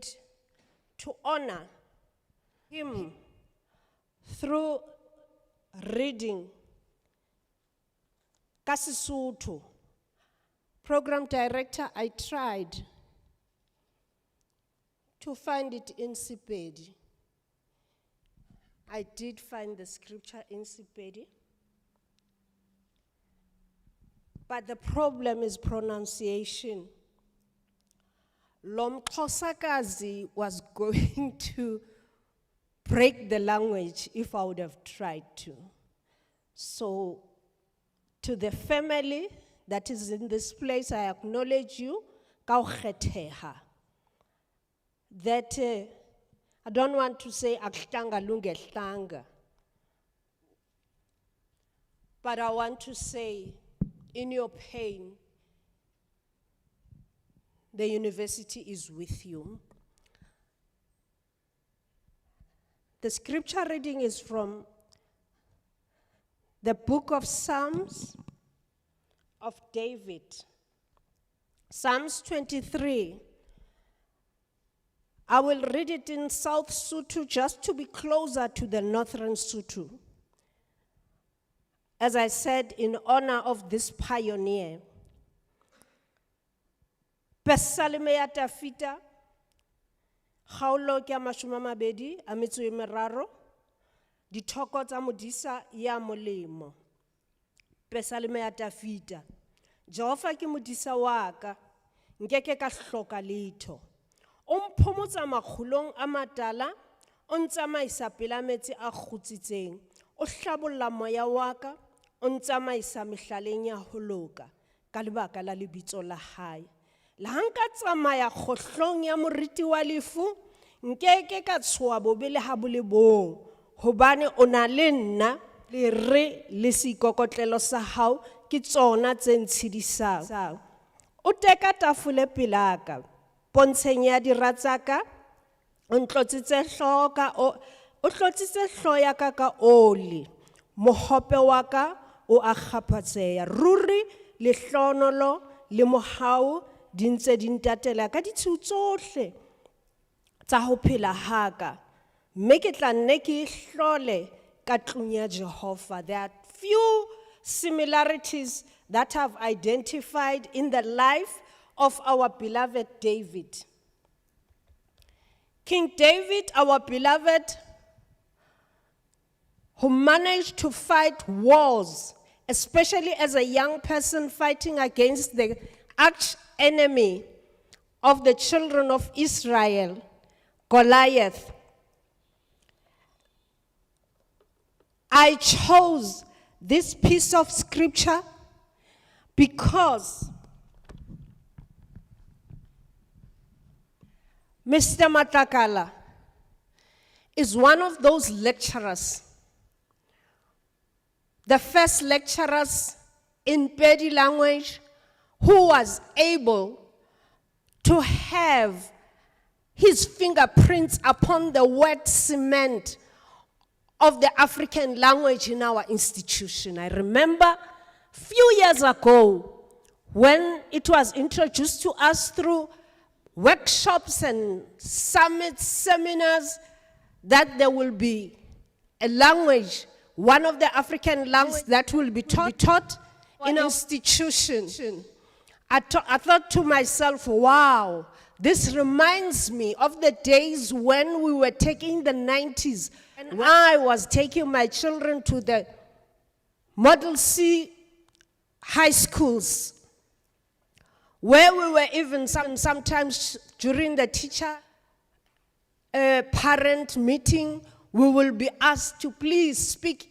to honor him through reading ka Sesotho. Program director, I tried to find it in Sepedi. I did find the scripture in Sepedi. But the problem is pronunciation. Lomxhosakazi was going to break the language if I would have tried to. So, to the family that is in this place, I acknowledge you, ka ho kgetheha. That I don't want to say akuhlanga lungehlanga, but I want to say, in your pain, the university is with you. The scripture reading is from the book of Psalms of David. Psalms 23. I will read it in South Sotho just to be closer to the Northern Sotho. As I said, in honor of this pioneer. Pesalme ya Tafita, Kgaolo ke ya 20 a metso e meraro, Dithoko tsa Modisa ya molemo. Pesalme ya Tafita, Jehova ke modisa wa ka, nkeke ka hloka letho. O mphomotsa makgulong a matala, o ntsamaisa pela metsi a kgutsitseng, o hlabolla moya wa ka, o ntsamaisa mehlaleng ya ho loka, ka lebaka la lebitso la hae. La hanka tsamaya kgohlong ya moriti wa lefu, nkeke ka tshoha bobe le ha bo le bong, hobane o na le nna le re le seikokotlelo sa hao ke tsona tse ntshedisang. O teka tafole pela ka, pontsheng ya diratsaka, o ntlotsitse hlooho ya ka ka oli, mohope wa ka o a kgaphatseha, ruri le hlonolo le mohau di ntse di ntatela ka ditshiu tsohle tsa ho phela haka, mme ke tla nne ke hlole ka tlung ya Jehova. There are few similarities that I've identified in the life of our beloved David. King David, our beloved, who managed to fight wars, especially as a young person fighting against the arch enemy of the children of Israel, Goliath. I chose this piece of scripture because Mr. Matlakala is one of those lecturers, the first lecturers in Pedi language who was able to have his fingerprints upon the wet cement of the African language in our institution. I remember a few years ago when it was introduced to us through workshops and summits, seminars, that there will be a language, one of the African languages that will be taught in our institution. I thought to myself, wow, this reminds me of the days when we were taking the 90s, and I was taking my children to the Model C high schools, where we were even sometimes during the teacher parent meeting, we will be asked to please speak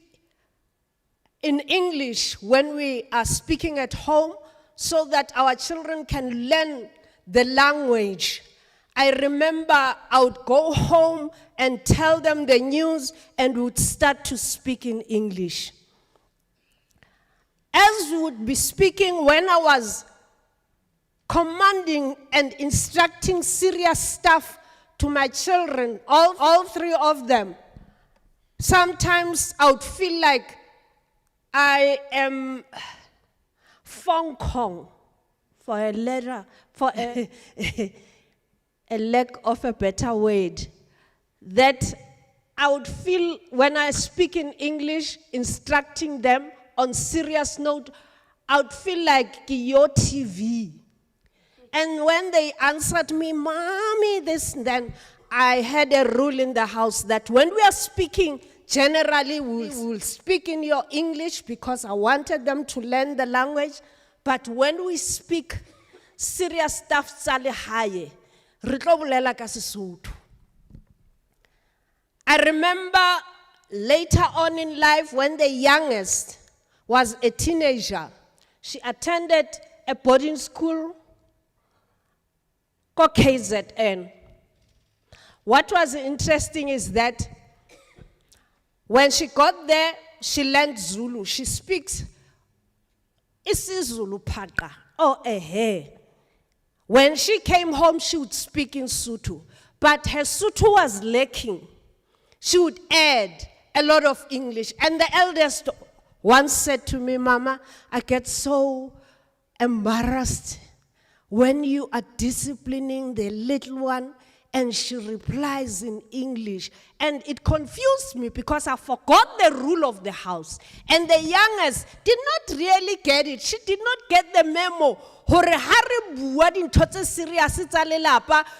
in English when we are speaking at home, so that our children can learn the language. I remember I would go home and tell them the news and would start to speak in English. As we would be speaking, when I was commanding and instructing serious stuff to my children, all three of them, sometimes I would feel like I am Fong Kong for a letter, for a a lack of a better word, that I would feel when I speak in English, instructing them on serious note, I would feel like your TV. And when they answered me, Mommy, this, then I had a rule in the house that when we are speaking, generally we will speak in your English because I wanted them to learn the language. But when we speak serious stuff, I remember later on in life when the youngest was a teenager, she attended a boarding school called KZN. What was interesting is that when she got there, she learned Zulu. She speaks isiZulu phaka. Oh, when she came home, she would speak in Sotho. But her Sotho was lacking. She would add a lot of English. And the eldest once said to me, Mama, I get so embarrassed when you are disciplining the little one and she replies in English. And it confused me because I forgot the rule of the house. And the youngest did not really get it. She did not get the memo.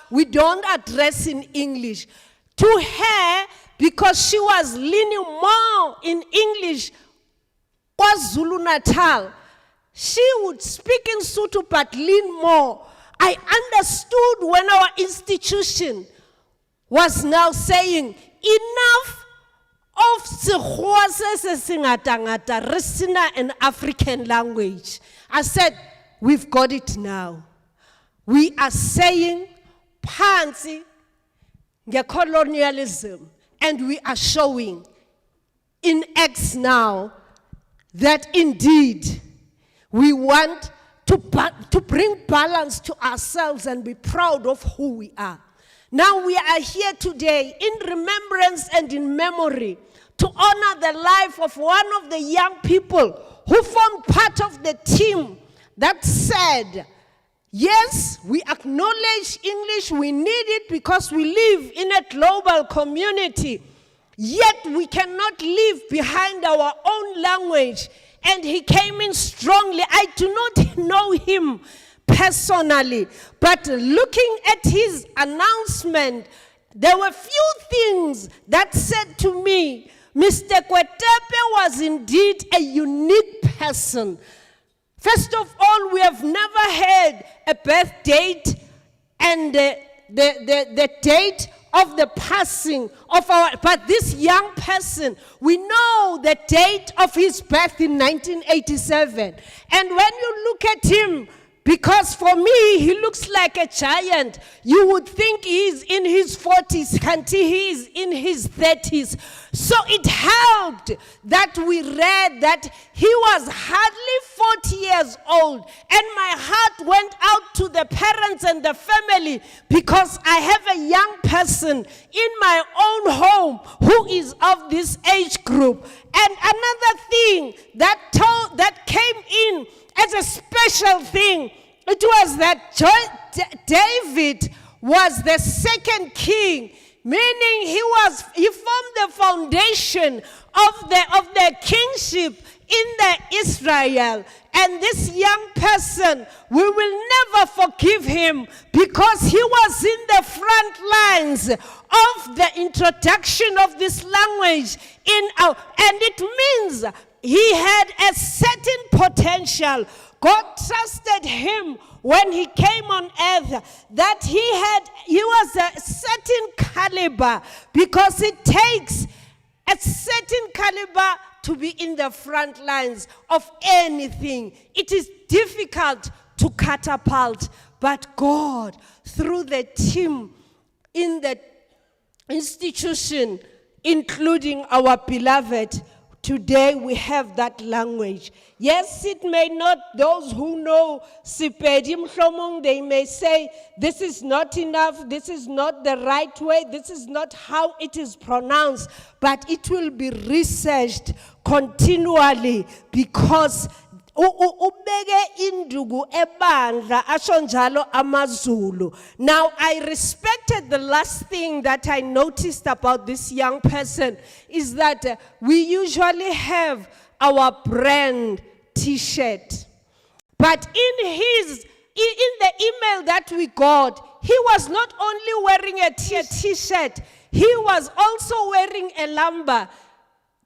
We don't address in English. To her, because she was leaning more in English, KwaZulu Natal, she would speak in Sotho but lean more. I understood when our institution was now saying, enough of Sekgowa se sengata-ngata, re sena an African language. I said, we've got it now. We are saying, phansi nge-colonialism, and we are showing in Acts now that indeed we want to bring balance to ourselves and be proud of who we are. Now we are here today in remembrance and in memory to honor the life of one of the young people who formed part of the team that said, yes, we acknowledge English, we need it because we live in a global community, yet we cannot live behind our own language. And he came in strongly. I do not know him personally, but looking at his announcement, there were few things that said to me, Mr. Kwetepe was indeed a unique person. First of all, we have never had a birth date and the date of the passing of but this young person, we know the date of his birth in 1987. And when you look at him, because for me, he looks like a giant. You would think he's in his 40s, can't he is in his 30s. So it helped that we read that he was hardly 40 years old. And my heart went out to the parents and the family because I have a young person in my own home who is of this age group. And another thing that came in as a special thing, it was that David was the second king, meaning he formed the foundation of the kingship in the Israel. And this young person, we will never forgive him because he was in the front lines of the introduction of this language and it means he had a certain potential. God trusted him when he came on earth that he was a certain caliber, because it takes a certain caliber to be in the front lines of anything. It is difficult to catapult, but God, through the team in the institution, including our beloved, today we have that language. Yes, it may not, those who know Sepedi Mhlomong, they may say, this is not enough, this is not the right way, this is not how it is pronounced, but it will be researched continually because ubeke induku ebandla asho njalo amaZulu. Now I respected the last thing that I noticed about this young person is that we usually have our brand t-shirt. But in the email that we got, he was not only wearing a t-shirt, he was also wearing a lumber.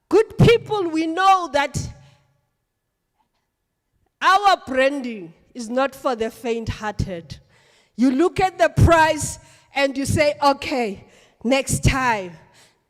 Good people, we know that our branding is not for the faint-hearted. You look at the price and you say, okay, next time.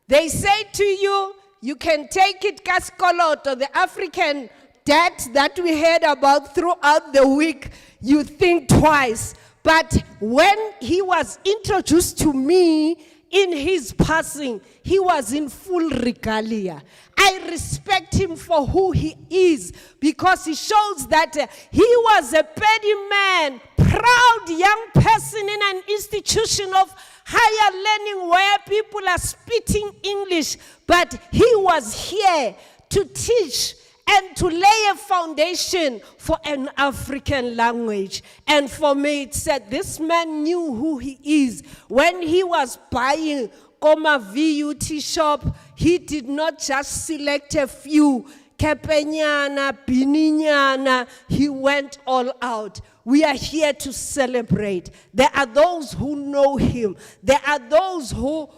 They say to you, you can take it Kaskoloto, the African debt that we heard about throughout the week. You think twice. But when he was introduced to me in his passing, he was in full regalia. I respect him for who he is because he shows that he was a petty man, proud young person in an institution of higher learning where people are speaking English, but he was here to teach and to lay a foundation for an African language. And for me, it said this man knew who he is. When he was buying Koma VUT shop, he did not just select a few. Kepenyana, Bininyana, he went all out. We are here to celebrate. There are those who know him. There are those who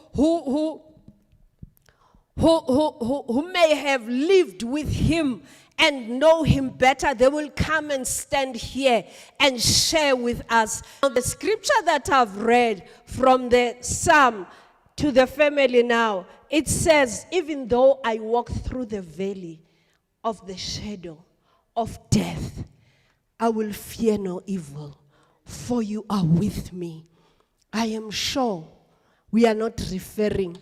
may have lived with him and know him better. They will come and stand here and share with us. Now, the scripture that I've read from the Psalm to the family now, it says, even though I walk through the valley of the shadow of death, I will fear no evil, for you are with me. I am sure we are not referring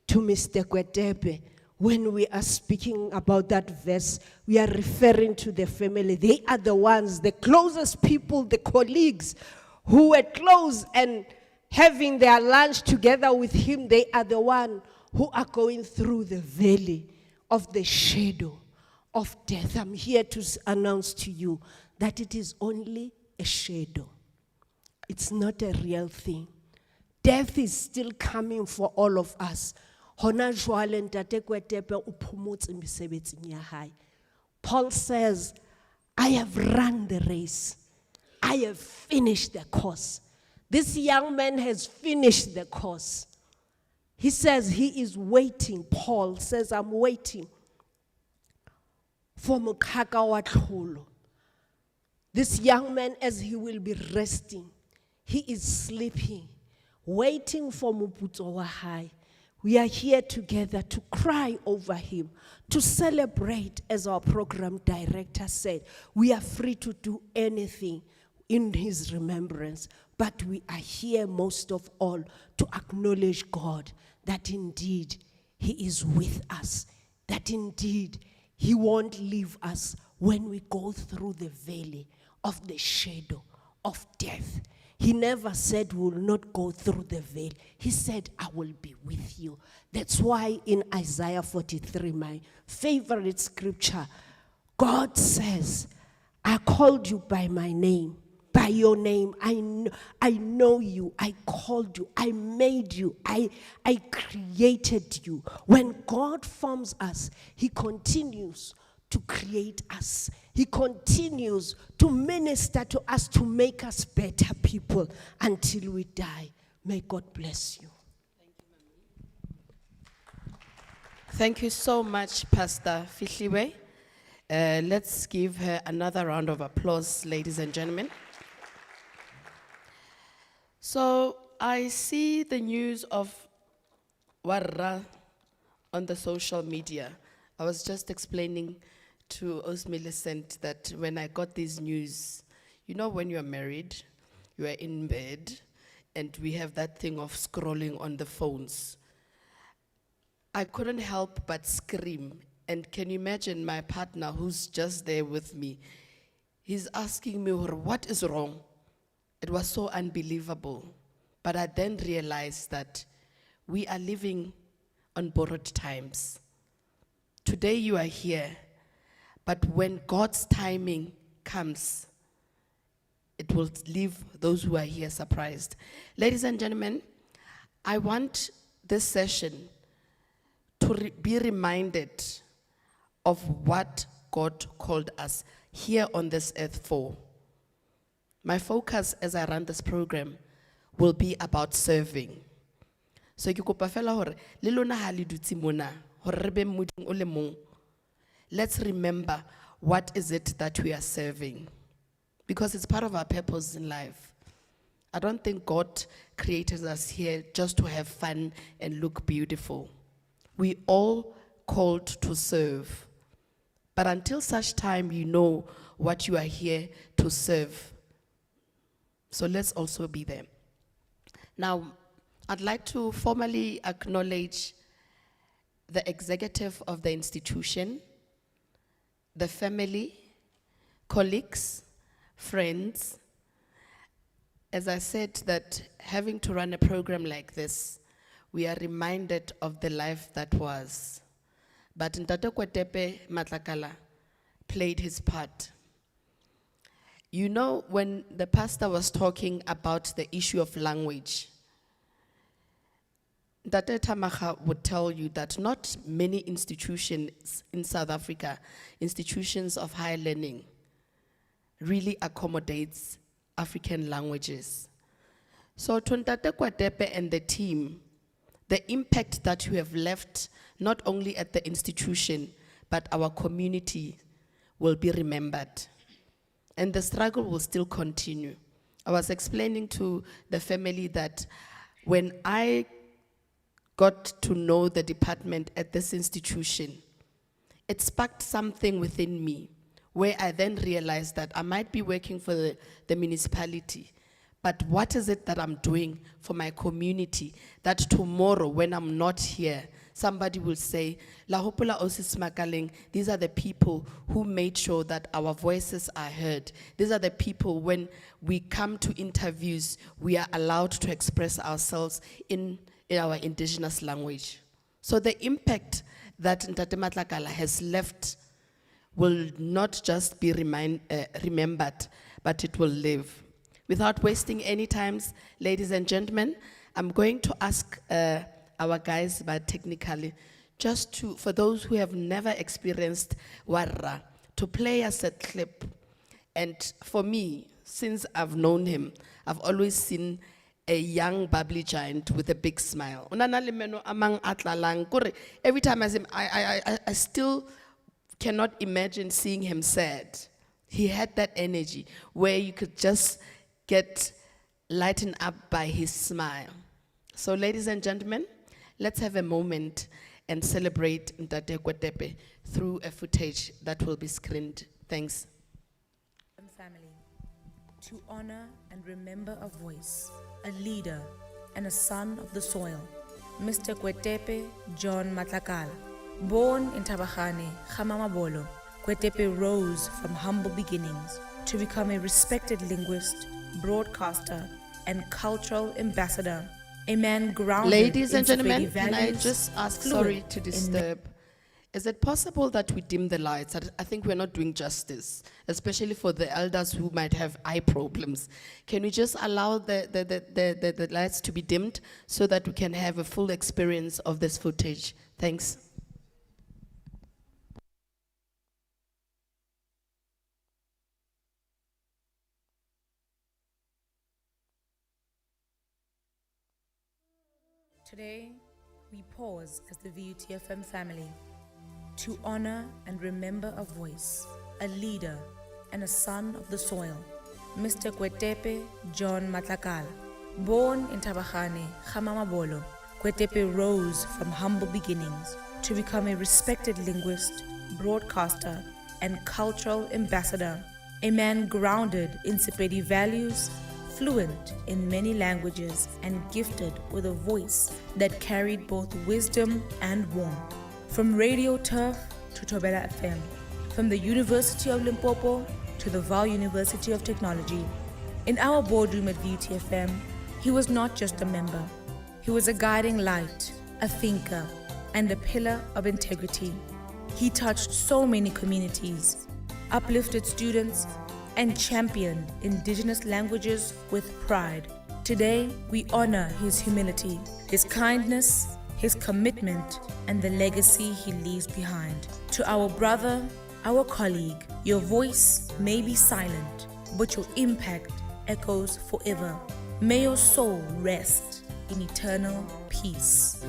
to Mr. Kwetepe. When we are speaking about that verse, we are referring to the family. They are the ones, the closest people, the colleagues who were close and having their lunch together with him. They are the ones who are going through the valley of the shadow of death. I'm here to announce to you that it is only a shadow. It's not a real thing. Death is still coming for all of us. Paul says, I have run the race. I have finished the course. This young man has finished the course. He says he is waiting. Paul says, I'm waiting for Mukaka wa Tlholo. This young man, as he will be resting, he is sleeping, waiting for Muputso wa hae. We are here together to cry over him, to celebrate, as our program director said. We are free to do anything in his remembrance, but we are here most of all to acknowledge God that indeed he is with us, that indeed he won't leave us when we go through the valley of the shadow of death. He never said we will not go through the veil. He said, I will be with you. That's why in Isaiah 43, my favorite scripture, God says, I called you by my name, by your name. I know you. I called you. I made you. I created you. When God forms us, he continues to create us. He continues to minister to us, to make us better people until we die. May God bless you. Thank you so much, Pastor Fihliwe. Let's give her another round of applause, ladies and gentlemen. So I see the news of Warra on the social media. I was just explaining to Millicent that when I got these news, you know, when you're married, you are in bed, and we have that thing of scrolling on the phones. I couldn't help but scream. And can you imagine my partner who's just there with me? He's asking me, what is wrong? It was so unbelievable. But I then realized that we are living on borrowed times. Today you are here, But when God's timing comes, it will leave those who are here surprised. Ladies and gentlemen, I want this session to be reminded of what God called us here on this earth for. My focus as I run this program will be about serving. So ke kopa fela hore le lona ha le dutse mona hore re be moding o le mong. Let's remember what is it that we are serving, because it's part of our purpose in life. I don't think God created us here just to have fun and look beautiful. We all called to serve. But until such time you know what you are here to serve. So let's also be there. Now, I'd like to formally acknowledge the executive of the institution, the family, colleagues, friends. As I said, that having to run a program like this, we are reminded of the life that was. But Ntate Kwetepe Matlakala played his part. You know, when the pastor was talking about the issue of language, Ntate Tamaga would tell you that not many institutions in South Africa, institutions of higher learning, really accommodates African languages. So to Ntate Kwetepe and the team, the impact that you have left, not only at the institution, but our community will be remembered. And the struggle will still continue. I was explaining to the family that when I got to know the department at this institution, it sparked something within me, where I then realized that I might be working for the municipality, but what is it that I'm doing for my community that tomorrow when I'm not here, somebody will say, La Hopola Osis Makaleng, these are the people who made sure that our voices are heard. These are the people, when we come to interviews, we are allowed to express ourselves in our indigenous language. So the impact that Ntate Matlakala has left will not just be remembered, but it will live. Without wasting any time, ladies and gentlemen, I'm going to ask our guys, but technically, just to, for those who have never experienced Warra, to play us a clip. And for me, since I've known him, I've always seen a young bubbly giant with a big smile. Every time I see him, I still cannot imagine seeing him sad. He had that energy where you could just get lightened up by his smile. So ladies and gentlemen, let's have a moment and celebrate Ntate Kwetepe through a footage that will be screened. Thanks. Family, to honor and remember a voice, a leader, and a son of the soil, Mr. Kwetepe John Matlakala. Born in Tabagane, Gamamabolo, Kwetepe rose from humble beginnings to become a respected linguist, broadcaster, and cultural ambassador. A man grounded Ladies in and gentlemen, Sepedi can I values, just ask, fluent sorry to in disturb. Is it possible that we dim the lights? I think we're not doing justice, especially for the elders who might have eye problems. Can we just allow the lights to be dimmed so that we can have a full experience of this footage? Thanks. Today, we pause as the VUTFM family to honor and remember a voice, a leader, and a son of the soil, Mr. Kwetepe John Matlakala. Born in Tabagane, Gamamabolo, Kwetepe rose from humble beginnings to become a respected linguist, broadcaster, and cultural ambassador. A man grounded in Sepedi values, fluent in many languages, and gifted with a voice that carried both wisdom and warmth. From Radio Turf to Tobela FM, from the University of Limpopo to the Vaal University of Technology. In our boardroom at VTFM, he was not just a member. He was a guiding light, a thinker, and a pillar of integrity. He touched so many communities, uplifted students, and championed indigenous languages with pride. Today, we honor his humility, his kindness, his commitment, and the legacy he leaves behind. To our brother, our colleague, your voice may be silent, but your impact echoes forever. May your soul rest in eternal peace.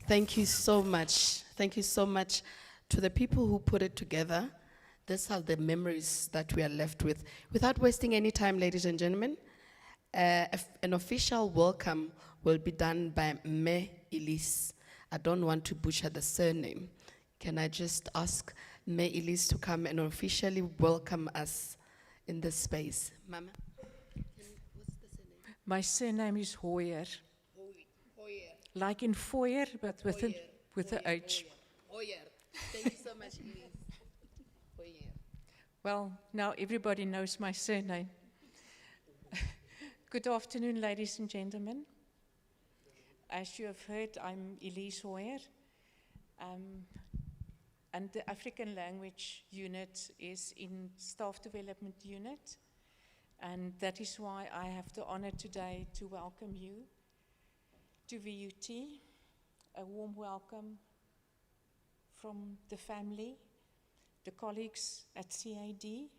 Thank you so much. Thank you so much to the people who put it together. These are the memories that we are left with. Without wasting any time, ladies and gentlemen, an official welcome will be done by Me Elise. I don't want to butcher the surname. Can I just ask Me Elise to come and officially welcome us in this space? Mama? My surname is Hoyer. Like in foyer, but with a H. Hoyer. Thank you so much, Elise. Hoyer. Well, now everybody knows my surname. Good afternoon, ladies and gentlemen. As you have heard, I'm Elise Hoyer. And the African Language Unit is in Staff Development Unit. And that is why I have the honor today to welcome you to VUT. A warm welcome from the family, the colleagues at CAD,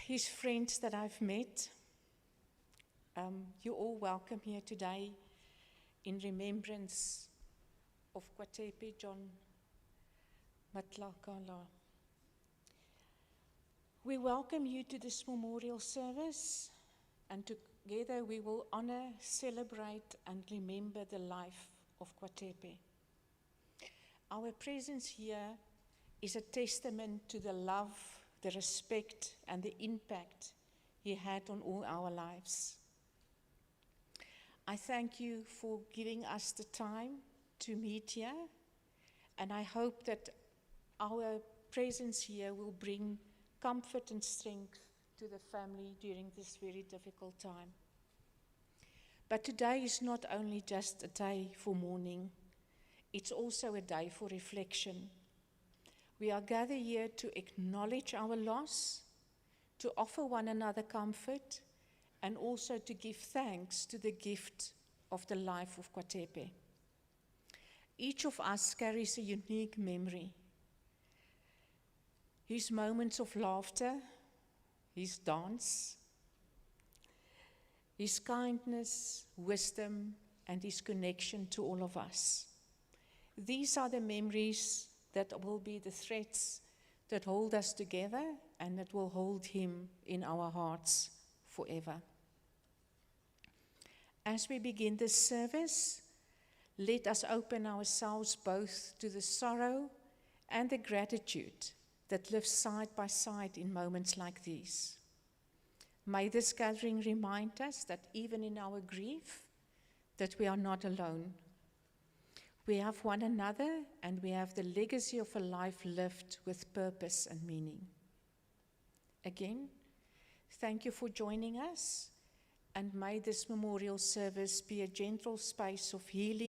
his friends that I've met. You're all welcome here today in remembrance of Kwetepe John Matlakala. We welcome you to this memorial service, and together we will honor, celebrate, and remember the life of Kwetepe. Our presence here is a testament to the love, the respect, and the impact he had on all our lives. I thank you for giving us the time to meet here, and I hope that our presence here will bring comfort and strength to the family during this very difficult time. But today is not only just a day for mourning, it's also a day for reflection. We are gathered here to acknowledge our loss, to offer one another comfort, and also to give thanks to the gift of the life of Kwetepe. Each of us carries a unique memory. His moments of laughter, his dance, his kindness, wisdom, and his connection to all of us. These are the memories that will be the threads that hold us together and that will hold him in our hearts forever. As we begin this service, let us open ourselves both to the sorrow and the gratitude that live side by side in moments like these. May this gathering remind us that even in our grief, that we are not alone. We have one another, and we have the legacy of a life lived with purpose and meaning. Again, thank you for joining us, and may this memorial service be a gentle space of healing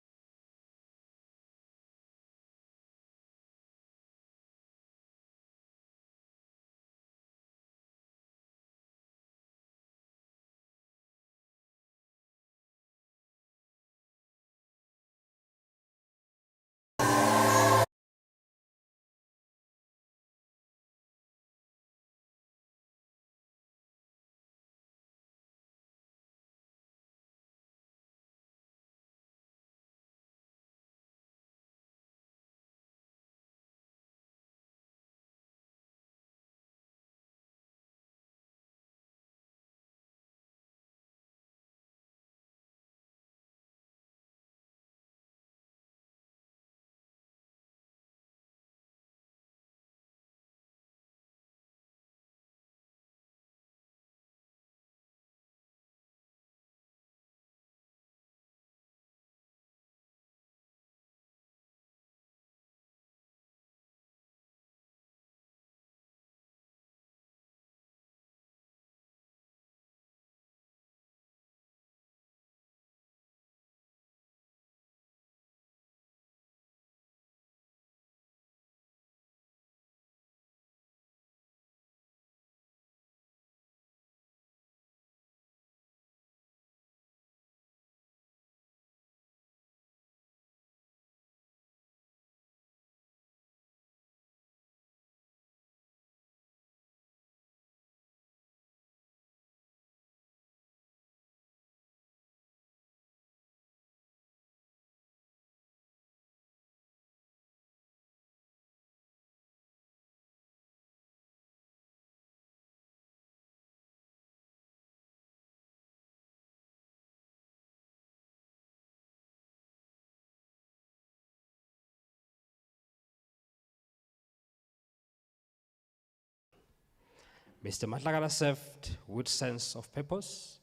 Mr. Matlakala served with sense of purpose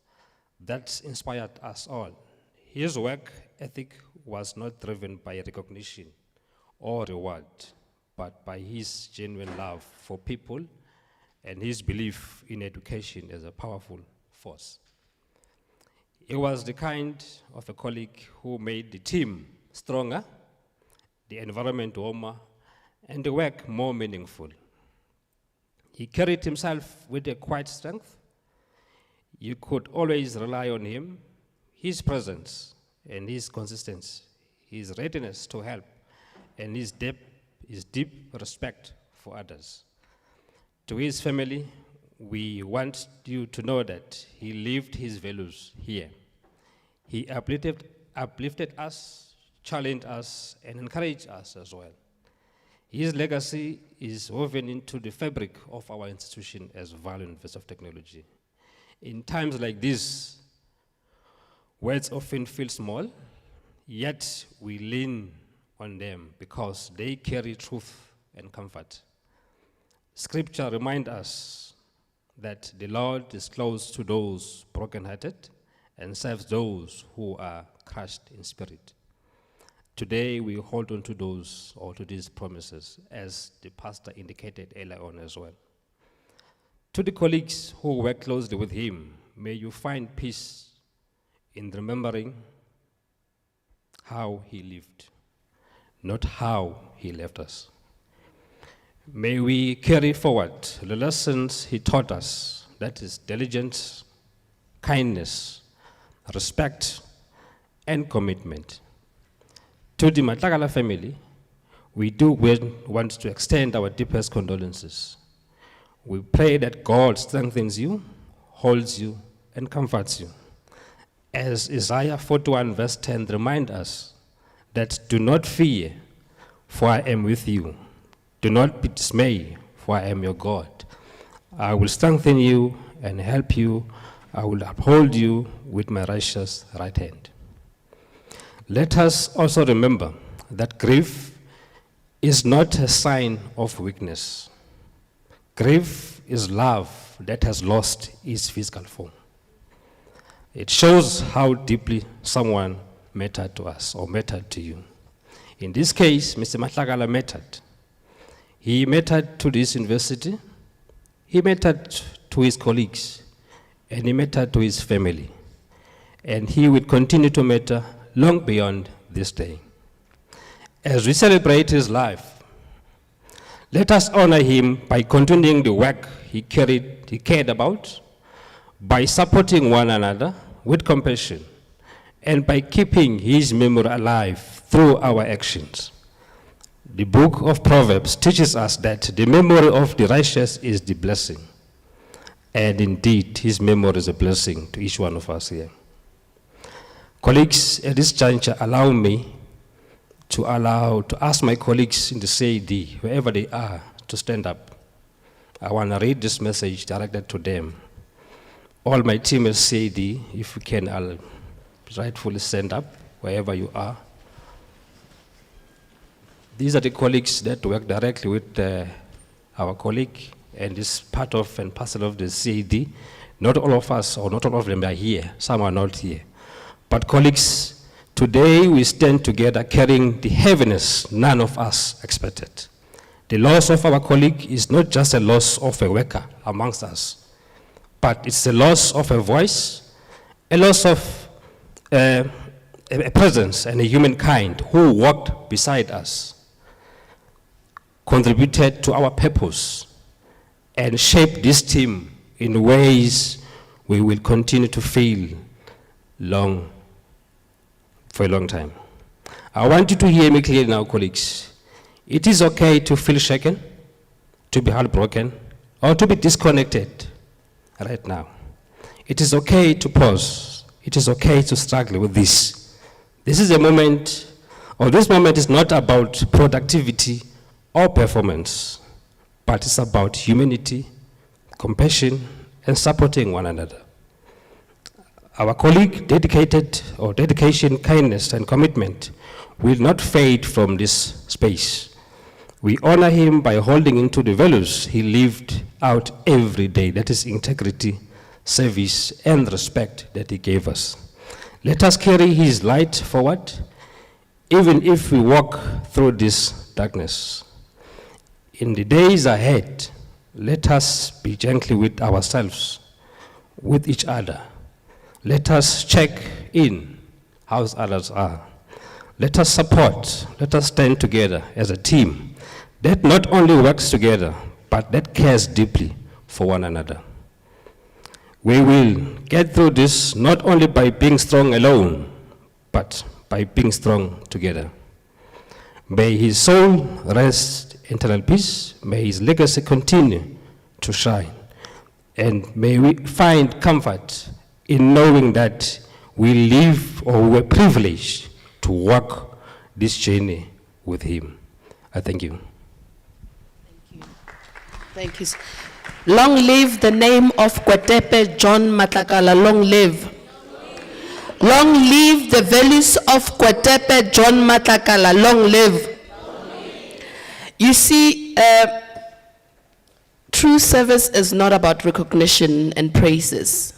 that inspired us all. His work ethic was not driven by recognition or reward, but by his genuine love for people and his belief in education as a powerful force. He was the kind of a colleague who made the team stronger, the environment warmer, and the work more meaningful. He carried himself with a quiet strength. You could always rely on him, his presence, and his consistency, his readiness to help, and his deep respect for others. To his family, we want you to know that he lived his values here. He uplifted us, challenged us, and encouraged us as well. His legacy is woven into the fabric of our institution as Vaal University of Technology. In times like this, words often feel small, yet we lean on them because they carry truth and comfort. Scripture reminds us that the Lord is close to those brokenhearted and serves those who are crushed in spirit. Today, we hold on to these promises, as the pastor indicated earlier on as well. To the colleagues who work closely with him, may you find peace in remembering how he lived, not how he left us. May we carry forward the lessons he taught us, that is diligence, kindness, respect, and commitment. To the Matlakala family, we do want to extend our deepest condolences. We pray that God strengthens you, holds you, and comforts you. As Isaiah 41 verse 10 reminds us that do not fear, for I am with you. Do not be dismayed, for I am your God. I will strengthen you and help you. I will uphold you with my righteous right hand. Let us also remember that grief is not a sign of weakness. Grief is love that has lost its physical form. It shows how deeply someone mattered to us or mattered to you. In this case, Mr. Matlakala mattered. He mattered to this university, he mattered to his colleagues, and he mattered to his family. And he will continue to matter long beyond this day. As we celebrate his life, let us honor him by continuing the work he cared about, by supporting one another with compassion, and by keeping his memory alive through our actions. The book of Proverbs teaches us that the memory of the righteous is the blessing. And indeed, his memory is a blessing to each one of us here. Colleagues, at this juncture, allow me to ask my colleagues in the CAD, wherever they are, to stand up. I want to read this message directed to them. All my team at CAD, if you can, I'll rightfully stand up, wherever you are. These are the colleagues that work directly with our colleague, and is part of and parcel of the CAD. Not all of us, or not all of them are here. Some are not here. But colleagues, today we stand together carrying the heaviness none of us expected. The loss of our colleague is not just a loss of a worker amongst us, but it's a loss of a voice, a loss of a presence and a humankind who walked beside us, contributed to our purpose, and shaped this team in ways we will continue to feel for a long time. I want you to hear me clearly now, colleagues. It is okay to feel shaken, to be heartbroken, or to be disconnected right now. It is okay to pause. It is okay to struggle with this. This is a moment, or this moment is not about productivity or performance, but it's about humanity, compassion, and supporting one another. Our colleague dedication, kindness, and commitment will not fade from this space. We honor him by holding into the values he lived out every day. That is integrity, service, and respect that he gave us. Let us carry his light forward, even if we walk through this darkness. In the days ahead, let us be gentle with ourselves, with each other. Let us check in how others are. Let us support, let us stand together as a team that not only works together, but that cares deeply for one another. We will get through this not only by being strong alone, but by being strong together. May his soul rest in eternal peace. May his legacy continue to shine. And may we find comfort in knowing that we live or we're privileged to walk this journey with him. I thank you. Thank you. Long live the name of Kwetepe John Matlakala. Long live. Long live the values of Kwetepe John Matlakala. Long live. You see, true service is not about recognition and praises,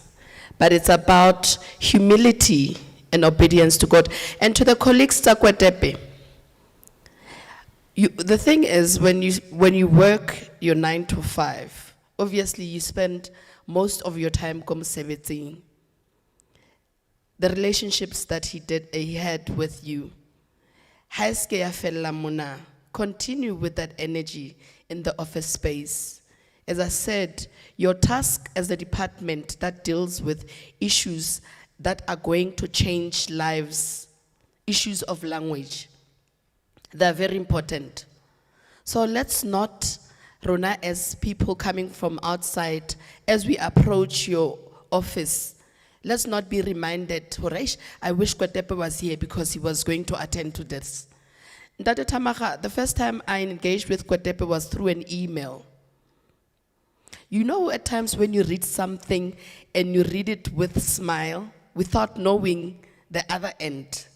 but it's about humility and obedience to God. And to the colleagues at Kwetepe, the thing is, when you work your 9 to 5, obviously you spend most of your time comseveting. The relationships that he had with you, continue with that energy in the office space. As I said, your task as a department that deals with issues that are going to change lives, issues of language, they're very important. So let's not, Rona, as people coming from outside, as we approach your office, let's not be reminded, Horesh, I wish Kwetepe was here because he was going to attend to this. Ndate Tamaga, the first time I engaged with Kwetepe was through an email. You know, at times when you read something and you read it with a smile, without knowing the other end.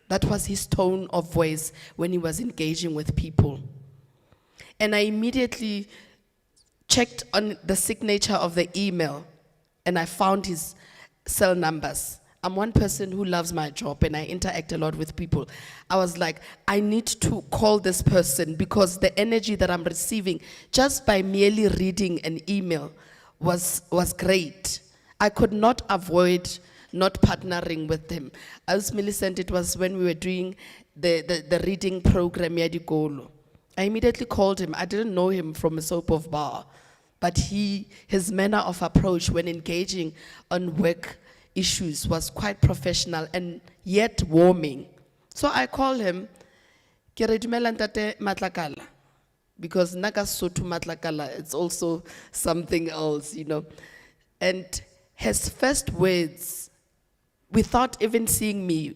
That was his tone of voice when he was engaging with people. And I immediately checked on the signature of the email and I found his cell numbers. I'm one person who loves my job and I interact a lot with people. I was like, I need to call this person because the energy that I'm receiving just by merely reading an email was great. I could not avoid not partnering with him. As Millicent, it was when we were doing the reading program, Yadikolo. I immediately called him. I didn't know him from a soap of bar, but his manner of approach when engaging on work issues was quite professional and yet warming. So I called him, "Ke re dumela ntate Matlakala," because Nagasotho Matlakala, it's also something else, you know. And his first words, without even seeing me,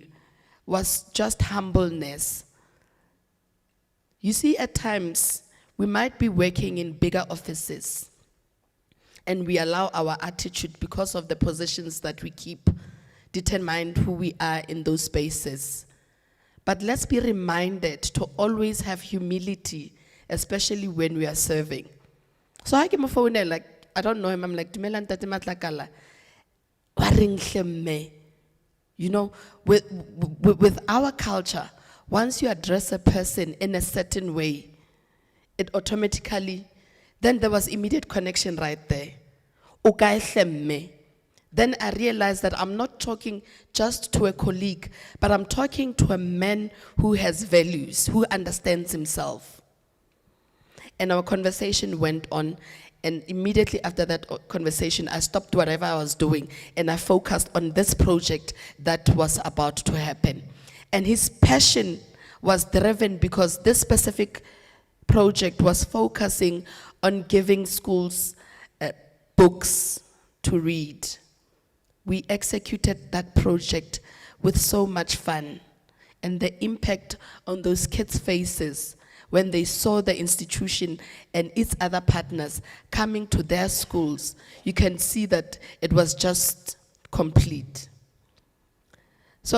was just humbleness. You see, at times, we might be working in bigger offices and we allow our attitude, because of the positions that we keep, determine who we are in those spaces. But let's be reminded to always have humility, especially when we are serving. So I came phone, like, I don't know him, I'm like, "Dumela ntate Matlakala, wa reng hle mme?" You know, with our culture, once you address a person in a certain way, it automatically, then there was immediate connection right there. "O kae hle mme?" Then I realized that I'm not talking just to a colleague, but I'm talking to a man who has values, who understands himself. And our conversation went on, and immediately after that conversation, I stopped whatever I was doing and I focused on this project that was about to happen. And his passion was driven because this specific project was focusing on giving schools books to read. We executed that project with so much fun, and the impact on those kids' faces when they saw the institution and its other partners coming to their schools, you can see that it was just complete. So,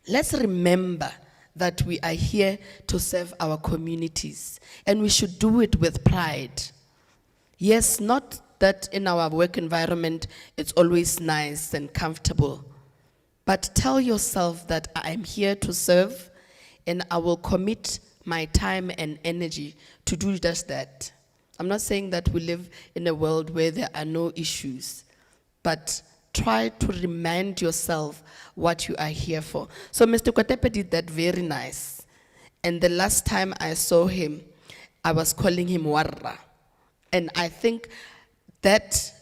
let's remember that we are here to serve our communities, and we should do it with pride. Yes, not that in our work environment it's always nice and comfortable, but tell yourself that I'm here to serve and I will commit my time and energy to do just that. I'm not saying that we live in a world where there are no issues, but try to remind yourself what you are here for. So Mr. Kwetepe did that very nice. And the last time I saw him, I was calling him Warra. And I think that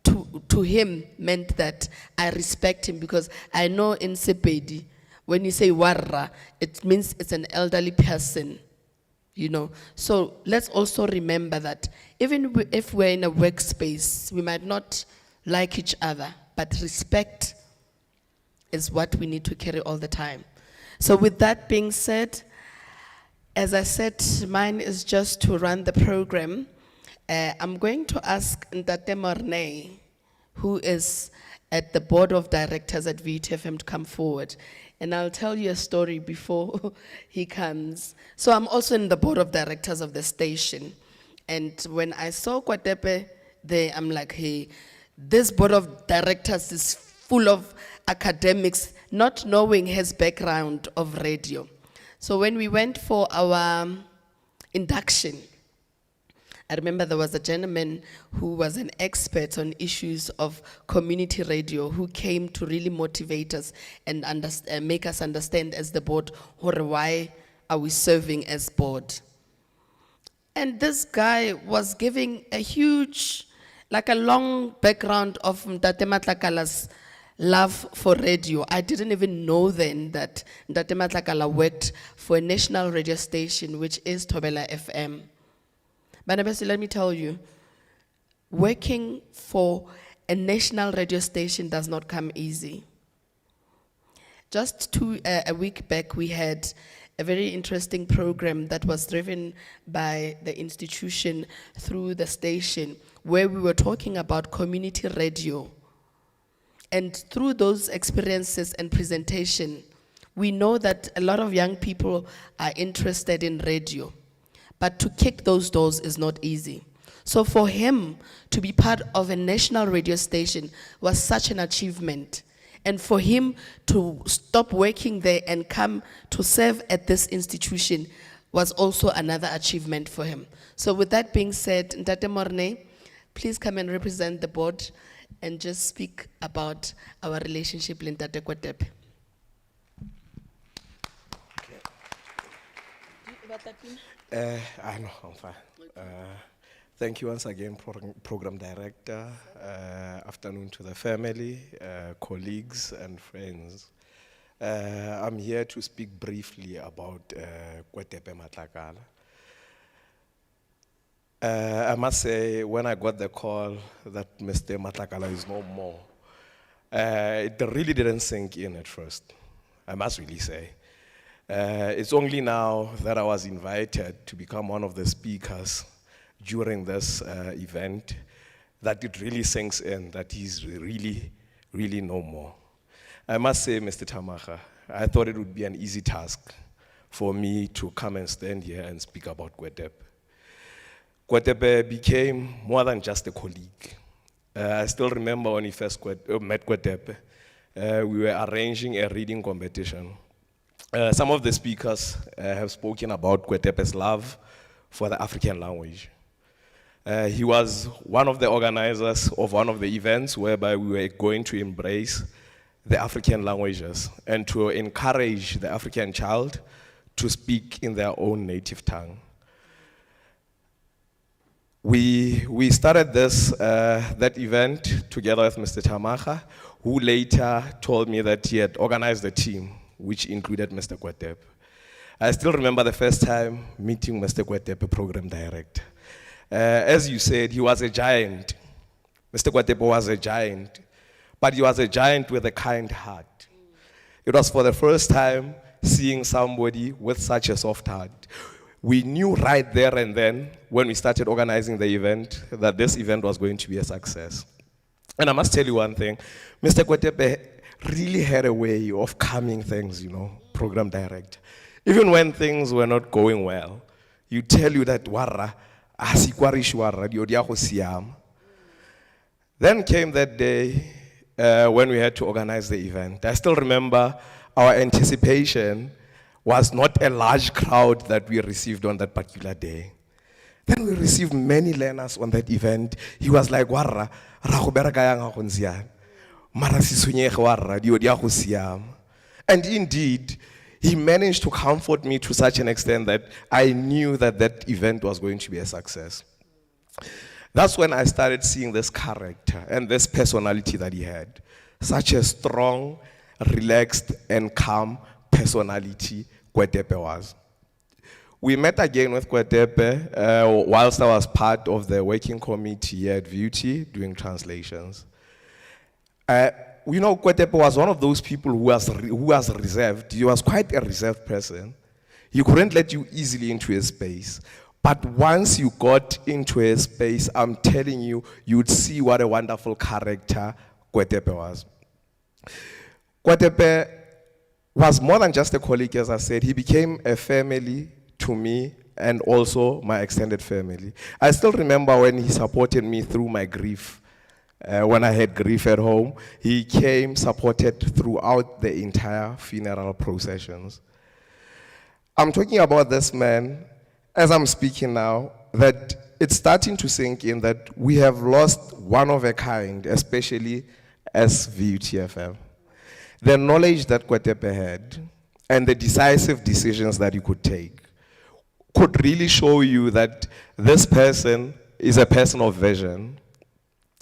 to him meant that I respect him, because I know in Sepedi, when you say Warra, it means it's an elderly person, you know. So let's also remember that even if we're in a workspace, we might not like each other, but respect is what we need to carry all the time. So with that being said, as I said, mine is just to run the program. I'm going to ask Ntate Morney, who is at the board of directors at VTFM, to come forward. And I'll tell you a story before he comes. So I'm also in the board of directors of the station. And when I saw Kwetepe there, I'm like, hey, this board of directors is full of academics, not knowing his background of radio. So when we went for our induction, I remember there was a gentleman who was an expert on issues of community radio who came to really motivate us and make us understand as the board, why are we serving as board. And this guy was giving a huge, like a long background of Mtate Matlakala's love for radio. I didn't even know then that Mtate Matlakala worked for a national radio station, which is Thobela FM. But let me tell you, working for a national radio station does not come easy. Just a week back, we had a very interesting program that was driven by the institution through the station, where we were talking about community radio. And through those experiences and presentation, we know that a lot of young people are interested in radio. But to kick those doors is not easy. So for him to be part of a national radio station was such an achievement. And for him to stop working there and come to serve at this institution was also another achievement for him. So with that being said, Ntate Morney, please come and represent the board and just speak about our relationship with Ntate Kwetepe. I know, I'm fine. Thank you once again, Program Director. Afternoon to the family, colleagues and friends. I'm here to speak briefly about Kwetepe Matlakala. I must say, when I got the call that Mr. Matlakala is no more, it really didn't sink in at first, I must really say. It's only now that I was invited to become one of the speakers during this event that it really sinks in that he's really, really no more. I must say, Mr. Tamaga, I thought it would be an easy task for me to come and stand here and speak about Kwetepe. Kwetepe became more than just a colleague. I still remember when we first met Kwetepe, we were arranging a reading competition. Some of the speakers have spoken about Kwetepe's love for the African language. He was one of the organizers of one of the events whereby we were going to embrace the African languages and to encourage the African child to speak in their own native tongue. We started that event together with Mr. Tamaga, who later told me that he had organized a team which included Mr. Kwetepe. I still remember the first time meeting Mr. Kwetepe, Program Director. As you said, he was a giant. Mr. Kwetepe was a giant, but he was a giant with a kind heart. It was for the first time seeing somebody with such a soft heart. We knew right there and then, when we started organizing the event, that this event was going to be a success. And I must tell you one thing, Mr. Kwetepe really had a way of calming things, Program Director. Even when things were not going well, you tell you that warra, asikwarish dio dia go siama. Then came that day when we had to organize the event. I still remember our anticipation was not a large crowd that we received on that particular day. Then we received many learners on that event. He was like, warra, ra go bereka yang ha go ntsiana. Mara sisunyege warra, dio dia go siama. And indeed, he managed to comfort me to such an extent that I knew that that event was going to be a success. That's when I started seeing this character and this personality that he had. Such a strong, relaxed, and calm personality Kwetepe was. We met again with Kwetepe whilst I was part of the working committee here at VUT doing translations. You know, Kwetepe was one of those people who was reserved. He was quite a reserved person. He couldn't let you easily into his space. But once you got into his space, I'm telling you, you'd see what a wonderful character Kwetepe was. Kwetepe was more than just a colleague, as I said. He became a family to me and also my extended family. I still remember when he supported me through my grief. When I had grief at home, he came, supported throughout the entire funeral processions. I'm talking about this man, as I'm speaking now, that it's starting to sink in that we have lost one of a kind, especially as VUTFM. The knowledge that Kwetepe had and the decisive decisions that he could take could really show you that this person is a person of vision.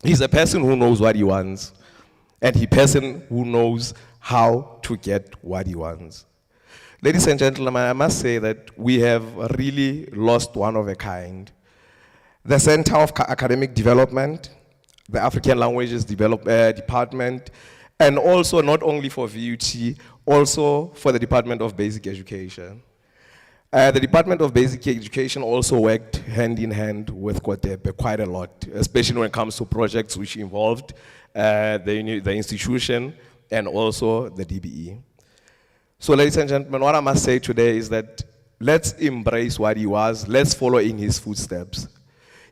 He's a person who knows what he wants, and he's a person who knows how to get what he wants. Ladies and gentlemen, I must say that we have really lost one of a kind. The Center of Academic Development, the African Languages Department, and also not only for VUT, also for the Department of Basic Education. The Department of Basic Education also worked hand in hand with Kwetepe quite a lot, especially when it comes to projects which involved the institution and also the DBE. So ladies and gentlemen, what I must say today is that let's embrace what he was, let's follow in his footsteps.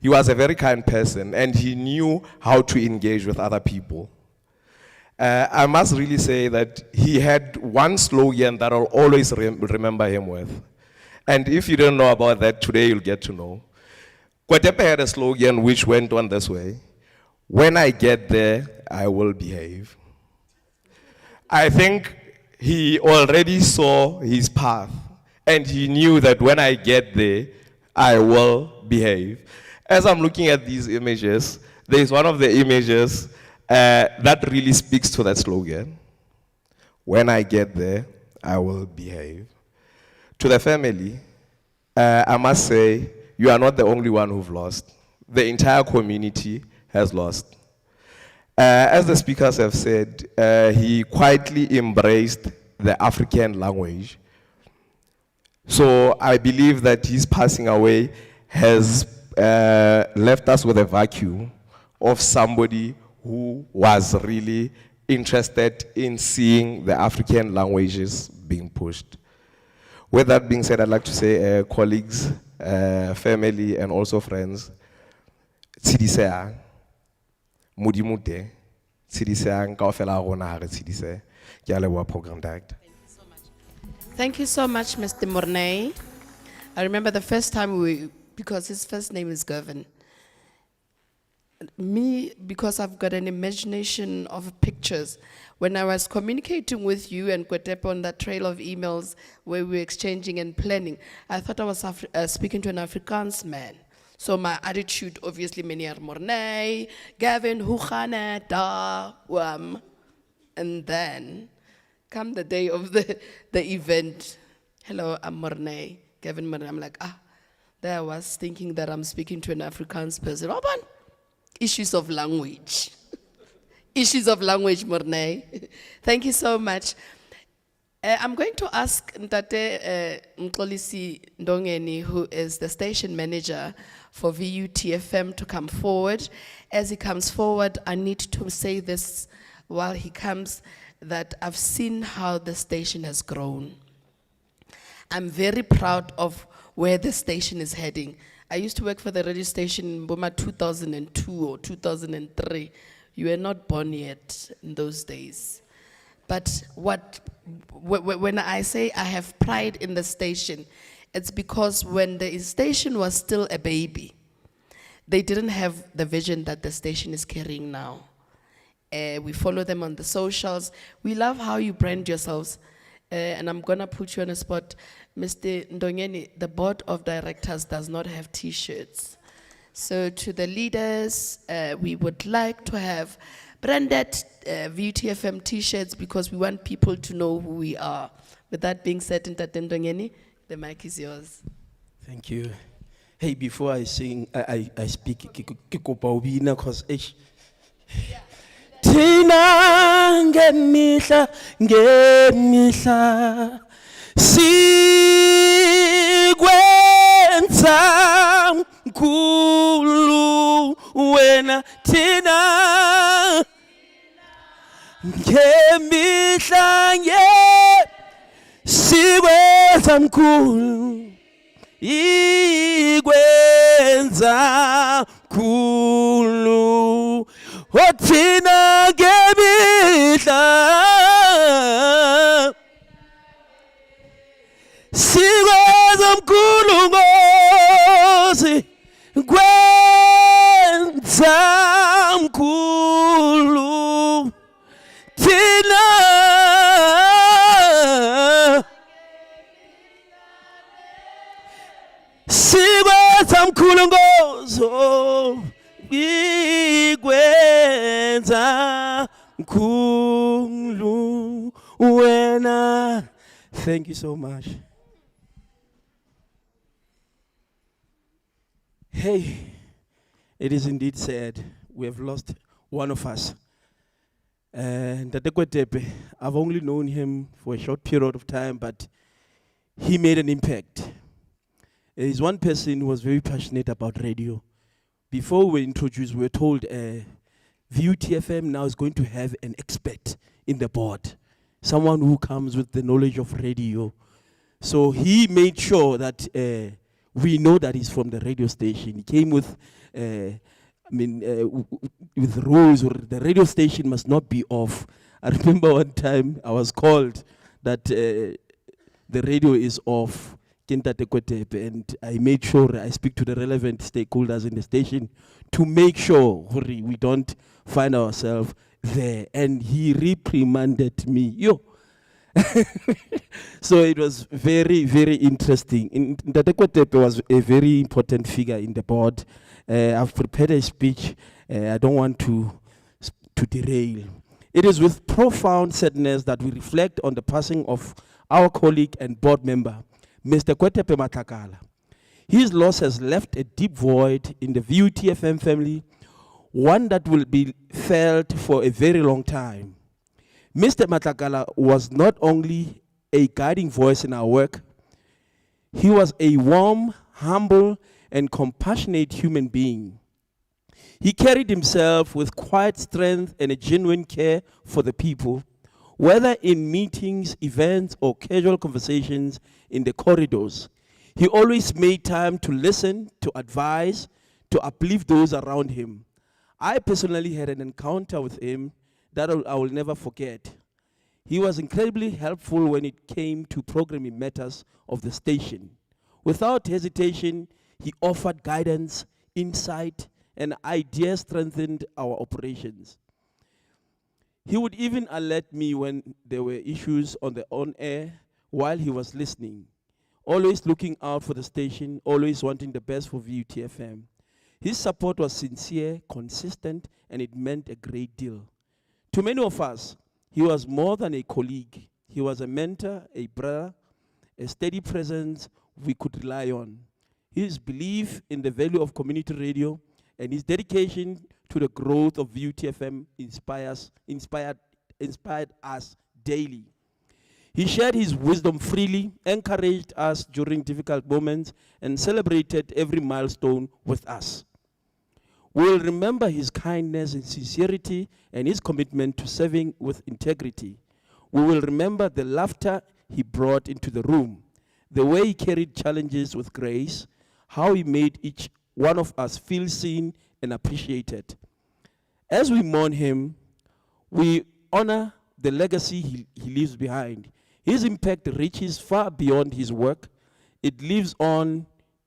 He was a very kind person and he knew how to engage with other people. I must really say that he had one slogan that I'll always remember him with. And if you don't know about that, today you'll get to know. Kwetepe had a slogan which went on this way: when I get there, I will behave. I think he already saw his path, and he knew that when I get there, I will behave. As I'm looking at these images, there is one of the images that really speaks to that slogan. When I get there, I will behave. To the family, I must say, you are not the only one who've lost. The entire community has lost. As the speakers have said, he quietly embraced the African language. So I believe that his passing away has left us with a vacuum of somebody who was really interested in seeing the African languages being pushed. With that being said, I'd like to say colleagues, family, and also friends, Tsidiseang, Mudimute, Tsidiseang, kaofela a rona ha re tshedise. Ke a leboha, Program Director. Thank you so much, Mr. Mornay. I remember the first time because his first name is Gavin. Me, because I've got an imagination of pictures. When I was communicating with you and Kwetepe on that trail of emails where we were exchanging and planning, I thought I was speaking to an Afrikaans man. So my attitude, obviously, meneer Mornay, Gavin, hoe gaan het, da, wam. And then, come the day of the event, hello, I'm Mornay, Gavin Mornay. I'm like, there I was thinking that I'm speaking to an Afrikaans person. Oban, issues of language. Issues of language, Mornay. Thank you so much. I'm going to ask Ntate Mxolisi Ndongeni, who is the station manager for VUTFM, to come forward. As he comes forward, I need to say this while he comes, that I've seen how the station has grown. I'm very proud of where the station is heading. I used to work for the radio station in Boma 2002 or 2003. You were not born yet in those days. But when I say I have pride in the station, it's because when the station was still a baby, they didn't have the vision that the station is carrying now. We follow them on the socials. We love how you brand yourselves. And I'm gonna put you on a spot. Mr. Ndongeni, the board of directors does not have t-shirts. So to the leaders, we would like to have branded VTFM t-shirts because we want people to know who we are. With that being said, Ntate Ndongeni, the mic is yours. Thank you. Hey, before I sing, I speak Kikopaubina because Tina ngemihla sikwenza mkhulu wena Tina ngemihla sikwenza mkhulu ikwenza mkhulu othina ngemihla sikwenza mkhulu Nkosi kwenza mkhulu thina sikwenza mkhulu Nkosi ikwenza mkhulu wena. Thank you so much. Hey, it is indeed sad. We have lost one of us. And Kwetepe, I've only known him for a short period of time, but he made an impact. There is one person who was very passionate about radio. Before we were introduced, we were told VUTFM now is going to have an expert in the board, someone who comes with the knowledge of radio. So he made sure that we know that he's from the radio station. He came with, with rules, or the radio station must not be off. I remember one time I was called that the radio is off. And I made sure I speak to the relevant stakeholders in the station to make sure we don't find ourselves there. And he reprimanded me. So it was very, very interesting. Kwetepe was a very important figure in the board. I've prepared a speech. I don't want to derail. It is with profound sadness that we reflect on the passing of our colleague and board member, Mr. Kwetepe Matlakala. His loss has left a deep void in the VUTFM family, one that will be felt for a very long time. Mr. Matlakala was not only a guiding voice in our work, he was a warm, humble, and compassionate human being. He carried himself with quiet strength and a genuine care for the people, whether in meetings, events, or casual conversations in the corridors. He always made time to listen, to advise, to uplift those around him. I personally had an encounter with him that I will never forget. He was incredibly helpful when it came to programming matters of the station. Without hesitation, he offered guidance, insight, and ideas strengthened our operations. He would even alert me when there were issues on the on-air while he was listening, always looking out for the station, always wanting the best for VUTFM. His support was sincere, consistent, and it meant a great deal. To many of us, he was more than a colleague. He was a mentor, a brother, a steady presence we could rely on. His belief in the value of community radio and his dedication to the growth of VUTFM inspired us daily. He shared his wisdom freely, encouraged us during difficult moments, and celebrated every milestone with us. We will remember his kindness and sincerity and his commitment to serving with integrity. We will remember the laughter he brought into the room, the way he carried challenges with grace, how he made each one of us feel seen and appreciated. As we mourn him, we honor the legacy he leaves behind. His impact reaches far beyond his work. It lives on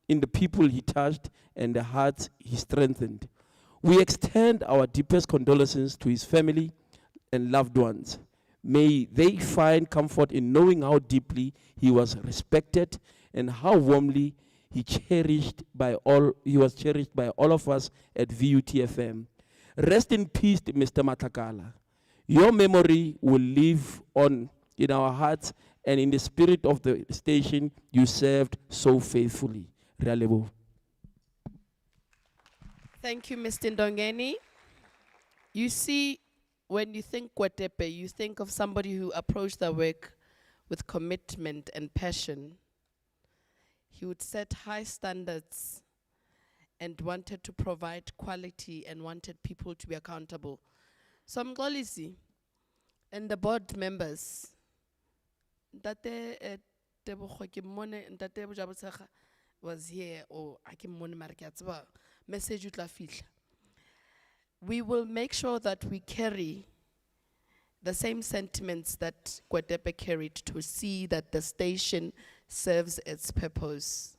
in the people he touched and the hearts he strengthened. We extend our deepest condolences to his family and loved ones. May they find comfort in knowing how deeply he was respected and how warmly he was cherished by all of us at VUTFM. Rest in peace, Mr. Matlakala. Your memory will live on in our hearts and in the spirit of the station you served so faithfully. Re a leboha. Thank you, Mr. Ndongeni. You see, when you think Kwetepe, you think of somebody who approached the work with commitment and passion. He would set high standards and wanted to provide quality and wanted people to be accountable. So Mxolisi and the board members, Ntate Tebogo ke mmone, Ntate Bojabotshega was here, or I ke mmone mara ke a tseba message o tla fihla. We will make sure that we carry the same sentiments that Kwetepe carried to see that the station serves its purpose.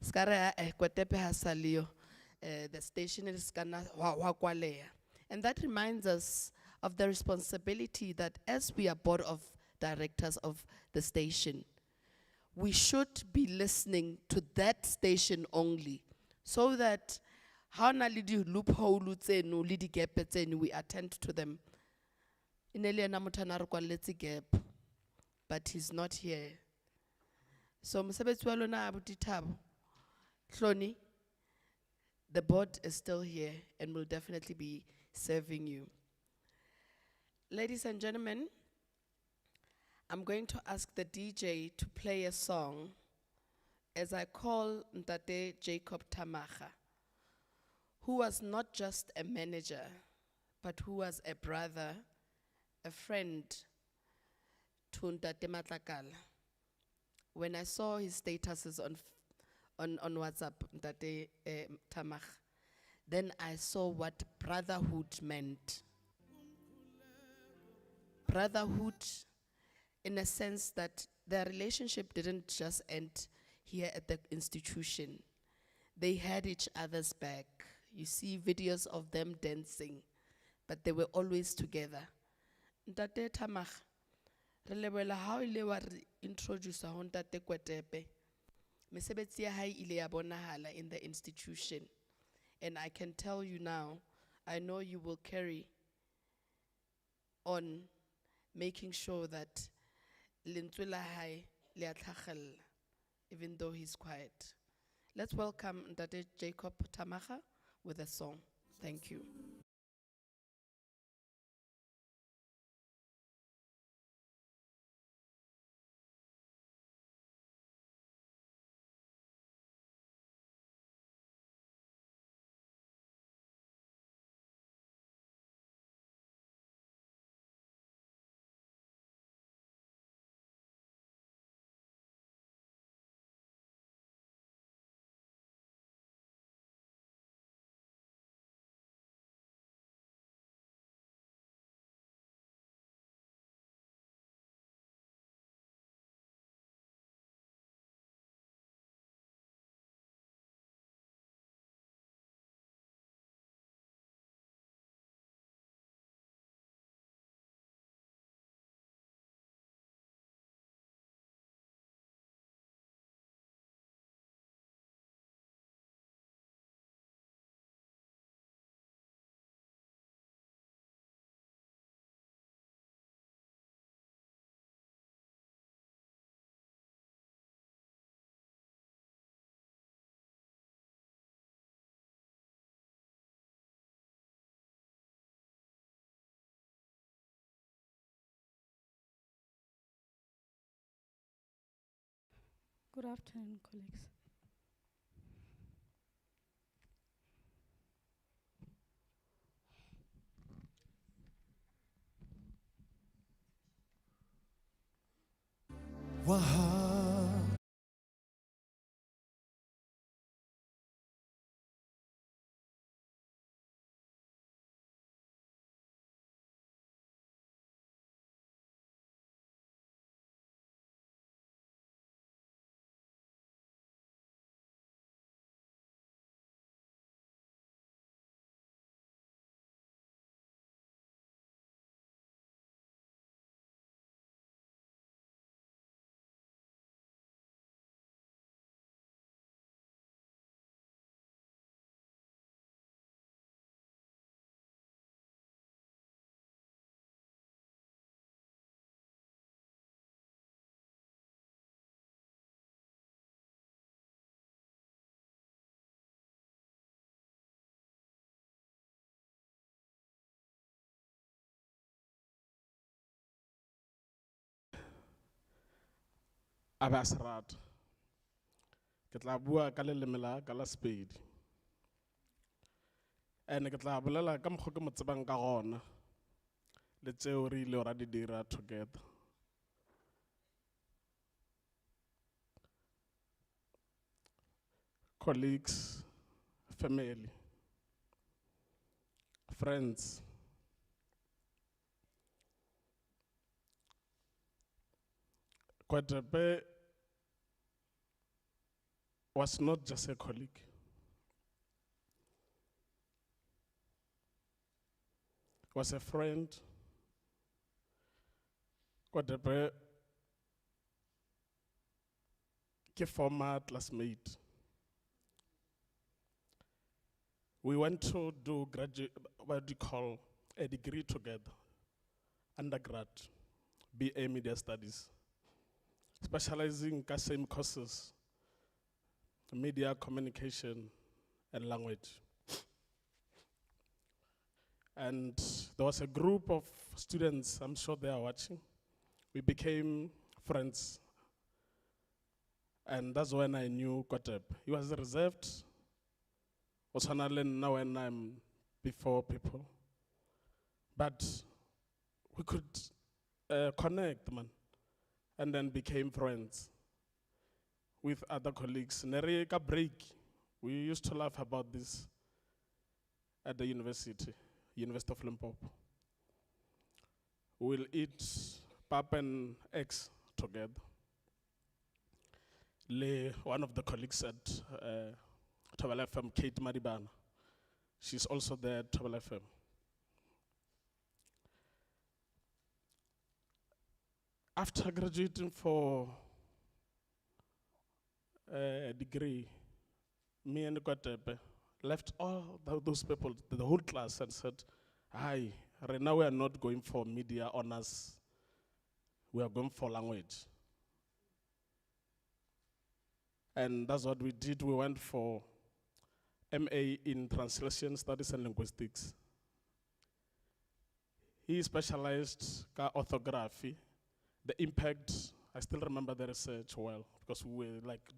Skare Kwetepe ha sa leyo, the station is kana wa kwaleya. And that reminds us of the responsibility that as we are board of directors of the station, we should be listening to that station only, so that how na le di loophole tseno le di gap tseno, we attend to them. Inele ena motho ana re kwalletse gap, but he's not here. So mosebetsi wa lona abuti Thabo, Hloni, the board is still here and will definitely be serving you. Ladies and gentlemen, I'm going to ask the DJ to play a song as I call Ntate Jacob Tamaga, who was not just a manager, but who was a brother, a friend to Ntate Matlakala. When I saw his statuses on WhatsApp, Ntate Tamaga, then I saw what brotherhood meant. Brotherhood, in a sense that their relationship didn't just end here at the institution. They had each other's back. You see videos of them dancing, but they were always together. Ntate Tamaga, re lebohela ha o ile wa re introduce ho Ntate Kwetepe. Mesebetsi ya hae ile ya bonahala in the institution. And I can tell you now, I know you will carry on making sure that lentswe la hae le a tlhagella, even though he's quiet. Let's welcome Ntate Jacob Tamaga with a song. Thank you. Good afternoon, colleagues. Waha a be a se rata. Ke tla bua ka leleme la ka la Sepedi. And ke tla bolela ka mokgwa ke mo tsebang ka gona le tseo re ile ra di dira together. Colleagues, family, friends. Kwetepe was not just a colleague. Was a friend. Kwetepe ke former classmate. We went to do graduate, what do you call, a degree together, undergrad, BA Media Studies, specializing in same courses, media, communication, and language. And there was a group of students, I'm sure they are watching. We became friends. And that's when I knew Kwetepe. He was reserved. Now when I'm before people. But we could connect, man. And then became friends with other colleagues. Nereka break. We used to laugh about this at the University of Limpopo. We'll eat pap and eggs together. One of the colleagues at Tobel FM, Kate Maribana, she's also there at Tobel FM. After graduating for a degree, me and Kwetepe left all those people, the whole class, and said, "Hi, right now we are not going for media honors. We are going for language." And that's what we did. We went for MA in Translation Studies and Linguistics. He specialized in orthography. The impact, I still remember the research well, because we were like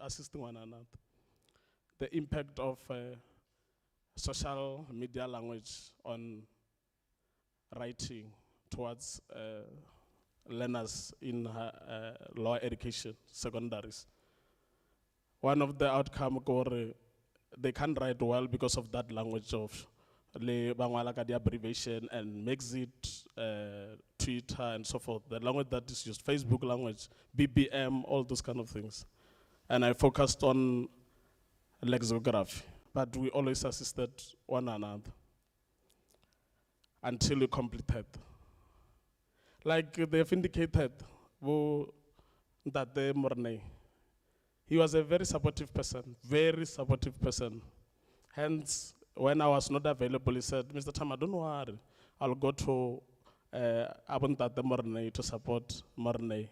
assisting one another. The impact of social media language on writing towards learners in lower education, secondaries. One of the outcomes, they can't write well because of that language of the abbreviation and makes it Twitter and so forth. The language that is used, Facebook language, BBM, all those kind of things. And I focused on lexicography, but we always assisted one another until we completed. Like they've indicated, that morning, he was a very supportive person, very supportive person. Hence, when I was not available, he said, "Mr. Tama, don't worry, I'll go to Abuntate Mornay to support Mornay."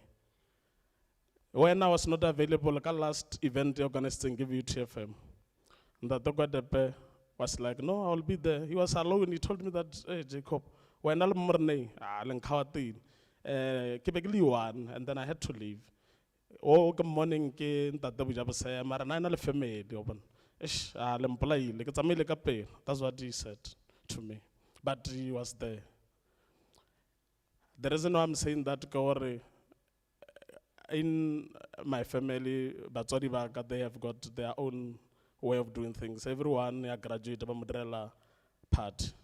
When I was not available, like last event organized in UTFM, that Kwetepe was like, "No, I'll be there." He was alone. He told me that, "Hey, Jacob, when I'll Mornay, one," and then I had to leave. Oh, good morning, that's what he said to me. But he was there. The reason why I'm saying that, in my family, they have got their own way of doing things. Everyone graduated from Managerial part.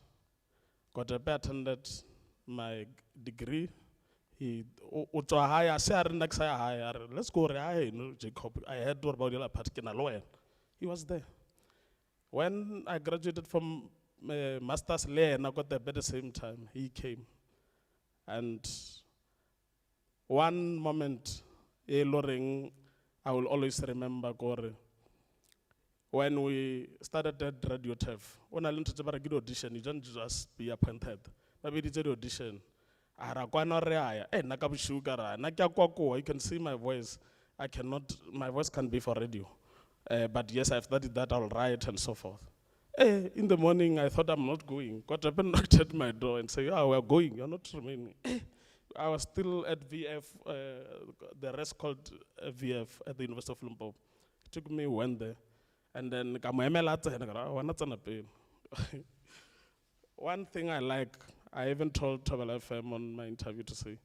Kwetepe attended my degree. Let's go, Jacob. I heard about your part. He was there. When I graduated from master's and I got there at the same time, he came. And one moment, I will always remember, when we started at Radio TEF, when I learned to do audition, you don't just be appointed. Maybe it's an audition. You can see my voice. My voice can be for radio. But yes, I've studied that, I'll write and so forth. In the morning, I thought I'm not going. Kwetepe knocked at my door and said, "Yeah, we're going, you're not remaining." I was still at VF, the rest called VF at the University of Limpopo. It took me one there. And then, one thing I like, I even told Travel FM on my interview to say,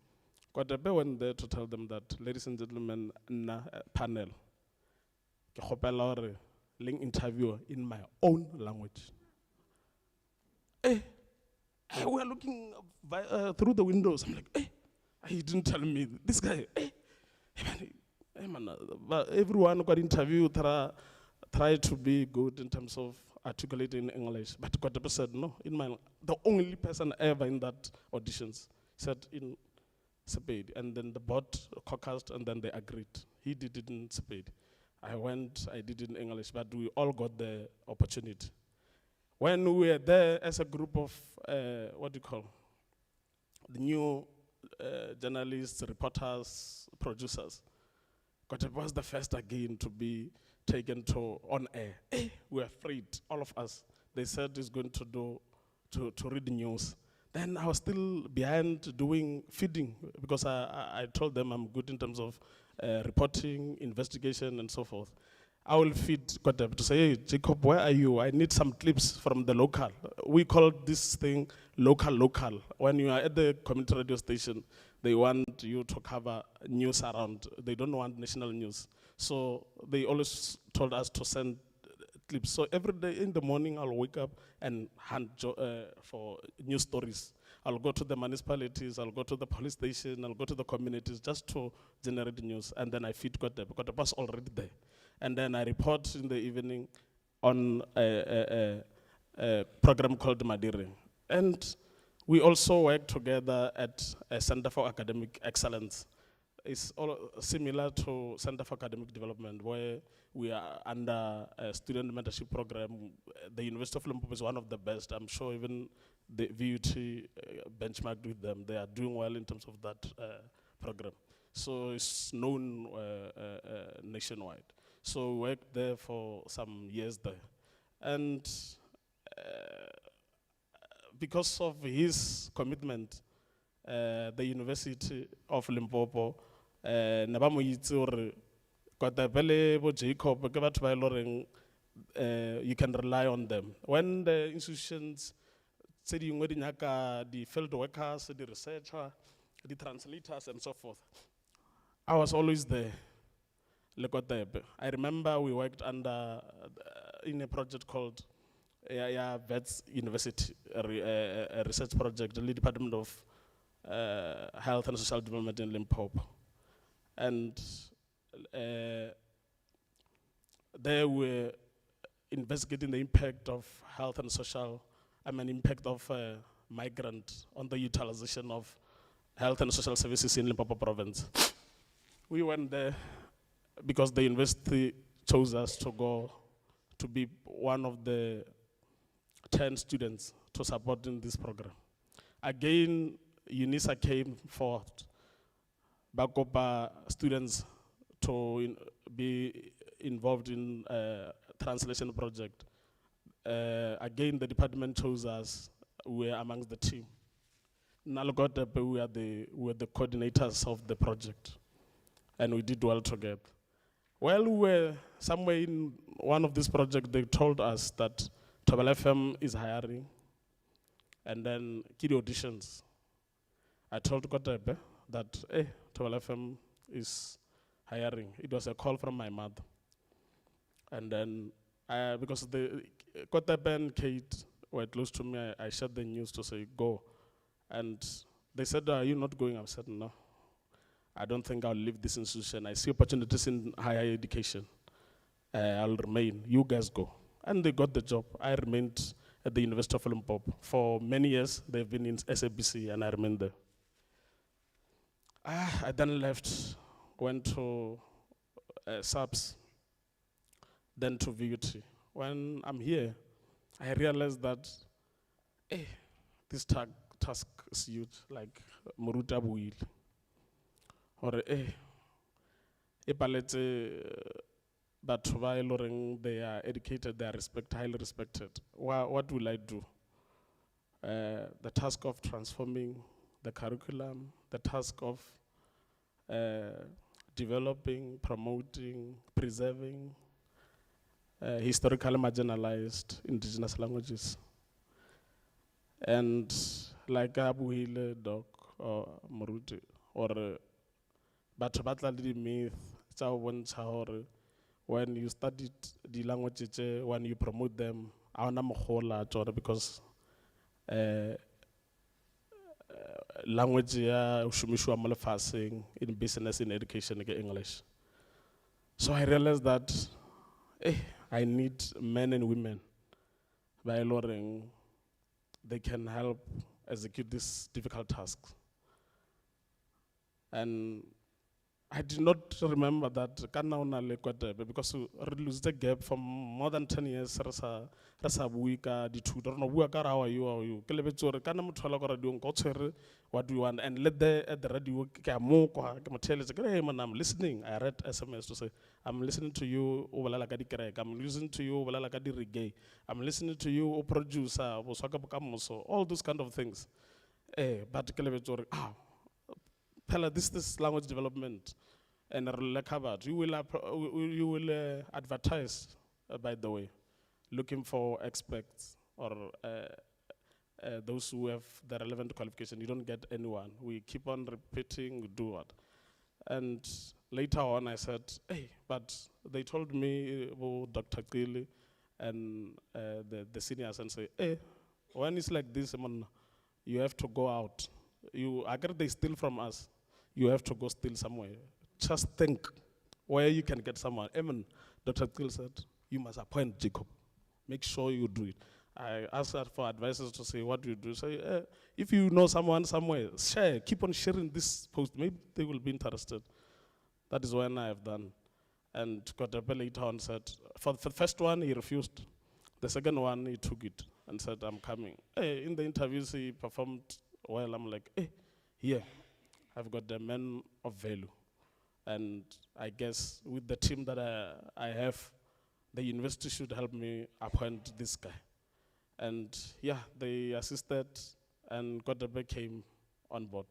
Kwetepe went there to tell them that, ladies and gentlemen, na panel, ke kgopela hore le interview in my own language. We were looking through the windows. I'm like, he didn't tell me. This guy, man, but everyone got interviewed, try to be good in terms of articulating English. But Kwetepe said, no, the only person ever in that auditions said in Sepedi. And then the board caucused and then they agreed. He did it in Sepedi. I went, I did it in English, but we all got the opportunity. When we were there as a group of, the new journalists, reporters, producers, Kwetepe was the first again to be taken on air. We were afraid, all of us. They said he's going to read the news. Then I was still behind doing feeding because I told them I'm good in terms of reporting, investigation, and so forth. I will feed Kwetepe to say, hey, Jacob, where are you? I need some clips from the local. We call this thing local. When you are at the community radio station, they want you to cover news around. They don't want national news. So they always told us to send clips. So every day in the morning, I'll wake up and hunt for news stories. I'll go to the municipalities, I'll go to the police station, I'll go to the communities just to generate news. And then I feed Kwetepe. Kwetepe was already there. And then I report in the evening on a program called Managerial. And we also work together at a Center for Academic Excellence. It's all similar to Center for Academic Development, where we are under a student mentorship program. The University of Limpopo is one of the best. I'm sure even the VUT benchmarked with them. They are doing well in terms of that program. So it's known nationwide. So we worked there for some years there. And because of his commitment, the University of Limpopo, Jacob, you can rely on them. When the institutions say the field workers, the researchers, the translators, and so forth, I was always there. I remember we worked in a project called Vets University, a research project, the Department of Health and Social Development in Limpopo. And there we were investigating the impact of health and social, impact of migrant on the utilization of health and social services in Limpopo province. We went there because the university chose us to go to be one of the 10 students to support in this program. Again, UNISA came forward, Bakopa students to be involved in a translation project. Again, the department chose us, we were amongst the team. Kwetepe, we were the coordinators of the project, and we did well together. While we were somewhere in one of these projects, they told us that Travel FM is hiring, and then kid auditions. I told Kwetepe that, Travel FM is hiring. It was a call from my mother. And then, because the Kwetepe and Kate were close to me, I shared the news to say, go. And they said, are you not going? I said, no. I don't think I'll leave this institution. I see opportunities in higher education. I'll remain. You guys go. And they got the job. I remained at the University of Limpopo. For many years, they've been in SABC, and I remained there. I then left, went to SABS, then to VUT. When I'm here, I realized that, this task is huge, like Muruta Buil. Or but they are educated, they are highly respected. What will I do? The task of transforming the curriculum, the task of developing, promoting, preserving historically marginalized indigenous languages. And like Abuhile, Doc, or Moruti, or batho ba tla le di-myth tsa ho bontsha hore when you study the languages, when you promote them, ha hona mokgwa o latwa because language ya shumishwa mo lefatsheng in business, in education, ke English. So I realized that I need men and women by loreng they can help execute this difficult task. And I did not remember that kana ona le Kwetepe because we lose the gap for more than 10 years. Rasa bui ka dithuto re no bua ka how are you ke lebetse hore kana motho ala ka radio nka tshwere what do you want, and let at the radio ke a mo kwa ke mo theletse ke hey man, I'm listening. I read SMS to say I'm listening to you o bolela ka dikereke, I'm listening to you o bolela ka di-reggae, I'm listening to you o producer bo swaka bokamoso, all those kind of things. But ke lebetse hore Pella, this language development and covered. You will advertise, by the way, looking for experts or those who have the relevant qualification. You don't get anyone. We keep on repeating, we do what. And later on I said, hey, but they told me, Dr. Kili and the seniors and say, hey, when it's like this, man, you have to go out. You agree they steal from us. You have to go steal somewhere. Just think where you can get someone. Even Dr. Kili said, you must appoint Jacob. Make sure you do it. I asked her for advices to say, what do you do? Say, if you know someone somewhere, share, keep on sharing this post. Maybe they will be interested. That is when I have done. And Kwetepe later on said, for the first one, he refused. The second one, he took it and said, I'm coming. In the interviews, he performed well. I'm like, here, I've got the men of value. And I guess with the team that I have, the university should help me appoint this guy. And yeah, they assisted and Kwetepe came on board.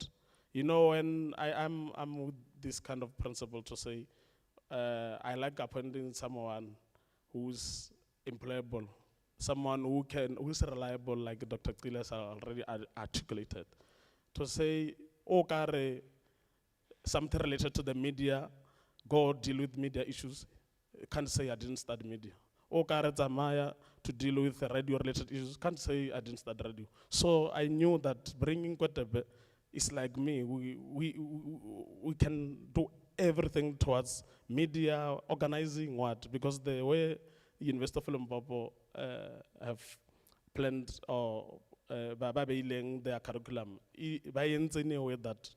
You know, when I'm with this kind of principle to say, I like appointing someone who's employable, someone who's reliable, like Dr. Kili has already articulated. To say, kare, something related to the media, go deal with media issues, can't say I didn't study media. Kare Zamaya, to deal with radio-related issues, can't say I didn't study radio. So I knew that bringing Kwetepe is like me. We can do everything towards media, organizing what, because the way University of Limpopo have planned or their curriculum, by any way that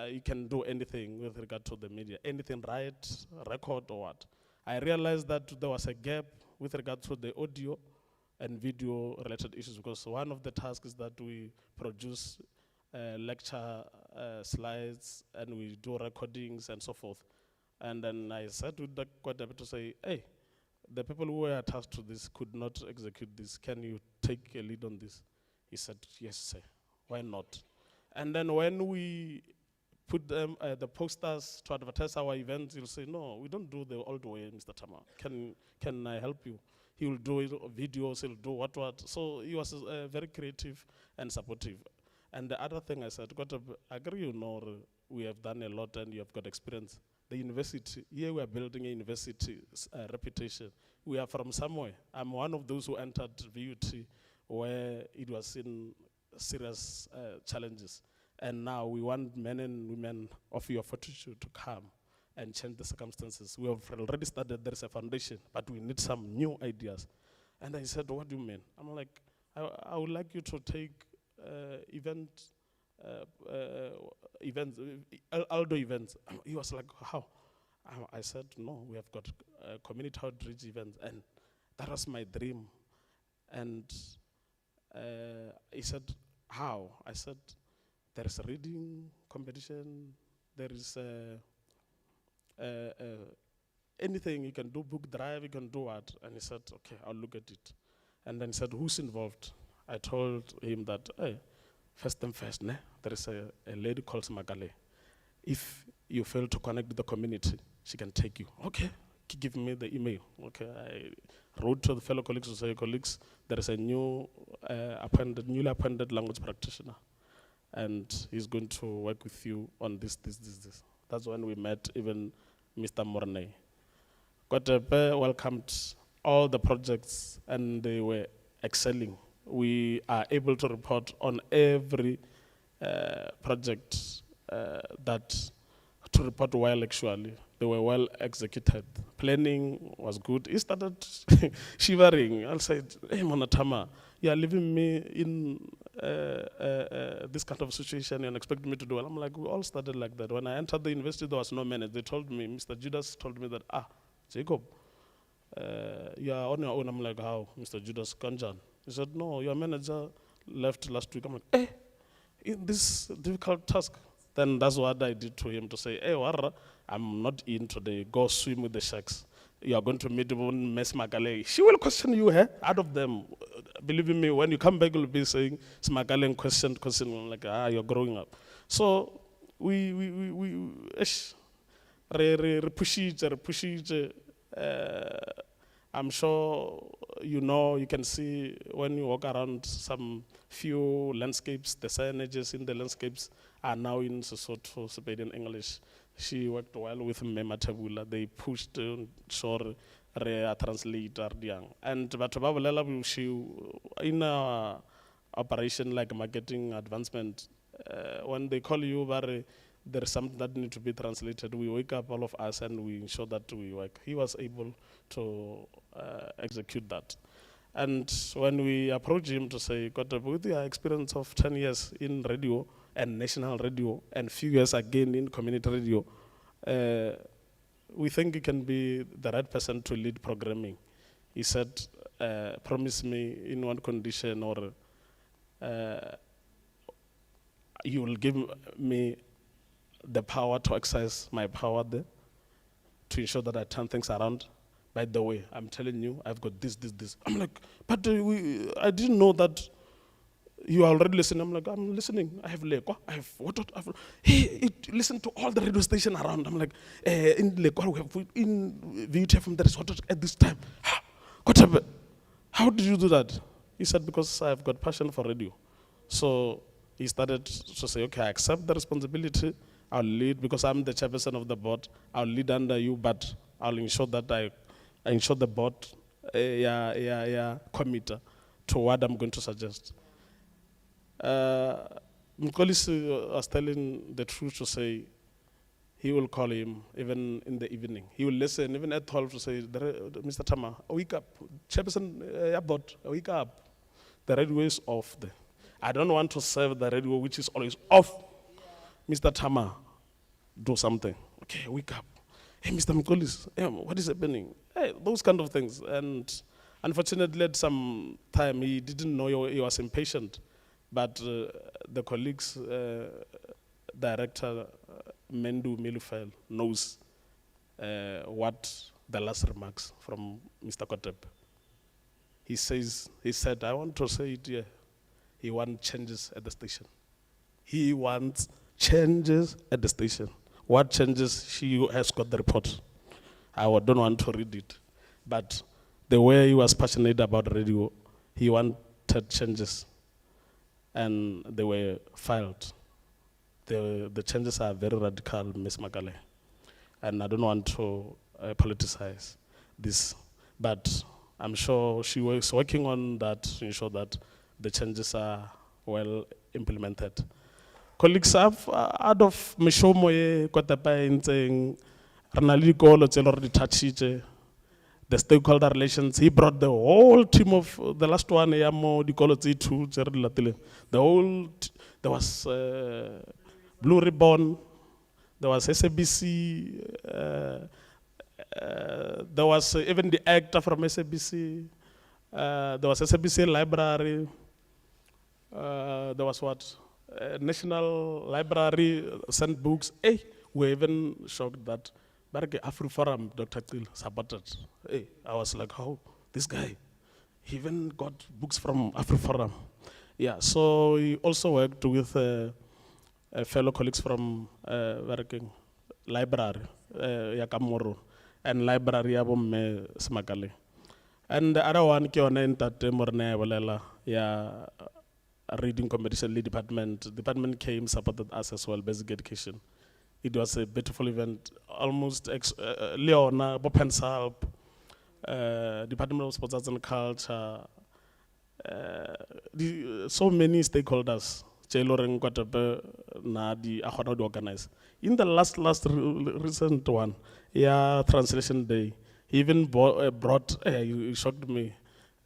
you can do anything with regard to the media, anything write, record or what. I realized that there was a gap with regard to the audio and video related issues, because one of the tasks is that we produce lecture slides and we do recordings and so forth. And then I said with Kwetepe to say, hey, the people who were attached to this could not execute this. Can you take a lead on this? He said, yes, sir. Why not? And then when we put them, the posters to advertise our events, he'll say, no, we don't do the old way, Mr. Tama. Can I help you? He will do it, videos, he'll do what. So he was very creative and supportive. And the other thing I said, I agree, you know, we have done a lot and you have got experience. The university, here we are building a university reputation. We are from somewhere. I'm one of those who entered VUT where it was in serious challenges. And now we want men and women of your fortitude to come and change the circumstances. We have already started, there is a foundation, but we need some new ideas. And I said, what do you mean? I'm like, I would like you to take events, Aldo events. He was like, how? I said, no, we have got community outreach events, and that was my dream. And he said, how? I said, there is a reading competition, there is anything you can do, book drive, you can do what? And he said, okay, I'll look at it. And then he said, who's involved? I told him that, hey, first and first, ne? There is a lady called Magale. If you fail to connect with the community, she can take you. Okay, give me the email. Okay, I wrote to the fellow colleagues to say, colleagues, there is a newly appointed language practitioner, and he's going to work with you on this. That's when we met even Mr. Mornay. Kwetepe welcomed all the projects, and they were excelling. We are able to report on every project to report well, actually. They were well executed. Planning was good. He started shivering. I said, hey, Monatama, you are leaving me in this kind of situation and expecting me to do well. I'm like, we all started like that. When I entered the university, there was no manager. They told me, Mr. Judas told me that, Jacob, you are on your own. I'm like, how? Mr. Judas Kanjan. He said, no, your manager left last week. I'm like, in this difficult task. Then that's what I did to him, to say, hey, Warra, I'm not in today. Go swim with the sharks. You are going to meet Miss Magale. She will question you, out of them. Believe me, when you come back, you'll be saying, Magale question. I'm like, you're growing up. So we push it. I'm sure you can see when you walk around some few landscapes, the signages in the landscapes are now in Sesotho, Sepedian English. She worked well with Mema Tabula. They pushed shore a translator young. And but she in a operation like marketing advancement, when they call you, there is something that needs to be translated. We wake up, all of us, and we ensure that we work. He was able to execute that. And when we approach him to say, with your experience of 10 years in radio and national radio and few years again in community radio, we think he can be the right person to lead programming. He said, promise me in one condition, or you will give me the power to exercise my power there, to ensure that I turn things around. By the way, I'm telling you, I've got this. I'm like, but I didn't know that you are already listening. I'm like, I'm listening. I have Lekwa, I have what? Hey, listen to all the radio station around. I'm like, in Lekwa, we have in VUTFM, there is what at this time. Kwetepe, how did you do that? He said, because I've got passion for radio. So he started to say, okay, I accept the responsibility. I'll lead, because I'm the chairperson of the board. I'll lead under you, but I'll ensure that I ensure the board commit to what I'm going to suggest. Mkolisi was telling the truth to say he will call him even in the evening. He will listen even at 12 to say, Mr. Tama, wake up. Chairperson, board, wake up. The radio is off there. I don't want to serve the radio which is always off. Mr. Tama, do something. Okay, wake up. Hey, Mr. Mkolis, what is happening? Hey, those kind of things. And unfortunately, at some time, he didn't know he was impatient. But the colleagues, director Mendu Milufel, knows what the last remarks from Mr. Kwetepe. He said, I want to say it here. He wants changes at the station. He wants changes at the station. What changes? She has got the report. I don't want to read it. But the way he was passionate about radio, he wanted changes. And they were filed. The changes are very radical, Ms. Magale. And I don't want to politicize this. But I'm sure she was working on that to ensure that the changes are well implemented. Colleagues, out of Mishomo Kwetepe saying the stakeholder relations, he brought the whole team of the last one, the whole, there was Blue Ribbon, there was SABC, there was even the actor from SABC, there was SABC Library, there was what? National Library sent books. Hey, we even shocked that Afro Forum, Dr. Till, supported. Hey, I was like, how? This guy, he even got books from Afro Forum. Yeah, so we also worked with fellow colleagues from working library, Yakamoro, and library ya bomme Smakale. And the other one, ki yone ntate Morne bolela ya reading competition lead department. Department came, supported us as well, basic education. It was a beautiful event, almost Leona, Bopen's help, Department of Sports Arts and Culture, so many stakeholders, Jailoren Kwetepe, na di akwana di organize. In the last recent one, yeah, Translation Day, he even brought, he shocked me,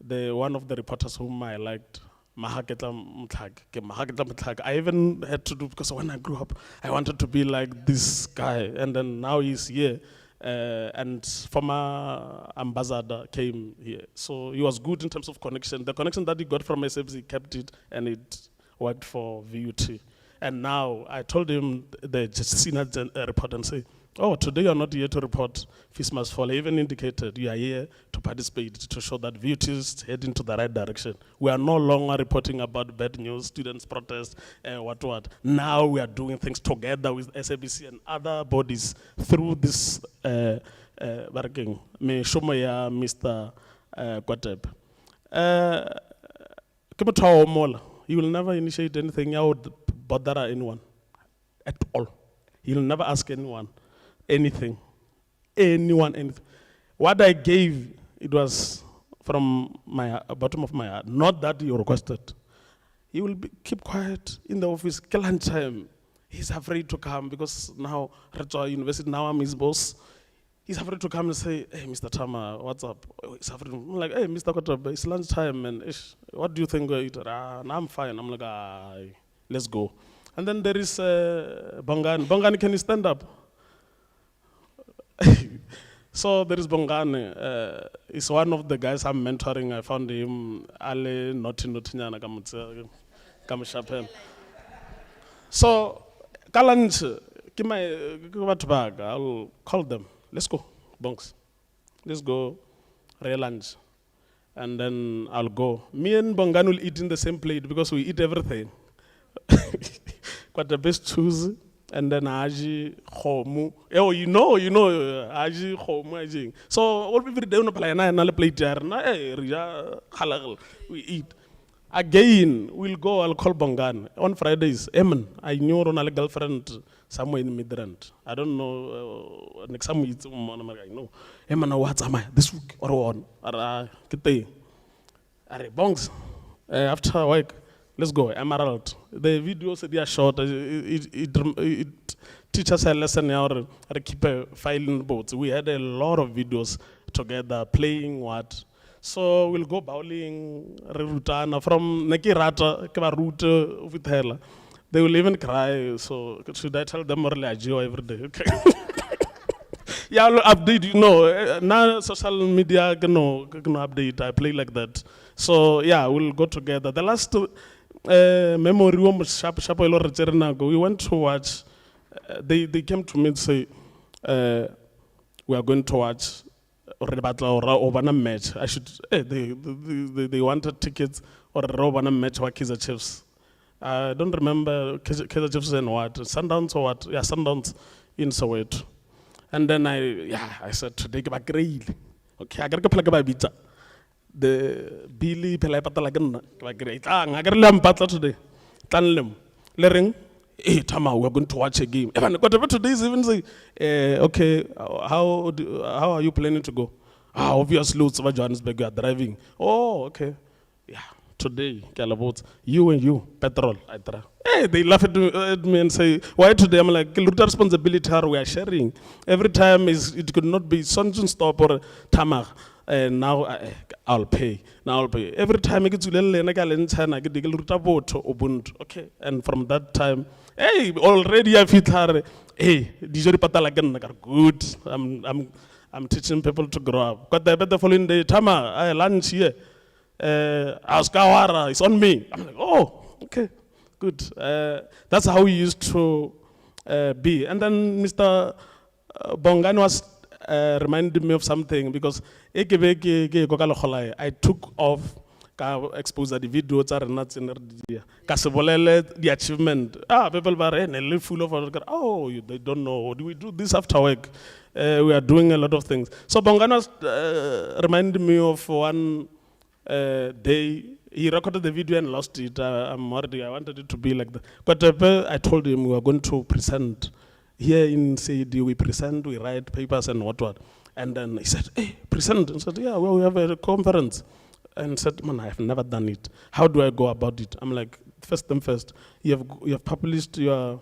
one of the reporters whom I liked, Mahaketla Mthag. I even had to do, because when I grew up, I wanted to be like this guy, and then now he's here. And former ambassador came here. So he was good in terms of connection. The connection that he got from SFC, he kept it, and it worked for VUT. And now I told him the senior report and say, oh, today you're not here to report fees must fall. I even indicated you are here to participate, to show that VUT is heading to the right direction. We are no longer reporting about bad news, students protest, what. Now we are doing things together with SABC and other bodies through this working. Me shomo ya Mr. Kwetepe. He will never initiate anything that would bother anyone at all. He will never ask anyone anything. Anything. What I gave, it was from my bottom of my heart, not that you requested. He will keep quiet in the office, kill time. He's afraid to come because now, University, now I'm his boss. He's afraid to come and say, hey, Mr. Tama, what's up? He's afraid. I'm like, hey, Mr. Kwetepe, it's lunchtime, and what do you think? I'm fine. I'm like, let's go. And then there is Bongani. Bongani, can you stand up? So there is Bongani. He's one of the guys I'm mentoring. I found him. Ale notinyana kamushapen. So Kalanch, I'll call them. Let's go, Bongs. Let's go, lunch. And then I'll go. Me and Bongan will eat in the same plate because we eat everything. Quite the best choose. And then Aji Homu. Oh, you know, Aji Homu. So all every day on a plane, another plate, we eat. Again, we'll go, I'll call Bongan. On Fridays, Eman, I knew on a girlfriend somewhere in Midrand. I don't know, next time it's I know. Eman, what's am I? This week or one? Are Bongs. After work, let's go, Emerald. The videos they are short. It teaches a lesson or keep a file in boats. We had a lot of videos together, playing what. So we'll go bowling, Rutana from Nekirata, route with her. They will even cry. So should I tell them early every day? Okay. Yeah, I'll update, now social media can update. I play like that. So yeah, we'll go together. The last memory we went to watch. They came to me and say, we are going to watch or match. I should. They wanted tickets or a match with Kaizer Chiefs. I don't remember Kaizer Chiefs and what Sundowns or what. Yeah, Sundowns in Soweto. And then I said today give a great. Okay, I gotta play a bit. The Billy Pelapatalagan, great. I got a lamp today. Tanlem, Lering. Hey, Tama, we're going to watch a game. Whatever today is even say, okay, how are you planning to go? Obviously, Lutz of Johannesburg, you are driving. Oh, okay. Yeah, today, Calabot, you and you, petrol, I try. Hey, they laugh at me and say, why today? I'm like, the responsibility we are sharing. Every time it could not be Sunshine Stop or Tamar. And now I'll pay. Every time I get to I get the boat Ubuntu. Okay. And from that time, hey, already I feel her. Hey, good. I'm teaching people to grow up. Got the following day, Tama, I lunch here. Askawara, it's on me. I'm like, oh, okay, good. That's how we used to be. And then Mr. Bongan was reminded me of something because I took off ka expose the video tsa rena tse ne re di dira. Ka se bolele the achievement. People ba re ne le full of they don't know. Do we do this after work? We are doing a lot of things. So Bongana reminded me of one day. He recorded the video and lost it. I wanted it to be like that. But I told him we are going to present. Here in CED, we present, we write papers and what. And then he said, hey, present. And I said, yeah, well, we have a conference. And said, man, I have never done it. How do I go about it? I'm like, first thing first, you have published your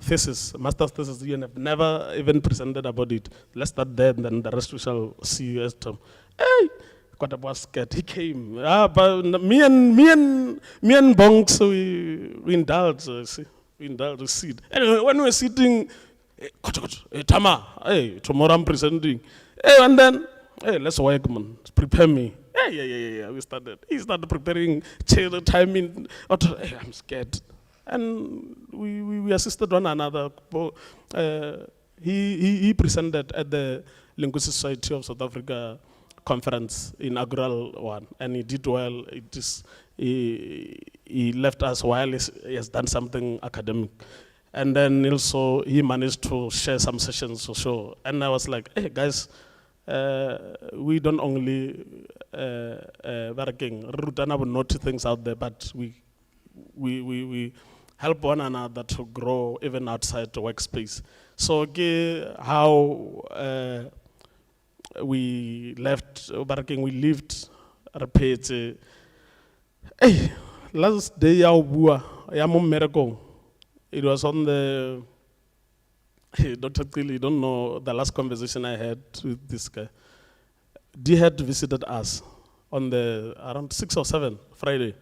thesis, master's thesis, you have never even presented about it. Let's start there, and then the rest we shall see as term. Hey, Kwetepe was scared. He came. But me and Bonks, we indulged. We indulged, seed. Anyway, when we were sitting, hey, Tama, hey, tomorrow I'm presenting. Hey, and then, hey, let's work, man. Prepare me. Yeah. We started. He started preparing, timing. Hey, I'm scared. And we assisted one another. He presented at the Linguistic Society of South Africa conference, inaugural one, and he did well. He left us while he has done something academic. And then also he managed to share some sessions for sure. And I was like, hey guys, we don't only note things out there, but we help one another to grow even outside the workspace. So how we left, we lived, repeat. Hey, last day it was on the, hey, Dr. Tilly, you don't know the last conversation I had with this guy. He had visited us on the around 6 or 7 Friday,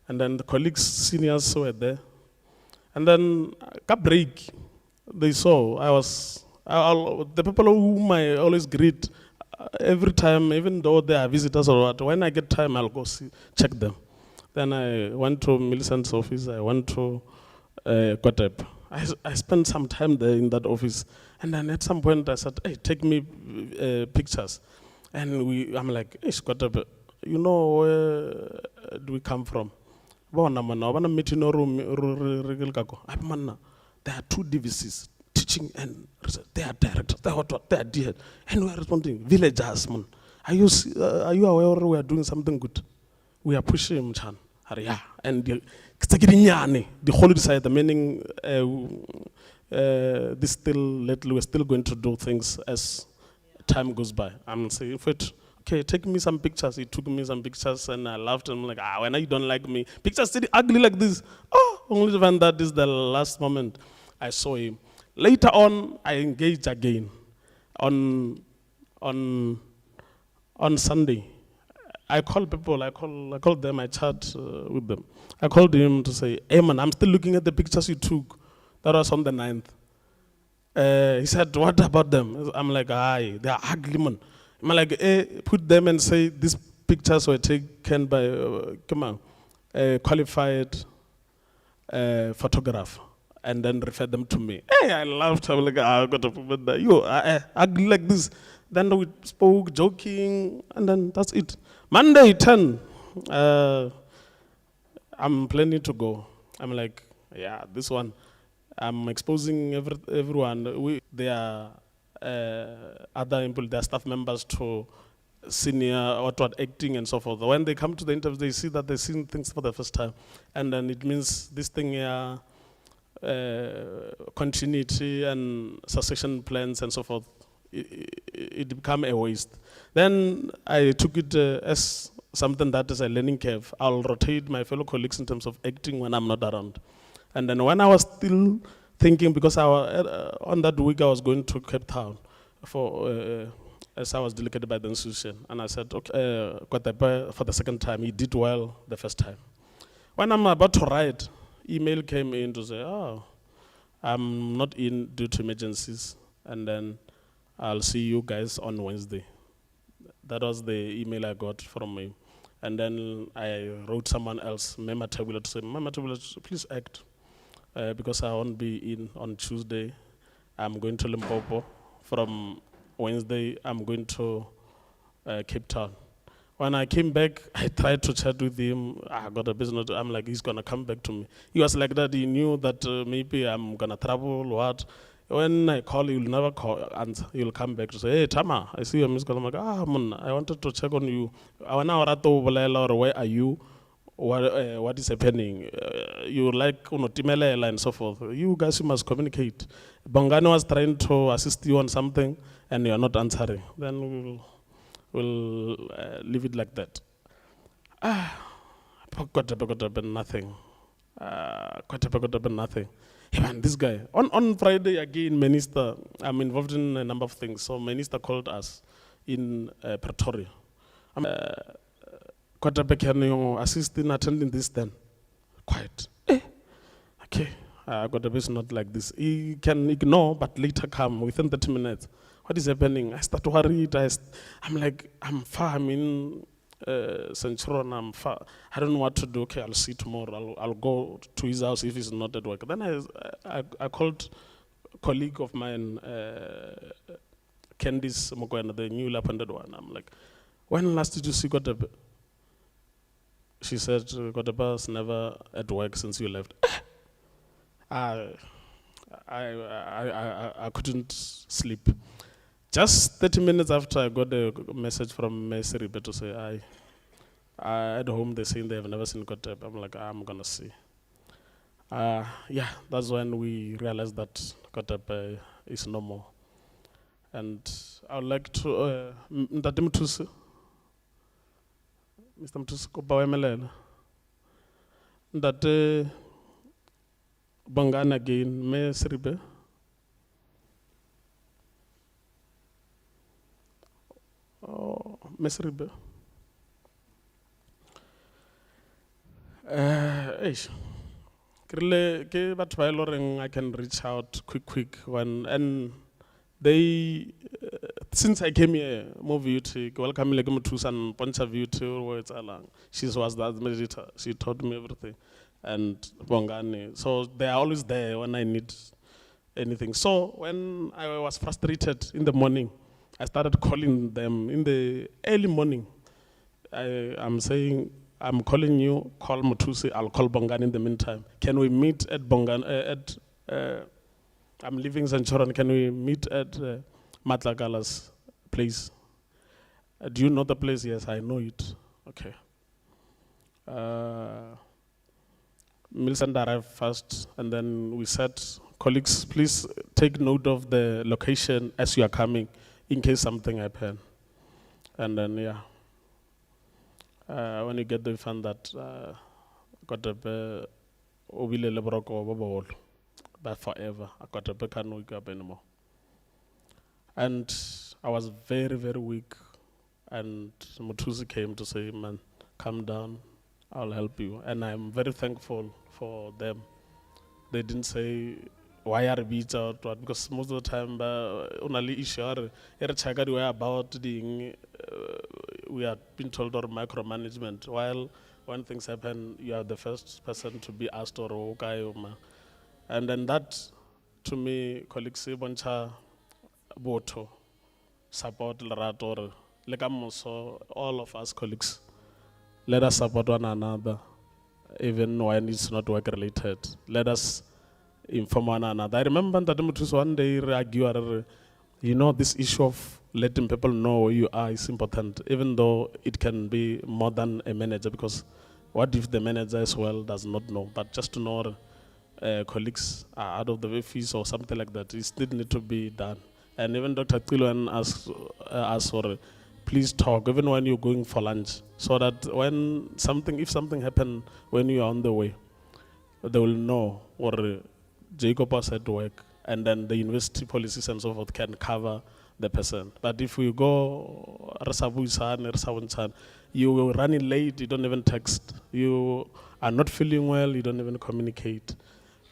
and then the colleagues, seniors were there. And then a break, they saw the people whom I always greet every time, even though they are visitors or what. When I get time, I'll go check them. Then I went to Millicent's office. I went to Kwetepe. I spent some time there in that office, and then at some point I said, "Hey, take me pictures." And I'm like, "Hey, Kwetepe, you know where do we come from?" There are 2 DVCs, teaching and research. They are directors, they are DHEAD. And we are responding, villagers, man. Are you aware we are doing something good? We are pushing, Chan. Yeah. And the holiday side, the meaning, this we're still going to do things as time goes by. I'm saying, okay, take me some pictures. He took me some pictures and I laughed and I'm like, when you don't like me. Pictures still ugly like this. Only when that is the last moment I saw him. Later on, I engaged again on Sunday. I call people, I call them, I chat with them. I called him to say, hey man, I'm still looking at the pictures you took. That was on the 9th. He said, what about them? I'm like, they are ugly, man. I'm like, put them and say these pictures were taken by, qualified photographer, and then refer them to me. Hey, I laughed. I'm like, I got to put that. You ugly like this. Then we spoke, joking, and then that's it. Monday 10, I'm planning to go. I'm like, yeah, this one. I'm exposing everyone. They are other people, their staff members to senior acting and so forth. When they come to the interview, they see that they've seen things for the first time. And then it means this thing here, continuity and succession plans and so forth, it become a waste. Then I took it as something that is a learning curve. I'll rotate my fellow colleagues in terms of acting when I'm not around. And then when I was still thinking, because on that week I was going to Cape Town as I was delegated by the institution. And I said, okay, Kwetepe for the second time. He did well the first time. When I'm about to write, email came in to say, I'm not in due to emergencies. And then I'll see you guys on Wednesday. That was the email I got from him. And then I wrote someone else, Mema Tabula, to say, Mema Tabula, please act. Because I won't be in on Tuesday. I'm going to Limpopo. From Wednesday, I'm going to Cape Town. When I came back, I tried to chat with him. I got a business. I'm like, he's gonna come back to me. He was like that. He knew that maybe I'm gonna travel. What? When I call, he'll never answer. He'll come back to say, "Hey, Tama, I see your missed call." I'm like, man, I wanted to check on you. Where are you? What is happening? You like unotimelela and so forth. You guys, you must communicate. Bongani was trying to assist you on something, and you are not answering. Then we'll leave it like that. Kwetepe nothing. Kwetepe nothing. Hey man, this guy. On Friday again, Minister, I'm involved in a number of things. So Minister called us in Pretoria. Kwetepe, can you assist in attending this then? Quiet. Okay. Kwetepe is not like this. He can ignore, but later come within 30 minutes. What is happening? I start worried. I'm like, I'm far. I'm in Centurion. I'm far. I don't know what to do. Okay, I'll see tomorrow. I'll go to his house if he's not at work. Then I called a colleague of mine, Candice Mokwena, the newly appointed one. I'm like, when last did you see Kwetepe? She said, Kwetepe's never at work since you left. I couldn't sleep. Just 30 minutes after, I got a message from Managerial to say, at home they're saying they have never seen Kwetepe. I'm like, I'm gonna see. Yeah, that's when we realized that Kwetepe is no more. And I would like to, Mr. Mtusi, Kobawemelela, that Bongani again, Managerial. Managerial. I can reach out quick when, and they since I came here, movie to welcome like to some point of view to where it's along. She was the administrator. She taught me everything, and Bongani. So they are always there when I need anything. So when I was frustrated in the morning, I started calling them in the early morning. I'm saying, I'm calling you, call Mutusi, I'll call Bongani in the meantime. Can we meet at Bongani, I'm leaving Centurion, can we meet at Matlakala's place? Do you know the place? Yes, I know it. Okay. Milson arrived first, and then we said, colleagues, please take note of the location as you are coming, in case something happens. And then, yeah. When you get there, you find that Kwetepe obile lebroko bobolo, but forever. Kwetepe can't wake up anymore. And I was very, very weak. And Mutusi came to say, man, calm down, I'll help you. And I'm very thankful for them. They didn't say, why are we out? Because most of the time, only issue about the we are being told or micromanagement. While when things happen, you are the first person to be asked or okay, and then that, to me, colleagues say, "Boncha boto support lerator." Like so, all of us colleagues, let us support one another, even when it's not work related. Let us inform one another. I remember that one day, you know, this issue of letting people know who you are is important, even though it can be more than a manager, because what if the manager as well does not know? But just to know colleagues are out of the way fees or something like that, it still need to be done. And even Dr. Tilwan asked for, please talk, even when you're going for lunch, so that when if something happens when you are on the way, they will know, or Jacob was at work, and then the university policies and so forth can cover the person. But if we go, you running late, you don't even text. You are not feeling well, you don't even communicate.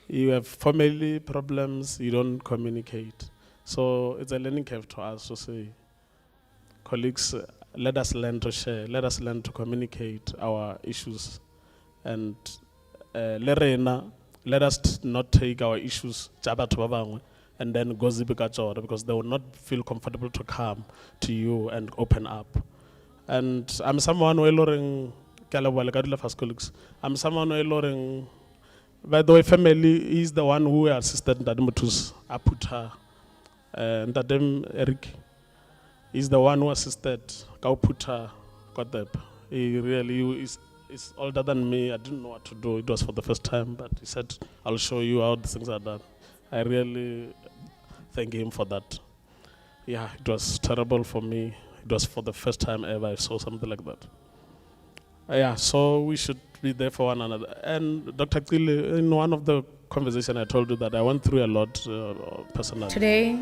You have family problems, you don't communicate. So it's a learning curve to us to say, colleagues, let us learn to share, let us learn to communicate our issues. And let us not take our issues and then go because they will not feel comfortable to come to you and open up. And I'm someone who loring colleagues. I'm someone who loring. By the way, family is the one who assisted Ndadimutus. I put her. Ndadem Eric is the one who assisted Kauputa Kwetepe. He really is older than me. I didn't know what to do. It was for the first time, but he said, I'll show you how the things are done. I really thank him for that. Yeah, it was terrible for me. It was for the first time ever I saw something like that. Yeah, so we should be there for one another. And Dr. Kili, in one of the conversations I told you that I went through a lot personally. Today,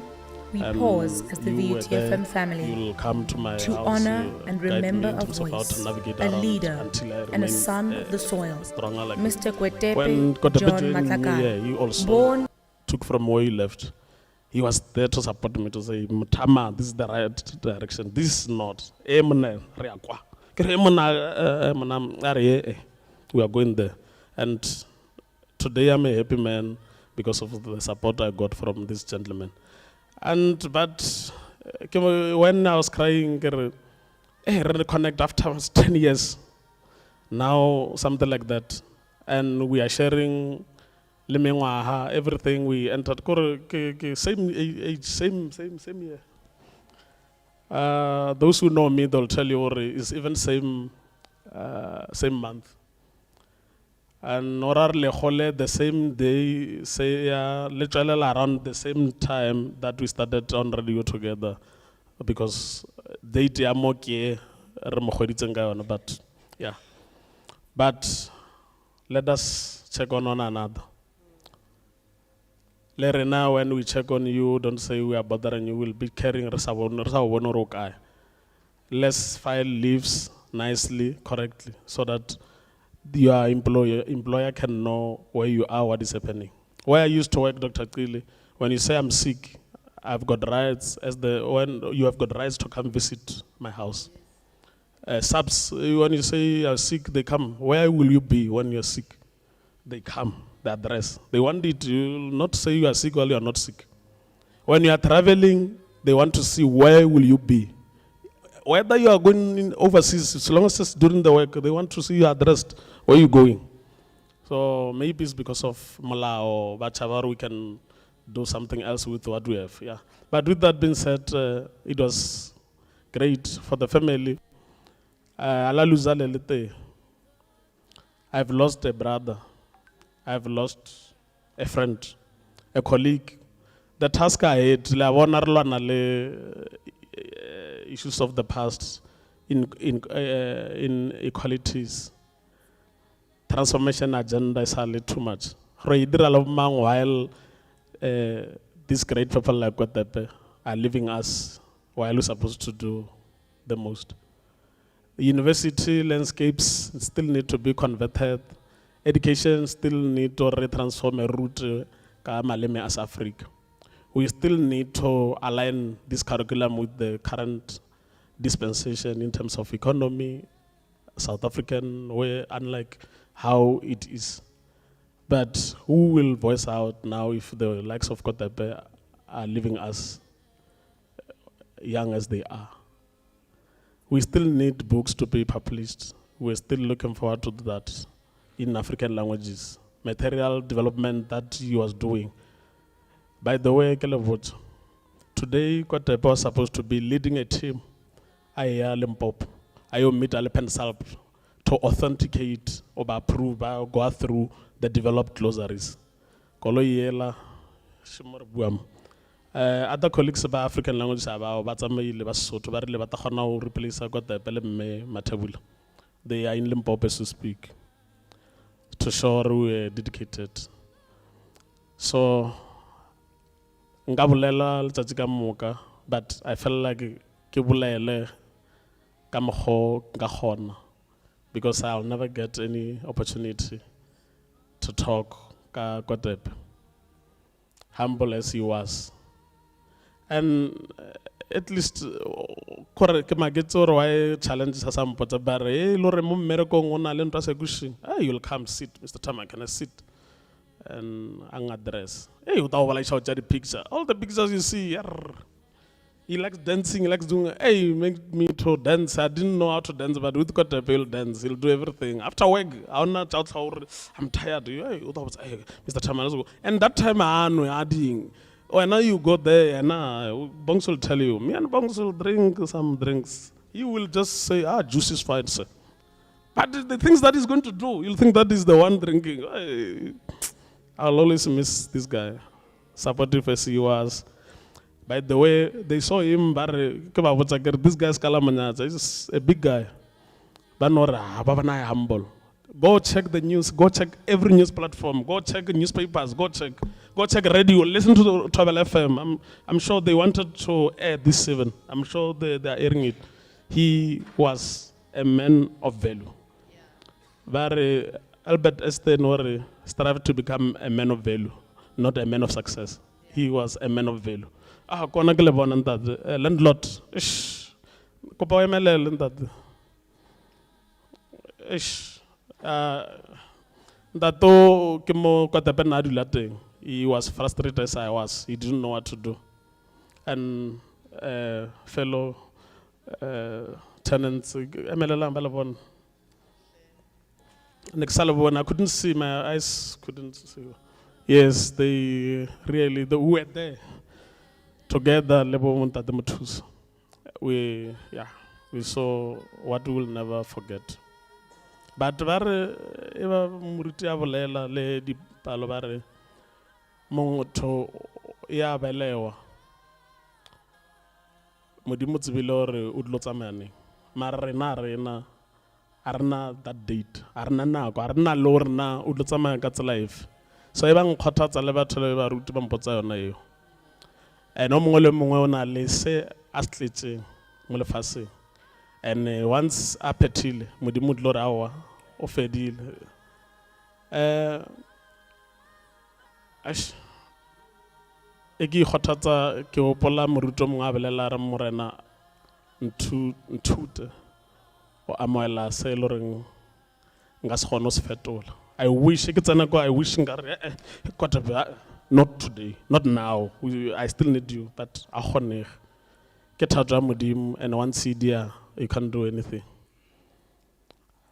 we And pause as the you were there. VUTFM family You'll come to my to house, honor you and guide me remember in a terms of how voice, to navigate a around leader, until I and a remain, son of the soil. stronger like Mr. When Kwetepe Kwetepe John joined me, Matlakala, yeah, you also born took from where you left. He was there to support me, to say, Mutama, this is the right direction. This is not. We are going there. And today I'm a happy man because of the support I got from this gentleman. But when I was crying, connect after 10 years. Now, something like that. And we are sharing everything we entered. Same age, same year. Those who know me, they'll tell you it's even same month. And the same day, say literally around the same time that we started on radio together, because they but yeah. But let us check on one another. Later now, when we check on you, don't say we are bothering you. We'll be carrying. Let's file leaves nicely, correctly, so that your employer can know where you are, what is happening. Where I used to work, Dr. Kili, when you say I'm sick, I've got rights when you have got rights to come visit my house. Subs, when you say you're sick, they come. Where will you be when you're sick? They come, the address. They want it, you will not say you are sick while you are not sick. When you are traveling, they want to see where will you be. Whether you are going overseas, as long as it's during the work, they want to see you addressed, where you going. So maybe it's because of Mala or Bachavar, we can do something else with what we have. Yeah. But with that being said, it was great for the family. I've lost a brother. I've lost a friend, a colleague. The task I had, issues of the past, in equalities, transformation agenda is hardly too much. While these great people like Kwetepe are leaving us, while we're supposed to do the most. The university landscapes still need to be converted. Education still need to retransform a route as Africa. We still need to align this curriculum with the current dispensation in terms of economy, South African way, unlike how it is. But who will voice out now if the likes of Kwetepe are leaving us young as they are? We still need books to be published. We're still looking forward to that in African languages. Material development that he was doing. By the way, today Kwetepe was supposed to be leading a team. I Limpopo. I meet Alepensalp to authenticate or approve or go through the developed glossaries. Other colleagues about African languages they are in Limpopo to speak, to show we are dedicated. So, but I felt like because I'll never get any opportunity to talk Kwetepe, humble as he was. And at least, challenges are some but you'll come sit, Mr. Tama, can I sit? And address. Hey, without I shout at the picture. All the pictures you see, He likes dancing, he likes doing, hey, make me to dance. I didn't know how to dance, but with Kwetepe, he'll dance, he'll do everything. After work, I'm tired. Hey, Mr. Chairman, let's go. And that time, I'm adding. Oh, and now you go there, and now Bongs will tell you, me and Bongs will drink some drinks. He will just say, juice is fine, sir. But the things that he's going to do, you'll think that is the one drinking. Hey, I'll always miss this guy. Supportive as he was. By the way, they saw him, but this guy's Kalamanyaza, he's a big guy. But not humble. Go check the news, go check every news platform, go check newspapers, go check radio, listen to the Travel FM. I'm sure they wanted to air this 7. I'm sure they are airing it. He was a man of value. Very Albert Einstein strived to become a man of value, not a man of success. He was a man of value. Kona ke le bona ntate, landlord. Kopa o emelele ntate. Ntate ke mo Kwetepe na dula teng. He was frustrated as I was. He didn't know what to do. And fellow tenants, emelele ambala bona. Next I couldn't see, my eyes couldn't see. Yes, they were there. Together, we saw what we will never forget. But eva muriti avolela le di palo bare mongotho ya belewa modimo tsebile hore o dlo tsamane mara rena arna that date arna nako arna lo rena o dlo tsamaya ka tsela efe so eba nkgothatsa le batho le ba ruti ba mpotsa yona eo no mongwe le mongwe o na le se a se tletseng mo lefaseng and once a phethile modimo dilo re aowa o fedile e ke ikgothatsa ke gopola moruti o mongwe a bolela re morena nthute o amoela se e le goreng nka se kgone go se fetola I wish ke tsena ko I wish nka re Kwetepe not today, not now. I still need you, but a kgonege. Ke thato ya modimo and one CD you can't do anything.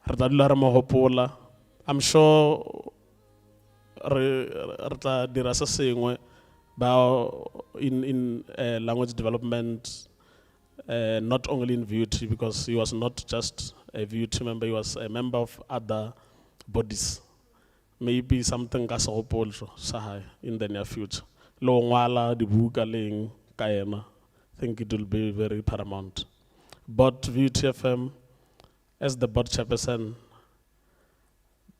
Re tla dula re mo hopola. I'm sure re tla dira se sengwe ba in language development, not only in VUT, because he was not just a VUT member, he was a member of other bodies. Maybe something ka sehopolo sa hae in the near future. Lo ngwala dibuka leng ka ena. I think it will be very paramount. But VTFM, as the board chairperson,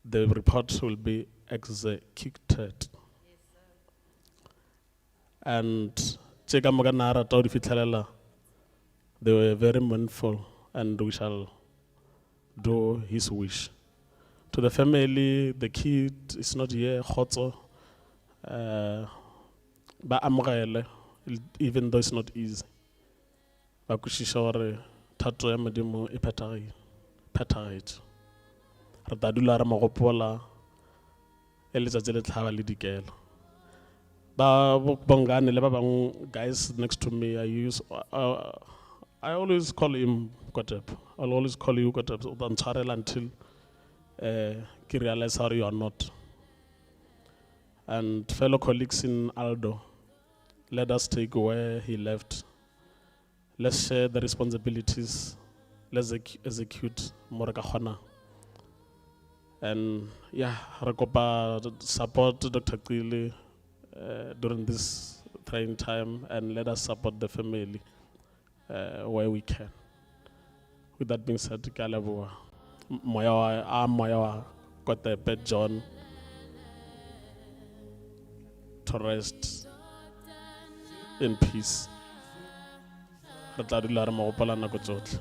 the report will be executed. Yes, and Cheka Maganara Taudi Fitalela, they were very mindful, and we shall do his wish. To the family, the kid is not here, Khotso, ba amogele, even though it's not easy. Ba kushisha hore thato ya modimo e phethagetse. Re tla dula re mo gopola e letsatsi le tlhaba le dikelo. Ba bongane le ba bang guys next to me, I always call him Kwetepe. I'll always call you Kwetepe until I realize how you are not. And fellow colleagues in Aldo, let us take where he left. Let's share the responsibilities. Let's execute Moraka Khona. And yeah, Rakopa support Dr. Kili during this trying time, and let us support the family where we can. With that being said, Kalabua. Moya Kwetepe John to rest in peace. Re tla dula re mo gopola nako tsotlhe.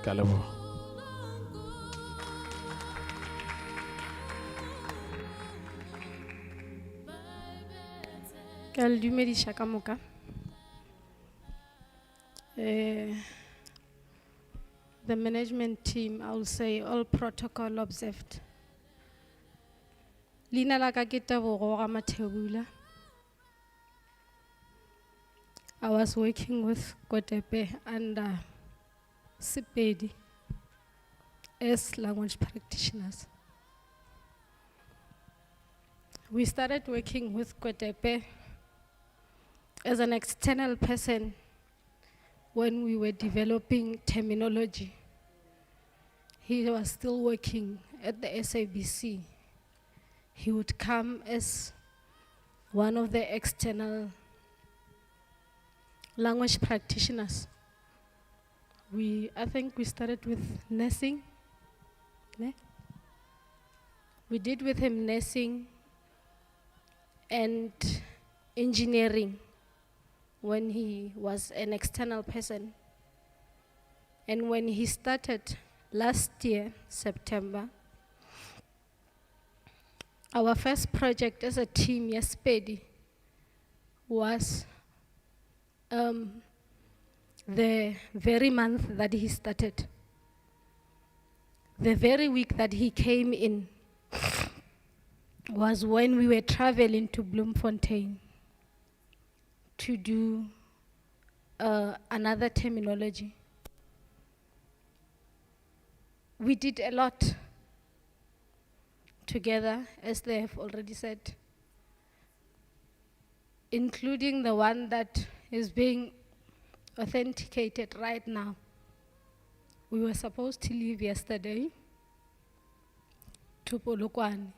Ke a leboha. Ke a le dumedisha ka moka. The management team, I will say all protocol observed. Lina la ka ke Tebogo Ramathebula. I was working with Kwetepe and Sepedi as language practitioners. We started working with Kwetepe as an external person when we were developing terminology. He was still working at the SABC. He would come as one of the external language practitioners. I think we started with nursing. Ne? We did with him nursing and engineering when he was an external person. And when he started last year, September, our first project as a team, Yespedi, was the very month that he started. The very week that he came in was when we were traveling to Bloemfontein to do another terminology. We did a lot together, as they have already said, including the one that is being authenticated right now. We were supposed to leave yesterday to Polokwane.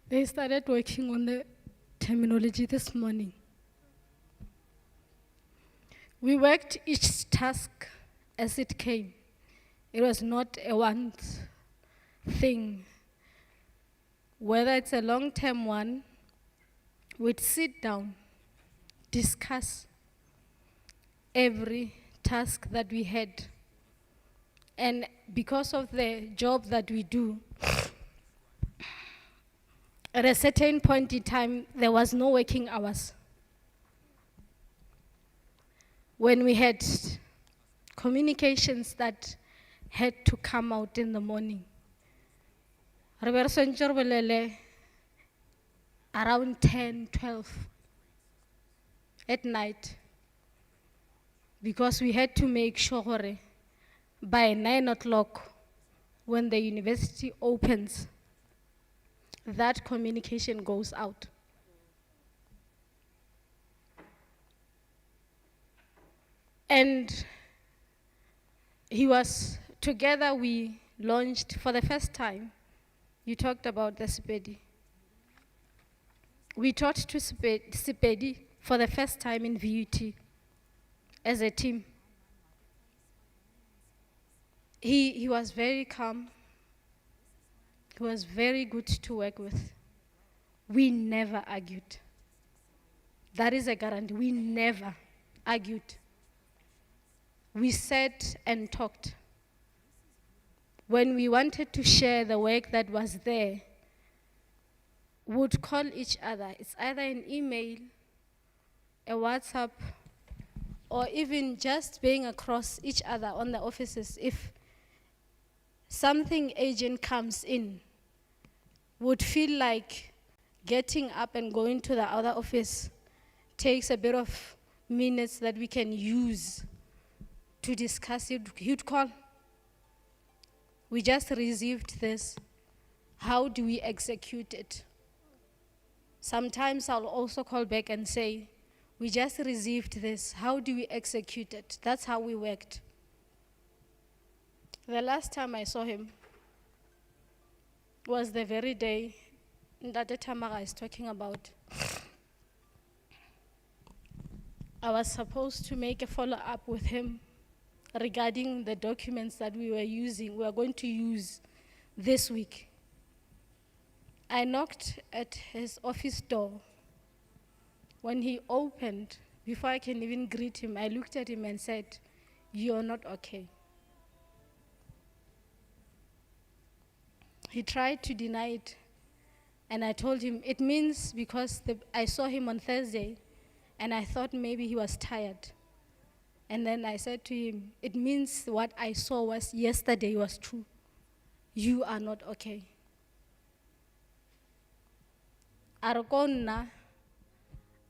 They started working on the terminology this morning. We worked each task as it came. It was not a one thing. Whether it's a long-term one, we'd sit down, discuss every task that we had. And because of the job that we do, at a certain point in time, there was no working hours. When we had communications that had to come out in the morning, around 10, 12 at night, because we had to make sure by 9 o'clock, when the university opens, that communication goes out. And together we launched for the first time. You talked about the Sepedi. We taught to Sepedi for the first time in VUT as a team. He was very calm. He was very good to work with. We never argued. That is a guarantee. We never argued. We sat and talked. When we wanted to share the work that was there, we would call each other. It's either an email, a WhatsApp, or even just being across each other on the offices. If something urgent comes in, would feel like getting up and going to the other office takes a bit of minutes that we can use to discuss it. He'd call. We just received this. How do we execute it? Sometimes I'll also call back and say, we just received this. How do we execute it? That's how we worked. The last time I saw him was the very day that Tamara is talking about. I was supposed to make a follow-up with him regarding the documents that we were going to use this week. I knocked at his office door. When he opened, before I can even greet him, I looked at him and said, "You're not okay." He tried to deny it, and I told him, it means because I saw him on Thursday, and I thought maybe he was tired. And then I said to him, it means what I saw was yesterday was true. You are not okay. Aragona,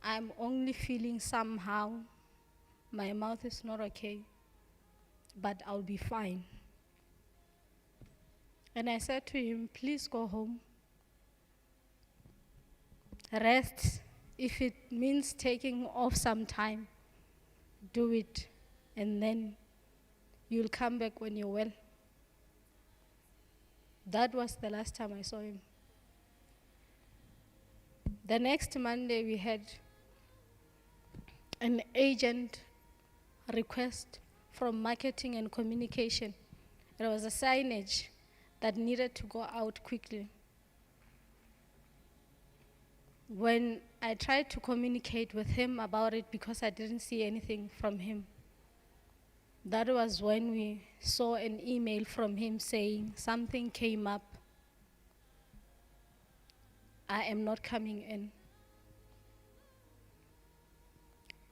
I'm only feeling somehow. My mouth is not okay, but I'll be fine. And I said to him, please go home. Rest. If it means taking off some time, do it. And then you'll come back when you're well. That was the last time I saw him. The next Monday, we had an agent request from marketing and communication. There was a signage that needed to go out quickly. When I tried to communicate with him about it, because I didn't see anything from him, that was when we saw an email from him saying something came up. I am not coming in.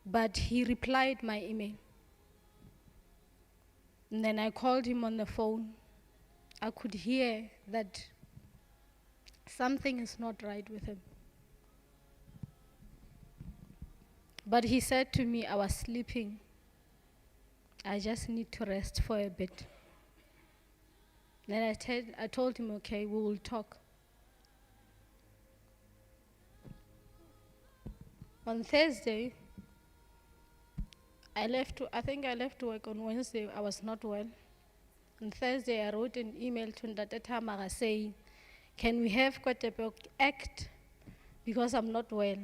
But he replied my email. And then I called him on the phone. I could hear that something is not right with him. But he said to me, I was sleeping. I just need to rest for a bit. Then I told him, okay, we will talk. On Thursday, I think I left work on Wednesday. I was not well. On Thursday, I wrote an email to Ndate Tamaga saying, can we have Kwetepe act because I'm not well?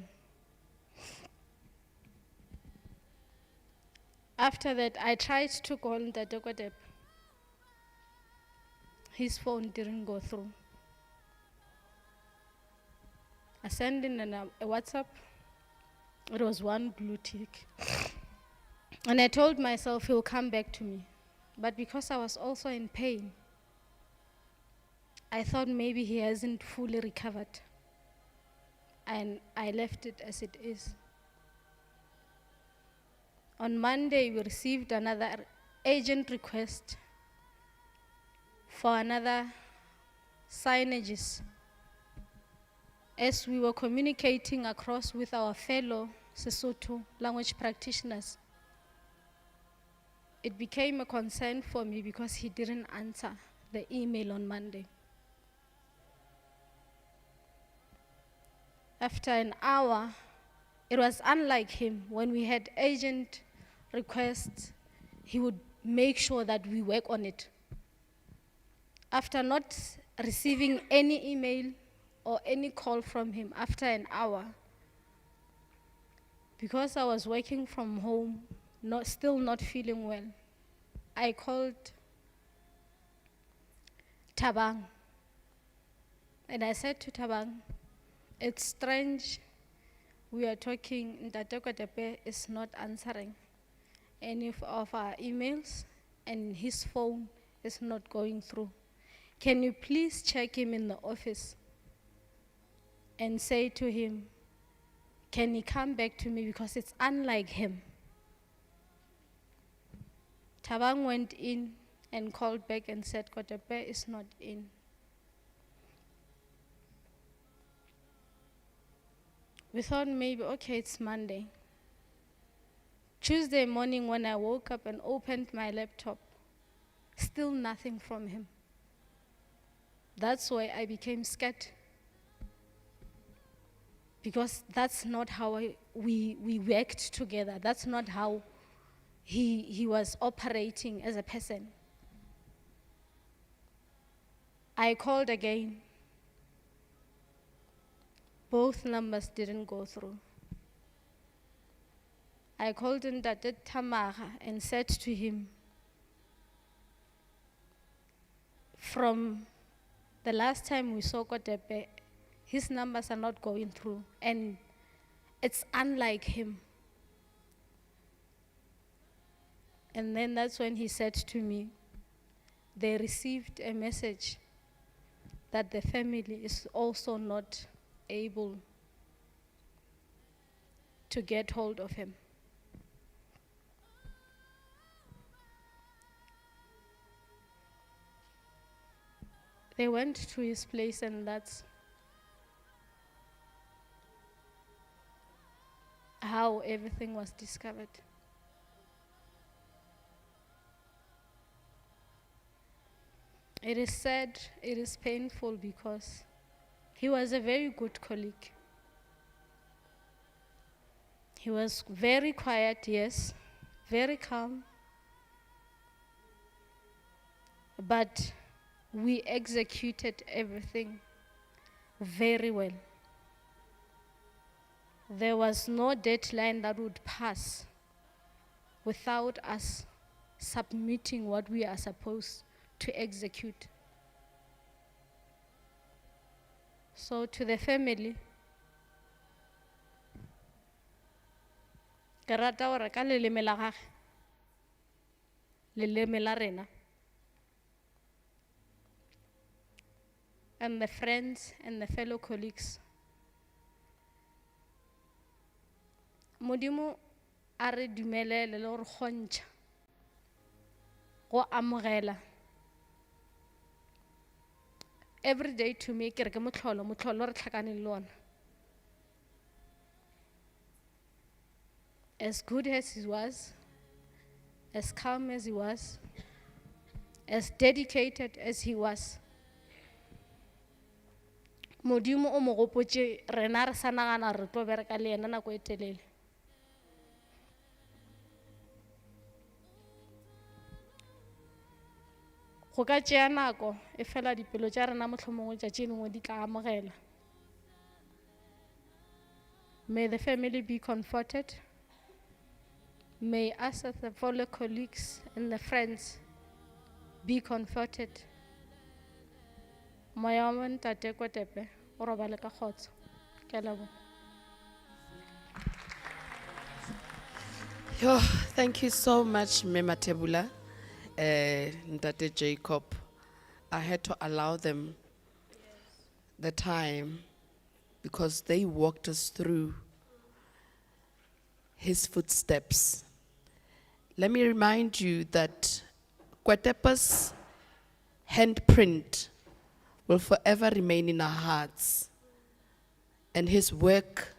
After that, I tried to call Ndate Kwetepe. His phone didn't go through. I sent in a WhatsApp. It was one blue tick. And I told myself he'll come back to me. But because I was also in pain, I thought maybe he hasn't fully recovered. And I left it as it is. On Monday, we received another agent request for another signages. As we were communicating across with our fellow Sesotho language practitioners, it became a concern for me because he didn't answer the email on Monday. After an hour, it was unlike him. When we had agent requests, he would make sure that we work on it. After not receiving any email or any call from him after an hour, because I was working from home, still not feeling well, I called Tabang. And I said to Tabang, it's strange, we are talking, Ndate Kwetepe is not answering any of our emails, and his phone is not going through. Can you please check him in the office and say to him, can he come back to me because it's unlike him? Tabang went in and called back and said, Kwetepe is not in. We thought maybe, okay, it's Monday. Tuesday morning when I woke up and opened my laptop, still nothing from him. That's why I became scared. Because that's not how we worked together. That's not how he was operating as a person. I called again. Both numbers didn't go through. I called Ndate Tamaga and said to him, from the last time we saw Kwetepe, his numbers are not going through, and it's unlike him. And then that's when he said to me, they received a message that the family is also not able to get hold of him. They went to his place, and that's how everything was discovered. It is sad, it is painful because he was a very good colleague. He was very quiet, yes, very calm, but we executed everything very well. There was no deadline that would pass without us submitting what we are supposed to execute. So to the family, ke rata gore ka leleme la gage, leleme la rena, and the friends and the fellow colleagues, Modimo a re dumelele le gore kgontšha go amogela. Every day to me ke re ke motlholo re tlhakaneng le ona. As good as he was, as calm as he was, as dedicated as he was, Modimo o mo gopotše rena re sa nagana re tlo bereka le yena nako e telele. Go ka tšea nako e fela dipelo tša rena mohlomongwe tšatši lengwe di tla amogela. May the family be comforted. May us as the fellow colleagues and the friends be comforted. Moya wa ntate Kwetepe o robale ka kgotso. Ke a leboha. Yo, thank you so much, Mema Tebula, Ntate Jacob. I had to allow them the time because they walked us through his footsteps. Let me remind you that Kwetepe's handprint will forever remain in our hearts, and his work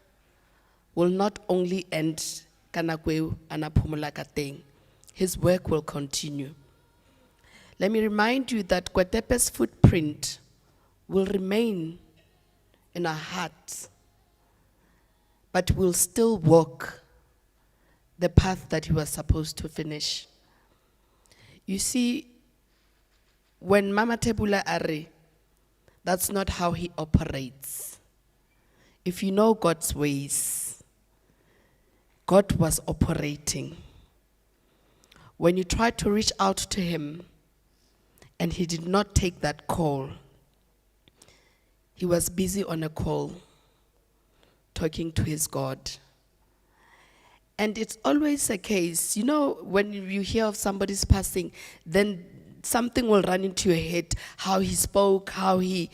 will not only end kanakweu anaphumula ka teng. His work will continue. Let me remind you that Kwetepe's footprint will remain in our hearts, but will still walk the path that he was supposed to finish. You see, when Mama Tebula Are, that's not how he operates. If you know God's ways, God was operating. When you tried to reach out to him and he did not take that call, he was busy on a call talking to his God. And it's always a case, you know, when you hear of somebody's passing, then something will run into your head, how he spoke, how he.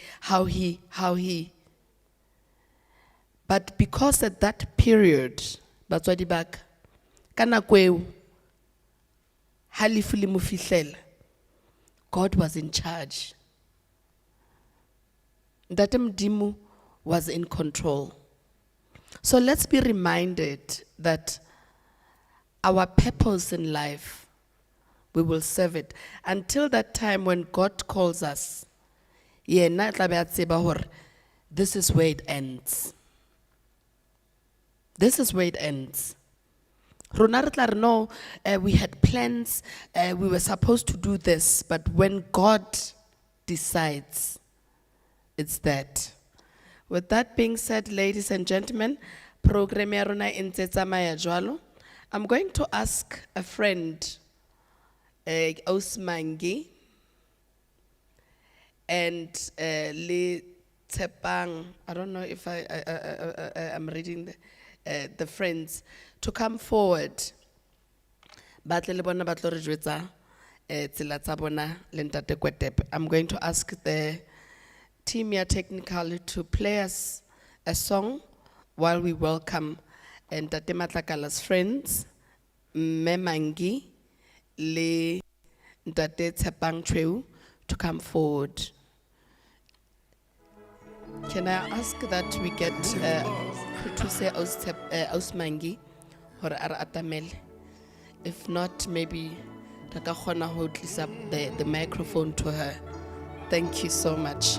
But because at that period, batswadi baka, kana kweo, halifu le mo fihlela, God was in charge. Ntate Modimo was in control. So let's be reminded that our purpose in life, we will serve it. Until that time when God calls us, yena tla be a tseba hore this is where it ends. This is where it ends. Rona re tla re no, we had plans, we were supposed to do this, but when God decides, it's that. With that being said, ladies and gentlemen, program ya rona e ntse e tsamaya jwalo. I'm going to ask a friend, Osmangi, and Le Tepang, I don't know if I'm reading the friends, to come forward. Batle le bona ba tlo re jwetsa tsela tsa bona le Ntate Kwetepe. I'm going to ask the team here technically to play us a song while we welcome Ntate Matlakala's friends, Memangi, le Ntate Tshepang Treu, to come forward. Can I ask that we get to say Osmangi? hore a re atamele. If not, maybe re ka kgona ho tlisa the microphone to her. Thank you so much.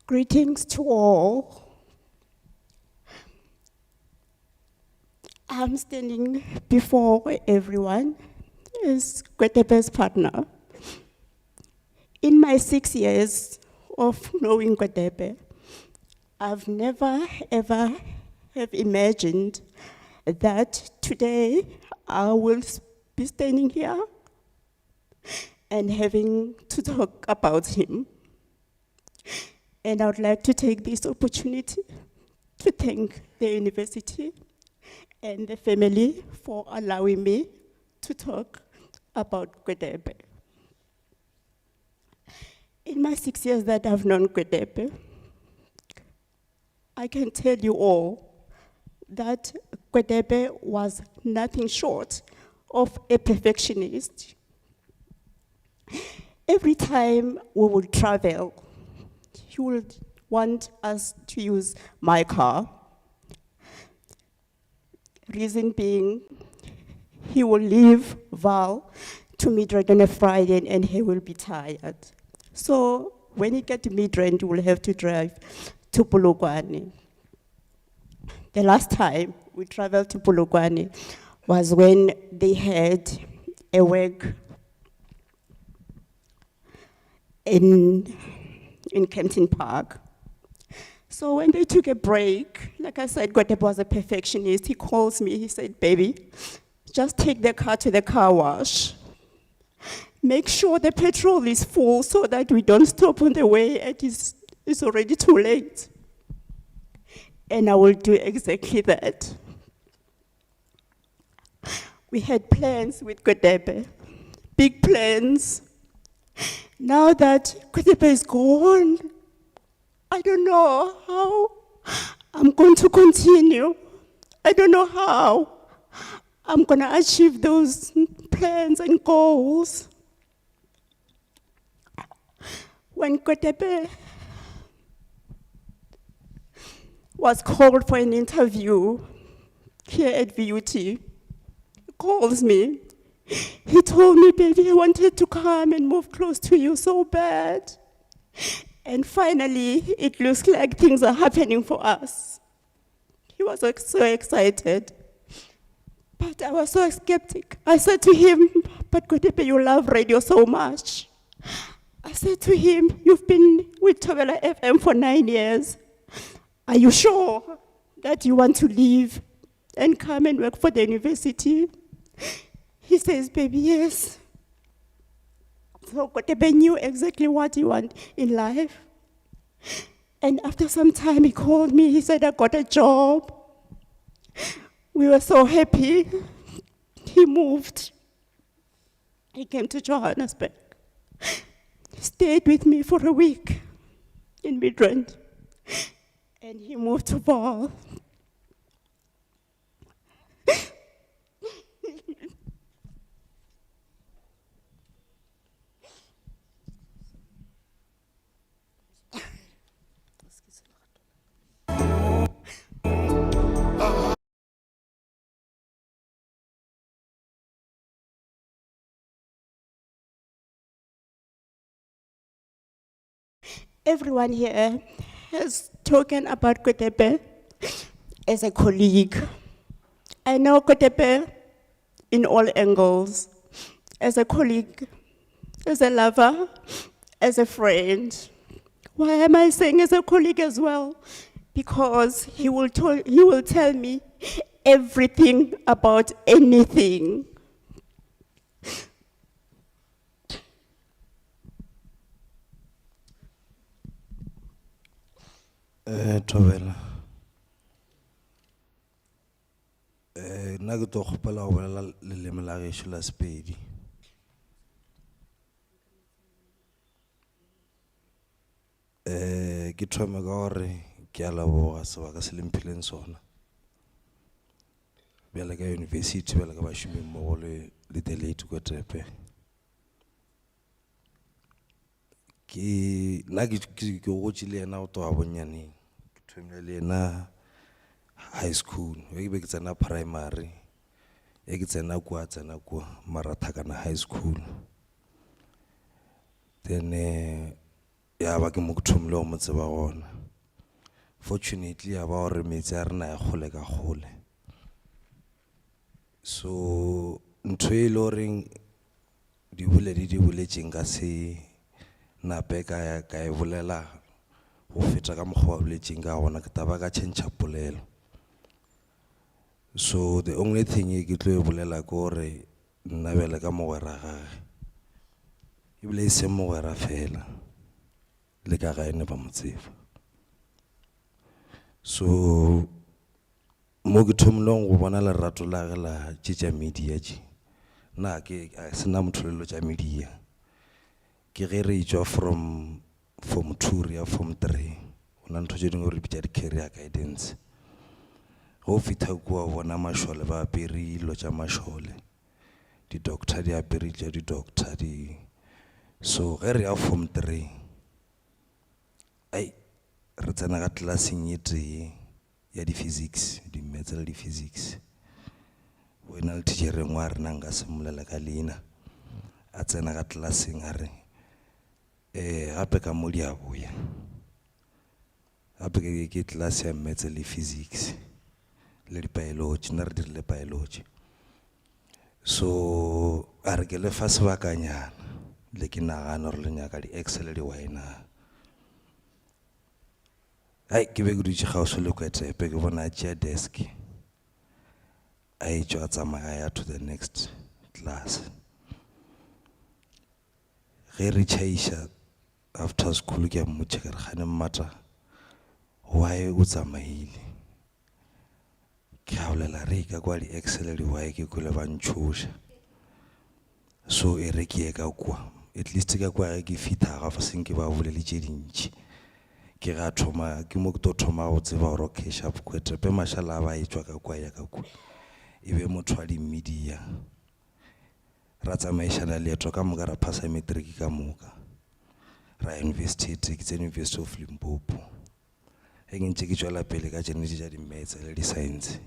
Greetings to all. I'm standing before everyone as Kwetepe's partner. In my 6 years of knowing Kwetepe, I've never ever have imagined that today I will be standing here and having to talk about him. And I would like to take this opportunity to thank the university and the family for allowing me to talk about Kwetepe. In my 6 years that I've known Kwetepe, I can tell you all that Kwetepe was nothing short of a perfectionist. Every time we would travel, he would want us to use my car. Reason being, he will leave Val to Midrand on a Friday and he will be tired. So when he gets to Midrand, he will have to drive to Polokwane. The last time we traveled to Polokwane was when they had a work in Kempton Park. So when they took a break, like I said, Kwetepe was a perfectionist. He calls me, he said, baby, just take the car to the car wash. Make sure the petrol is full so that we don't stop on the way and it's already too late. And I will do exactly that. We had plans with Kwetepe, big plans. Now that Kwetepe is gone, I don't know how I'm going to continue. I don't know how I'm going to achieve those plans and goals. When Kwetepe was called for an interview here at VUT, he calls me. He told me, baby, I wanted to come and move close to you so bad. And finally, it looks like things are happening for us. He was so excited. But I was so skeptic. I said to him, but Kwetepe, you love radio so much. I said to him, you've been with Thobela FM for 9 years. Are you sure that you want to leave and come and work for the university? He says, baby, yes. So Kwetepe knew exactly what he wanted in life. And after some time, he called me. He said, I got a job. We were so happy. He moved. He came to Johannesburg. He stayed with me for a week in Midrand. And he moved to Vaal. Everyone here has spoken about Kwetepe as a colleague. I know Kwetepe in all angles, as a colleague, as a lover, as a friend. Why am I saying as a colleague as well? Because he will tell me everything about anything. Thobela. Nna ke tlo kgopela go bolela leleme la gešo la Sepedi. Ke thome ka gore ke a leboga sebaka se le mphileng sona. Bjale ka university, bjale ka bašomi mmogo le the late Kwetepe. Nna ke gotse le yena go tloga bonnyaneng. Ke thomile le yena high school, ke be ke tsena primary, ke tsena kua Matlakala high school. Then ya ba ke mo ke thomile go mo tseba gona. Fortunately ya ba gore metse a rena ya kgole ka kgole. So ntho e le goreng di boletšeng ka se nape ka e bolela go feta ka mokgwa wa boletšeng ka gona, ke taba ka change polelo. So the only thing ke tlo e bolela ke gore nna bjale ka mogwera gage, ebile e se mogwera fela le ka gaene ba mo tseba. So mo ke thomileng go bona lerato la ge la tšetša media je, nna a sena motholelo tša media. Ke ge re tšwa from form 2 re ya form 3, go na ntho tše dingwe re bitša di-career guidance. Go fitha kua bona mašole ba apere ilo tša mašole, di-doctor di apere tša di-doctor di. So ge re ya form 3, re tsena ka classeng ye tee ya di-physics, di-maths le di-physics. Wena le teachereng wa rena nka se mmolela ka leina, a tsena ka classeng a re gape ka mo di a boya, gape ke class ya maths le physics le di-biology, nna re dirile biology. So a re ke le fa sebakanyana le ke nagana gore le nyaka di-excel di-y na. Ke be ke dutše kgauswi le Kwetepe, ke bona a tšea desk a etšwa a tsamaya ya to the next class. Ge re tšhaiša after school ke a mmotša ke re gane mmata why o tsamaile. Ke a bolela re ka kwa di-excel di-y ke kwele ba ntšhoša. So e re ke ye ka kwa, at least ka kwa ge ke fitha ga faseng ke ba bolele tše dintši. Ke ga thoma, ke mo ke to thoma go tseba gore okay sharp Kwetepe mašala a ba etšwa ka kwa ya ka kwa. E be motho wa di-media. Ra tsamaišana leeto ka moka, ra phasa matric ka moka. Ra university, ke tsene University of Limpopo. Ge ke ntše ke tšwela pele ka tšene tša di-maths le di-science,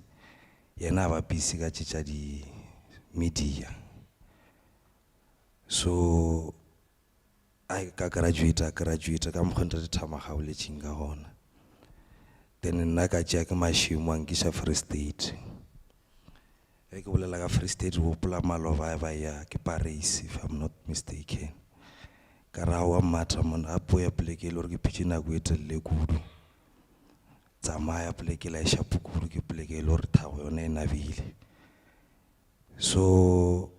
yena a ba busy ka tša di-media. So ka graduate ka mokgwa ntate Thamaga boletšeng ka gona. Then nna ka tšea ke mašimo a nkiša Free State. Ge ke bolela ka Free State go gopola maloba ba ya ke Paris if I'm not mistaken. Ka ra wa mmata mona a poya poleke le gore ke phitše nako e telele kudu. Tsamaya poleke la e shapo kudu ke poleke le gore thago yona e nabile. So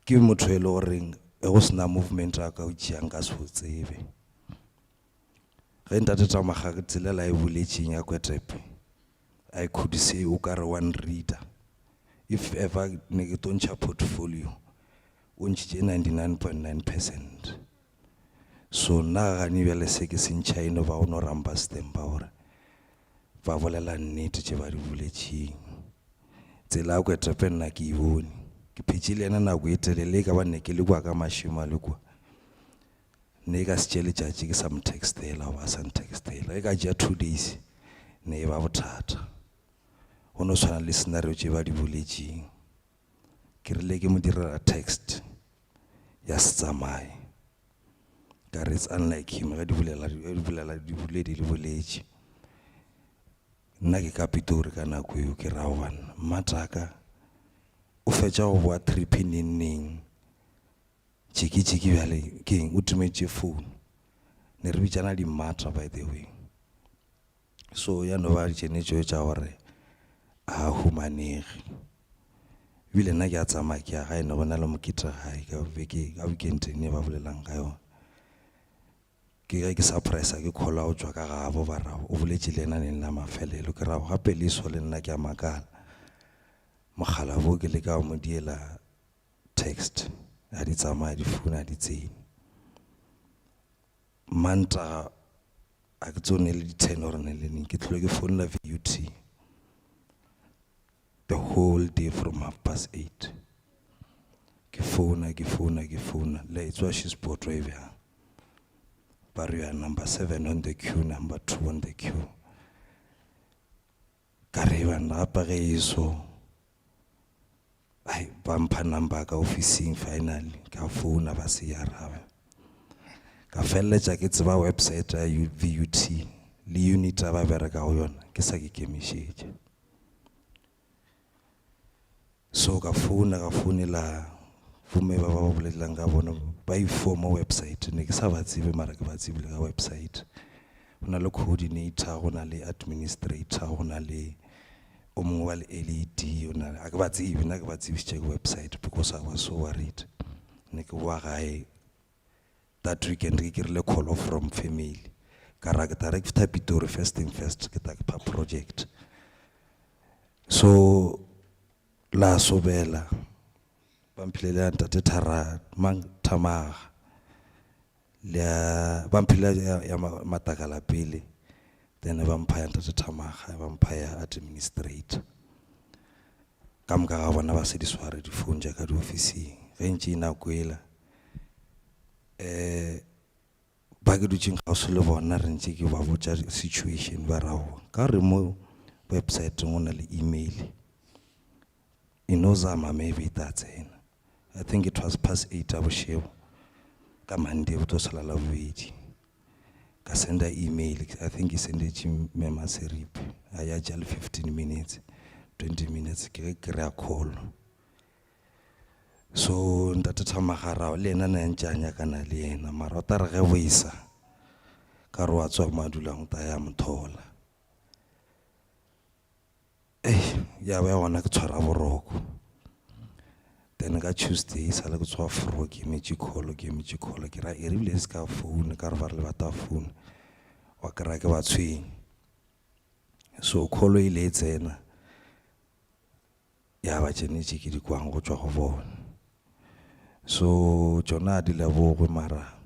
ke motho e le goreng go sena movement a ka o tšeang ka se o tsebe. Ge ntate Thamaga ke tselela e boletšeng ya Kwetepe, I could say o ka re one reader. If ever ne ke tontšha portfolio, o ntšhitše 99.9%. So nna gane bjale se ke sentšha eno ba ono rampa stempa gore ba bolela nnete tše ba di boletšeng. Tsela ya Kwetepe nna ke e bone, ke phetše le yena nako e telele ka ba ne ke le kwa ka mašimo le kwa. Ne ka se tšea letšatši ke sa mo textela goba a sa ntextela. Ge ka tšea 2 days ne e ba bothata. Go no tshwana le scenario tše ba di boletšeng. Ke rile ke mo direla text ya se tsamaye. Ka re it's unlike him ge di boledi le boletše. Nna ke ka Pitori ka nako eo ke ra one mmataka o fetša go boa trip neng tšiki bjale keng o timetše phone. Ne re bitšana di matter by the way. So ya no ba ditšenetšo tša gore a humanege. Bile nna ke a tsamaya ke ya gae ne go na le mokete gae ka weekendeng e ba bolelang ka yona. ke surprise ke call out jwa ka gabo ba ra o boletse le ena nna mafelelo ke ra gape le so le nna ke a makala mogala bo ke le ka mo diela text a di tsama di phone a di tsene manta a ke tsone le di 10 or ne le ning ke tlhole ke phone la VUT the whole day from 8:30 ke phone le itswa she's board driver barrier number 7 on the queue, number 2 on the queue. Kariba napa ge iso. Ai bampa number ka officing finally ka phone ba se ya rabe. Ka felletsa ke tseba website ya VUT le unit ba bereka go yona ke sa ke kemišetše. So ka phone la fume ba bolelang ka bona ba informa website ne ke sa ba tsebe mara ke ba tsebile ka website hona le coordinator hona le administrator hona le o mongwe wa le LED hona a ke ba tsebe nna ke ba tsebisitše ke website because I was so worried ne ke wa gae that weekend ke rile call off from family ka ra ke tara ke fita Pitori first thing first ke ta ke pa project so la sobela bamphilela ntate Thara mang Thamaga le bamphilela ya Matlakala pele then bampaya ntate Thamaga bampaya administrator ka moka ga bona ba se di sware di phone ja ka di office ge ntse ina kwela ba ke dutšeng ga se le bona re ntse ke ba botša situation ba rago ka re mo website ngona le email inozama maybe that's in I think it was past 8 aboshebo ka Monday go tsala la bobedi ka senda email I think he sent it to Mema Serip aya jal 15 minutes 20 minutes ke re call so ntate Thamaga le ena na ntjanya kana le ena mara ta re ge boisa ka re wa tswa madulang ta ya mothola ya ba ona ke tshwara boroko then ka Tuesday sa le go tswa fro ke metsi call ke ra e rile ska phone ka re ba le bata phone wa kra ke ba tshweng so call ile tsena ya ba tšenetse ke di kwang go tswa go bona so jona di la bo go mara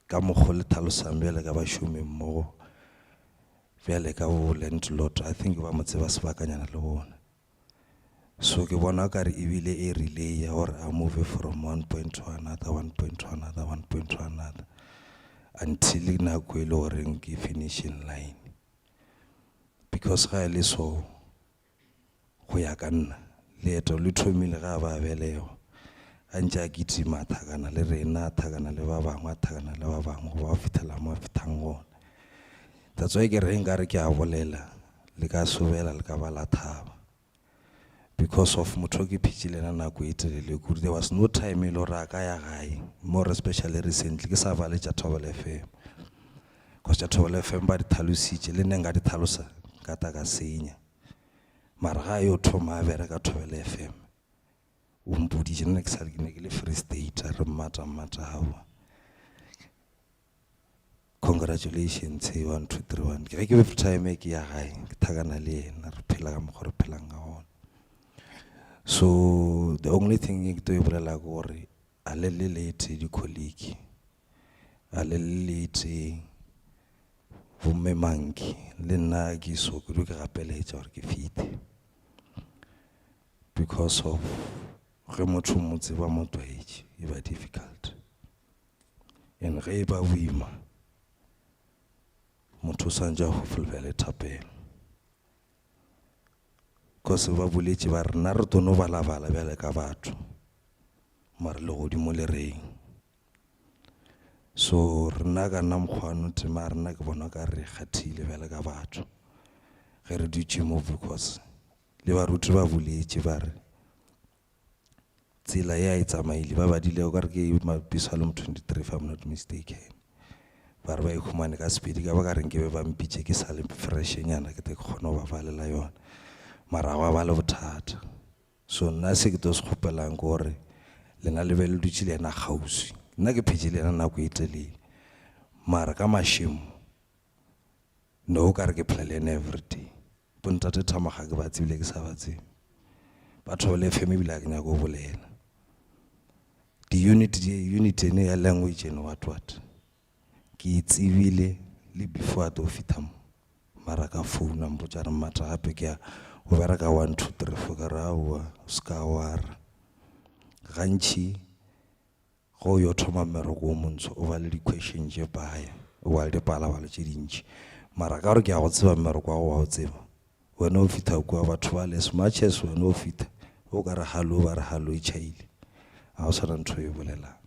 ka moggo le thalosang bjale ka ba šome mmogo bjale ka bo landlord I think ba motse ba sebakanyana le bona so ke bona ka re ebile e relay ya gore a move from one point to another until na go ile gore ke finishing line because ga ile so go ya ka nna leeto le thomile ga ba belego a ntša ke tima thakana le rena thakana le ba bangwe ba fitela mo fitang gona that's why ke reng ka re ke a bolela le ka sobela le ka ba la thaba because of motho ke phitšile na nako e telele kudu there was no time ile ra ka ya gae more especially recently ke sa ba le tša Thobela FM because tša Thobela FM ba di thalositše le nne nka di thalosa ka ta ka senya mara ga yo thoma bere ka Thobela FM o mpoditše nna ke sa ke ne ke le Free State re mmata hao congratulations 1 2 3 1 ke ke be time ke ya gae ke thakana le ena re phela ka mogore phelang ga ona so the only thing ke to bolela gore a le late di colleague a le late bo memanki le nna ke so ke ke gapeletša gore ke fite because of ge motho motse ba motwaetše e ba difficult and ge ba boima motho sanja go fulfele thapelo because ba boletše ba rena re tono balabala bjale ka batho mara le godimo le reng so rena ka nna mokgwano tema rena ke bona ka re kgathile bjale ka batho ge re dutše mo because le baruti ba boletše ba re tsela ya e tsamaile ba badilego ka re ke Psalm 23 if I'm not mistaken ba re ba ikhumane ka speed ka ba ka reng ke be ba mpitše ke sa le fresh nyana ke te kgona ba balela yona mara wa ba le bothata so nna se ke to se kgopelang gore lena le be le dutše le ena gausi nna ke phetse le ena nako e telele Mara ka mashimo. No ka re ke plan every day. Bontate Thama ga ke ba tsebile ke sa ba tsebe. Batho le family la ke nya go bolela. The unit ene ya language and what. Ki tsebile le before to fitam. Mara ka phone number ja re mata gape ke ya o bereka 1 2 3 4 ka ra wa ska war. Gantši go yo thoma meroko o montsho o ba le di question je baya o wa le pala ba le tše dintši mara ka gore ke a go tseba mmereko wa go wa o tseba wena o fitha kwa batho ba le as much as wena o fitha o ka re halo ba re halo e chaile a o sana ntho e bolelang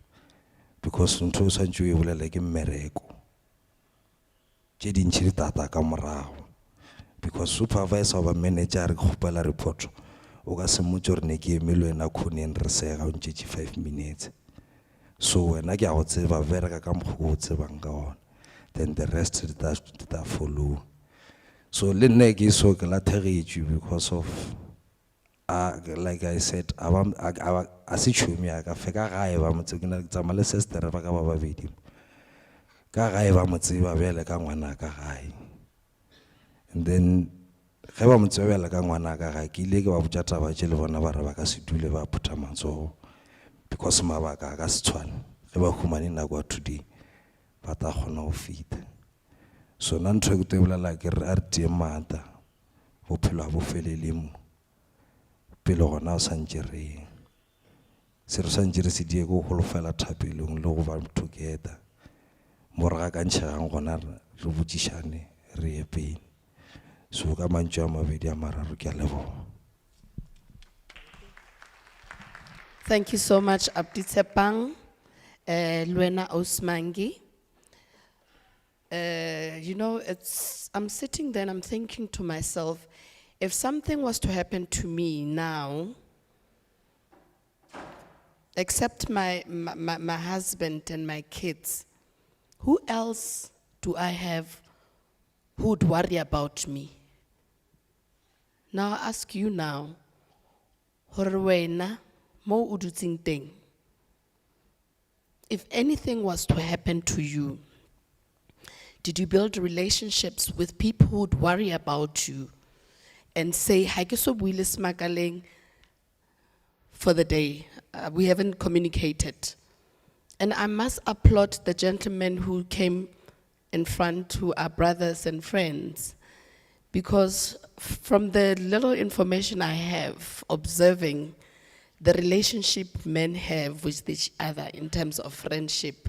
because ntho o santse o e bolela ke mmereko tše dintši di tata ka morago because supervisor ba manager re kgopela report o ka se motse gore ne ke eme le wena khoneng re sega o ntšetše 5 minutes so wena ke a go tseba bereka ka mokgwa o tsebang ka ona then the rest that follow so le nne ke so ke lathegetše because of like I said a se tšhomi ya ka fe ka gae ba motse ke na ke tsamaya le sestere ba ka ba babedi ka gae ba motse ba bjale ka ngwana ka gae and then ge ba motse ba bjale ka ngwana ka gae ke ile ke ba botša taba tše le bona ba re ba ka se dule ba phutha matsogo because mabaka ka se tshwane ge ba humane nako ya today ba ta kgona go fita so na ntho ke te bolela ke re a re tie mata bophelo a bo felele mo pele gona o santše reng se re santše re se die go golofela thapelong le go ba together mo re ga ka ntšhegang gona re botšišane re ye pele so ka mantšu a mabedi a mararo ke a leboga. Thank you so much, Abditsepang, Luena Osmangi. You know, I'm sitting there and I'm thinking to myself, if something was to happen to me now, except my husband and my kids, who else do I have who would worry about me? Now I ask you now, Horwena, Mo udutsing teng. If anything was to happen to you, did you build relationships with people who would worry about you and say, "Ha ke so buile smakaleng for the day. We haven't communicated." And I must applaud the gentlemen who came in front, who are brothers and friends, because from the little information I have observing the relationship men have with each other in terms of friendship,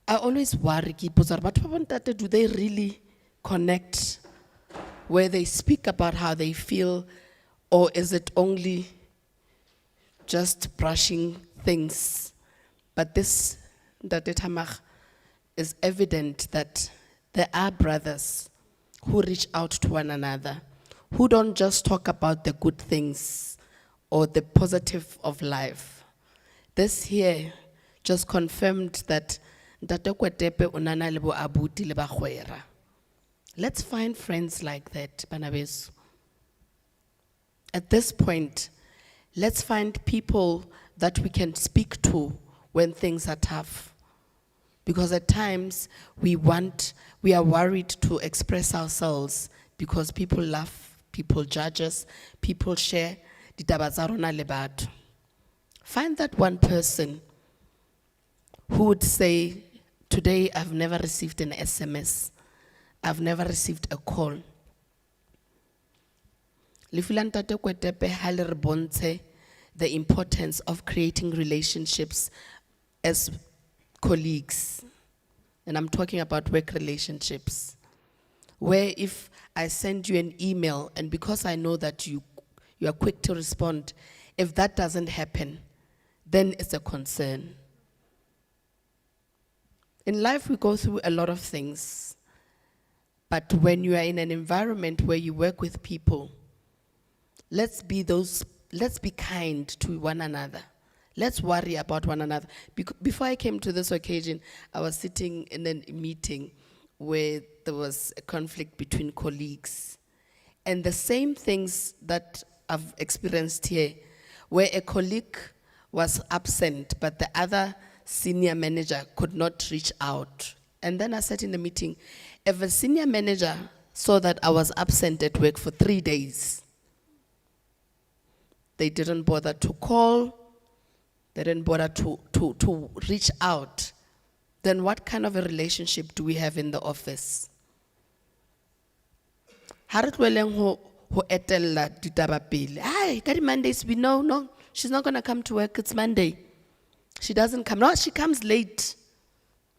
I always worry, do they really connect where they speak about how they feel, or is it only just brushing things? But this, Ntate Thamag, is evident that there are brothers who reach out to one another, who don't just talk about the good things or the positive of life. This here just confirmed that Ntate Kwetepe unana le bo abuti le bagwera. Let's find friends like that, Banabeso. At this point, let's find people that we can speak to when things are tough. Because at times, we are worried to express ourselves because people laugh, people judge us, people share. Find that one person who would say, "Today I've never received an SMS, I've never received a call." Ntate Kwetepe ha le re bontshe the importance of creating relationships as colleagues, and I'm talking about work relationships, where if I send you an email and because I know that you are quick to respond, if that doesn't happen, then it's a concern. In life, we go through a lot of things, but when you are in an environment where you work with people, let's be kind to one another. Let's worry about one another. Before I came to this occasion, I was sitting in a meeting where there was a conflict between colleagues. And the same things that I've experienced here, where a colleague was absent, but the other senior manager could not reach out And then I sat in the meeting. If a senior manager saw that I was absent at work for 3 days, they didn't bother to call, they didn't bother to reach out. Then what kind of a relationship do we have in the office? Ha re tlohelleng ho etella ditaba pele. Hi, ka di-Mondays we know, no, she's not going to come to work, it's Monday. She doesn't come. No, she comes late.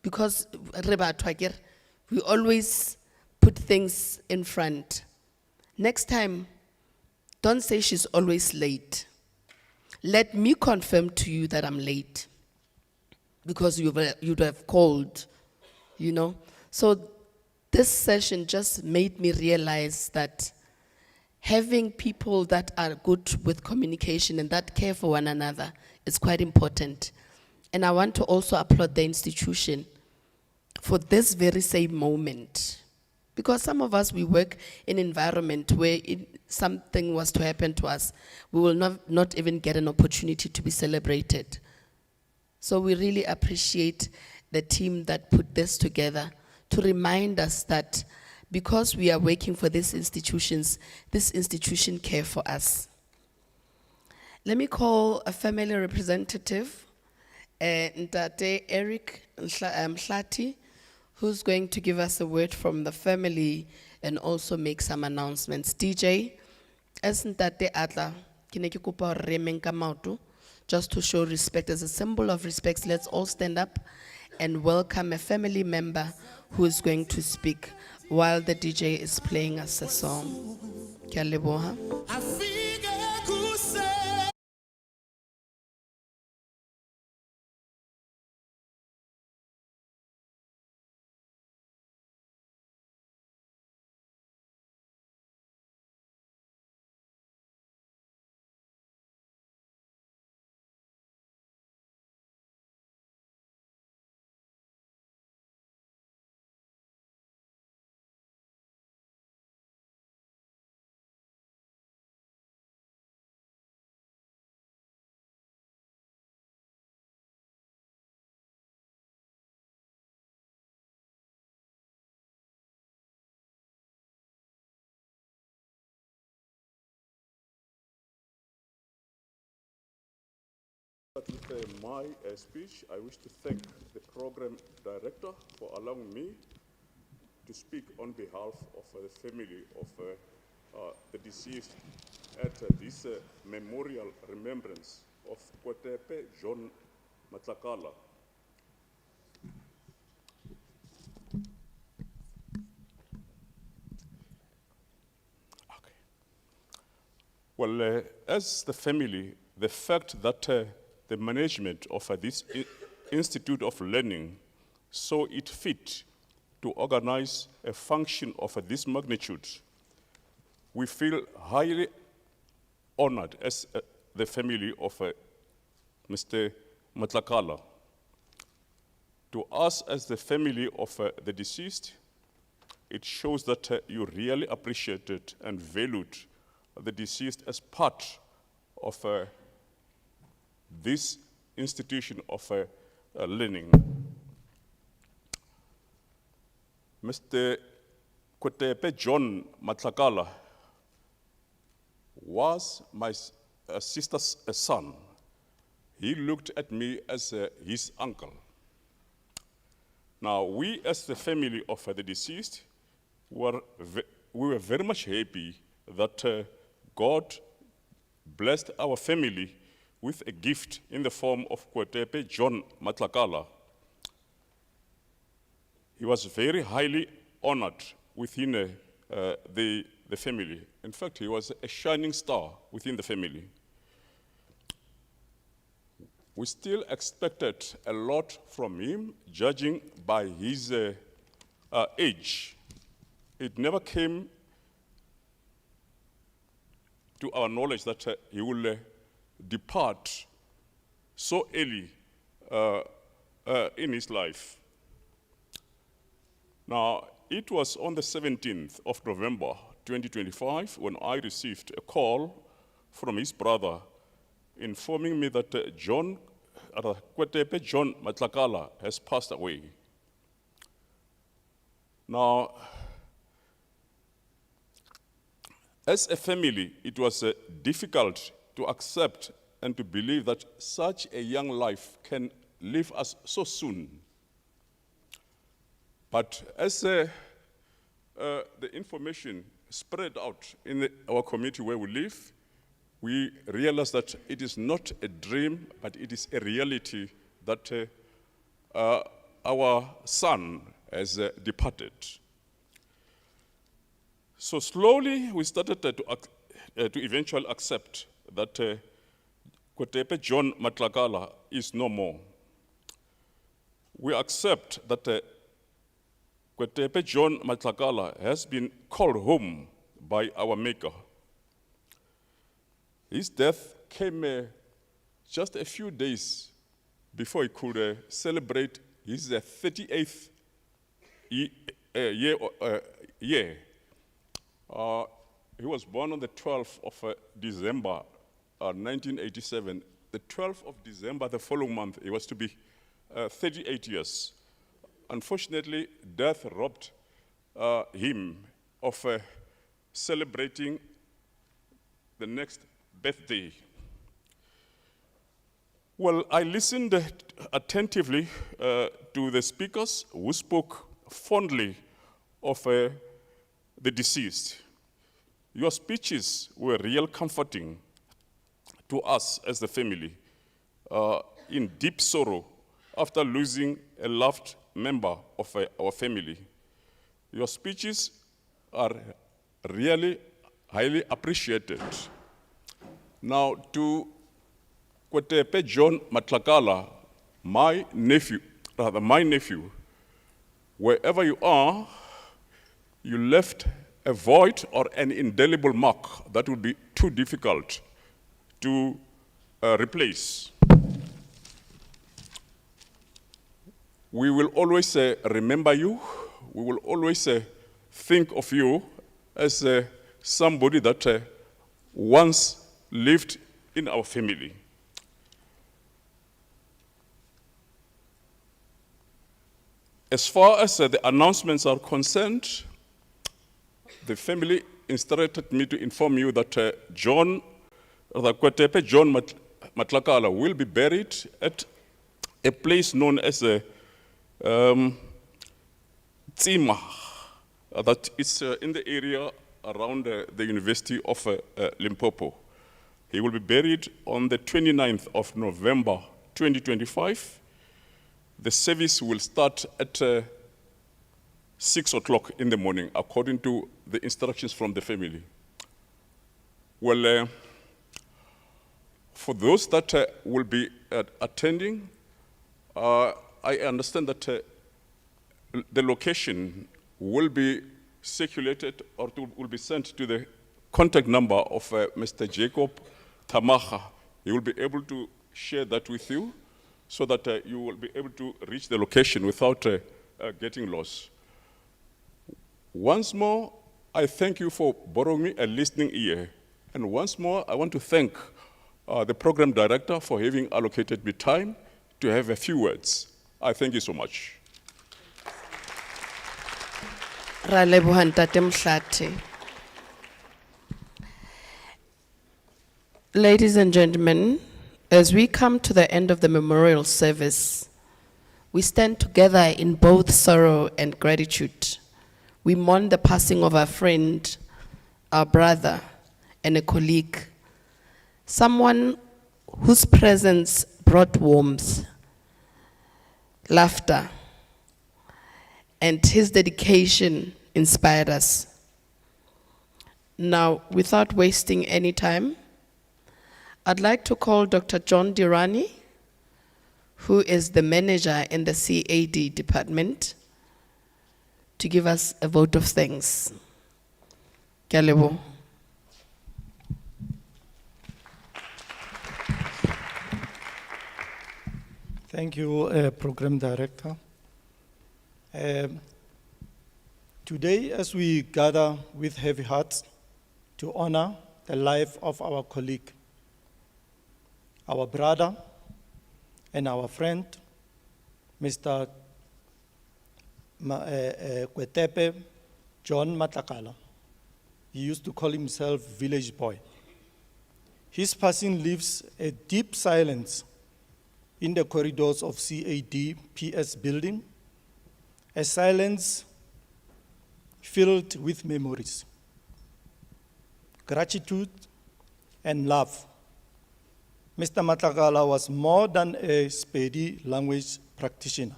Because re batho akere, we always put things in front. Next time, don't say she's always late. Let me confirm to you that I'm late. Because you'd have called, you know. So this session just made me realize that having people that are good with communication and that care for one another is quite important. And I want to also applaud the institution for this very same moment. Because some of us, we work in an environment where something was to happen to us, we will not even get an opportunity to be celebrated. So we really appreciate the team that put this together to remind us that because we are working for these institutions, this institution care for us. Let me call a family representative, Ntate Eric Mhlati, who's going to give us a word from the family and also make some announcements. DJ, as Ntate Atla, ke ne ke kopa hore re emeng ka maoto, just to show respect. As a symbol of respect, let's all stand up and welcome a family member who is going to speak while the DJ is playing us a song. Ke a leboha. With my speech, I wish to thank the program director for allowing me to speak on behalf of the family of the deceased at this memorial remembrance of Kwetepe John Matlakala. Okay. Well, as the family, the fact that the management of this Institute of Learning saw it fit to organize a function of this magnitude, we feel highly honored as the family of Mr. Matlakala. To us as the family of the deceased, it shows that you really appreciated and valued the deceased as part of this institution of learning. Mr. Kwetepe John Matlakala was my sister's son. He looked at me as his uncle. Now, we as the family of the deceased, we were very much happy that God blessed our family with a gift in the form of Kwetepe John Matlakala. He was very highly honored within the family. In fact, he was a shining star within the family. We still expected a lot from him, judging by his age. It never came to our knowledge that he will depart so early in his life. Now, it was on the 17th of November 2025 when I received a call from his brother informing me that Kwetepe John Matlakala has passed away. Now, as a family, it was difficult to accept and to believe that such a young life can leave us so soon. But as the information spread out in our community where we live, we realized that it is not a dream, but it is a reality that our son has departed. So slowly we started to eventually accept that Kwetepe John Matlakala is no more. We accept that Kwetepe John Matlakala has been called home by our Maker. His death came just a few days before he could celebrate his 38th year. He was born on the 12th of December 1987. The 12th of December, the following month, he was to be 38 years. Unfortunately, death robbed him of celebrating the next birthday. Well, I listened attentively to the speakers who spoke fondly of the deceased. Your speeches were real comforting to us as the family in deep sorrow after losing a loved member of our family. Your speeches are really highly appreciated. Now, to Kwetepe John Matlakala, my nephew, wherever you are, you left a void or an indelible mark that would be too difficult to replace. We will always remember you. We will always think of you as somebody that once lived in our family. As far as the announcements are concerned, the family instructed me to inform you that Kwetepe John Matlakala will be buried at a place known as Tsima, that is in the area around the University of Limpopo. He will be buried on the 29th of November 2025. The service will start at 6 o'clock in the morning, according to the instructions from the family. Well, for those that will be attending, I understand that the location will be circulated or will be sent to the contact number of Mr. Jacob Tamaha. He will be able to share that with you so that you will be able to reach the location without getting lost. Once more, I thank you for borrowing me a listening ear. And once more, I want to thank the program director for having allocated me time to have a few words. I thank you so much. Ra leboha Ntate Mhlathe. Ladies and gentlemen, as we come to the end of the memorial service, we stand together in both sorrow and gratitude. We mourn the passing of our friend, our brother, and a colleague, someone whose presence brought warmth, laughter, and his dedication inspired us. Now, without wasting any time, I'd like to call Dr. John Dirani, who is the manager in the CAD department, to give us a vote of thanks. Ke a leboha. Thank you, Program Director. Today, as we gather with heavy hearts to honor the life of our colleague, our brother, and our friend, Mr. Kwetepe John Matlakala. He used to call himself village boy. His passing leaves a deep silence in the corridors of CADPS building, a silence filled with memories, gratitude, and love. Mr. Matlakala was more than a Spedi language practitioner.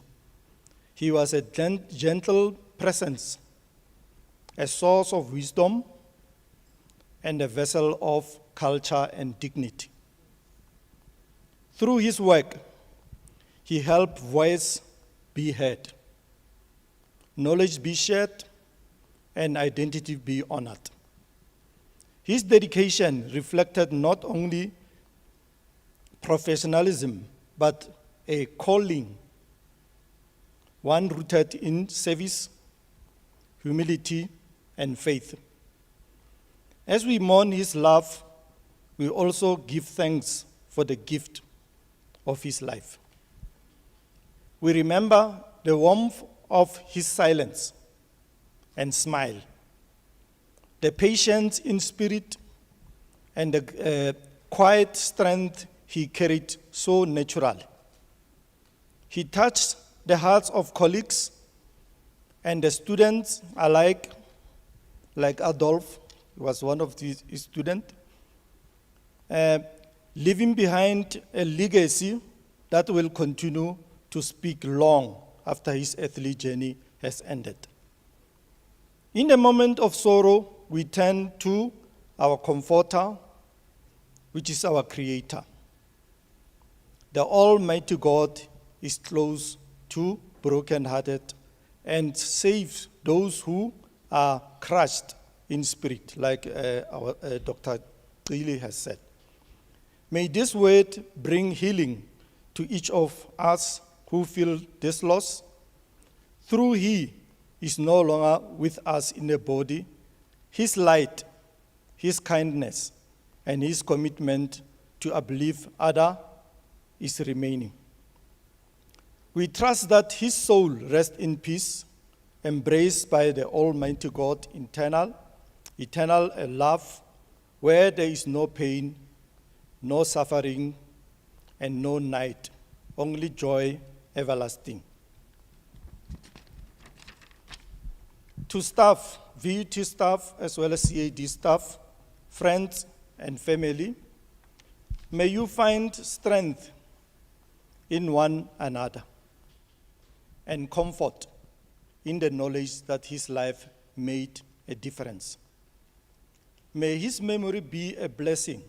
He was a gentle presence, a source of wisdom, and a vessel of culture and dignity. Through his work, he helped voice be heard, knowledge be shared, and identity be honored. His dedication reflected not only professionalism, but a calling, one rooted in service, humility, and faith. As we mourn his love, we also give thanks for the gift of his life. We remember the warmth of his silence and smile, the patience in spirit, and the quiet strength he carried so naturally. He touched the hearts of colleagues and the students alike, like Adolf, he was one of his students, leaving behind a legacy that will continue to speak long after his earthly journey has ended. In a moment of sorrow, we turn to our comforter, which is our Creator. The Almighty God is close to brokenhearted and saves those who are crushed in spirit, like our Dr. Cili has said. May this word bring healing to each of us who feel this loss. Through he is no longer with us in the body, his light, his kindness, and his commitment to uplift others is remaining. We trust that his soul rests in peace, embraced by the Almighty God, eternal love, where there is no pain, no suffering, and no night, only joy everlasting. To staff, VUT staff, as well as CAD staff, friends, and family, may you find strength in one another and comfort in the knowledge that his life made a difference. May his memory be a blessing,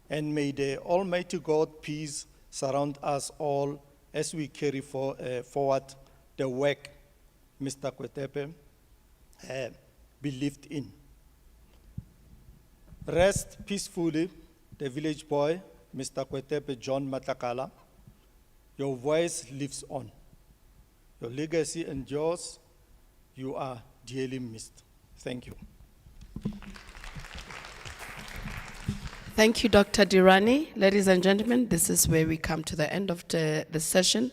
and may the Almighty God peace surround us all as we carry forward the work Mr. Kwetepe believed in. Rest peacefully, the village boy, Mr. Kwetepe John Matlakala. Your voice lives on. Your legacy endures. You are dearly missed. Thank you. Thank you, Dr. Dirani. Ladies and gentlemen, this is where we come to the end of the session.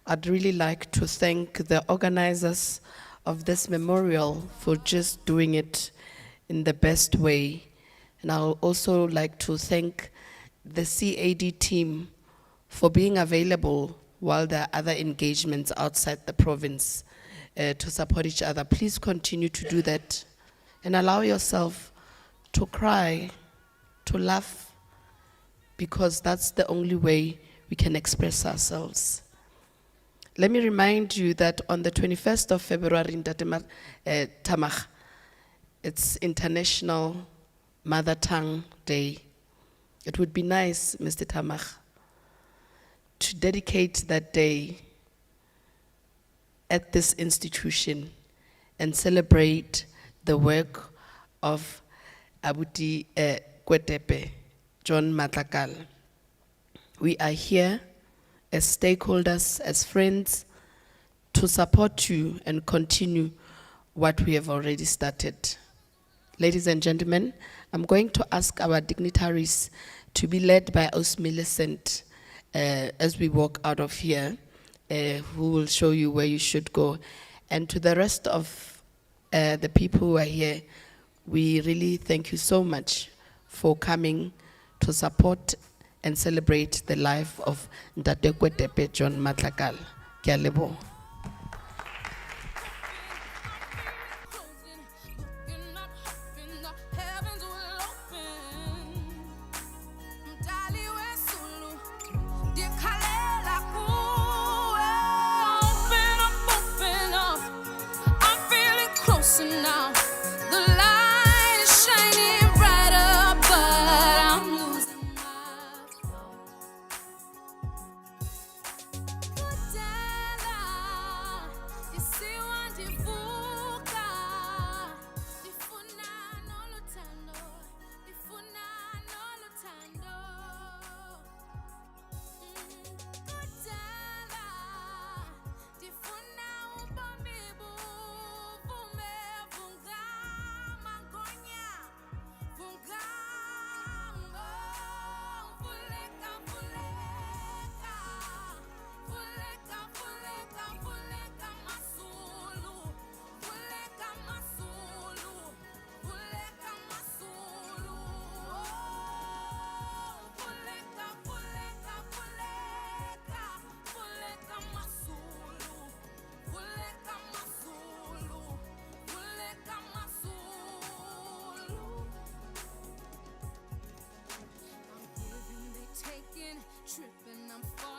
I'd really like to thank the organizers of this memorial for just doing it in the best way. And I'll also like to thank the CAD team for being available while there are other engagements outside the province to support each other. Please continue to do that and allow yourself to cry, to laugh, because that's the only way we can express ourselves. Let me remind you that on the 21st of February in Tamach, it's International Mother Tongue Day. It would be nice, Mr. Tamach, to dedicate that day at this institution and celebrate the work of Abuti Kwetepe, John Matlakala. We are here as stakeholders, as friends, to support you and continue what we have already started. Ladies and gentlemen, I'm going to ask our dignitaries to be led by Millicent as we walk out of here, who will show you where you should go. And to the rest of the people who are here, we really thank you so much for coming to support and celebrate the life of Ntate Kwetepe John Matlakala. Ke a leboha. Now the light is shining brighter, but I'm losing my flow. Kudala, isiwa ndivuka, ndifuna noluthando, ndifuna noluthando. Kudala, ndifuna ubomi buvume vungama ngonya, vungama, vuleka, vuleka, vuleka, vuleka, vuleka masulu, vuleka masulu, vuleka masulu, vuleka, vuleka, vuleka, vuleka masulu, vuleka masulu, vuleka masulu. I'm giving, they taking, tripping, I'm falling.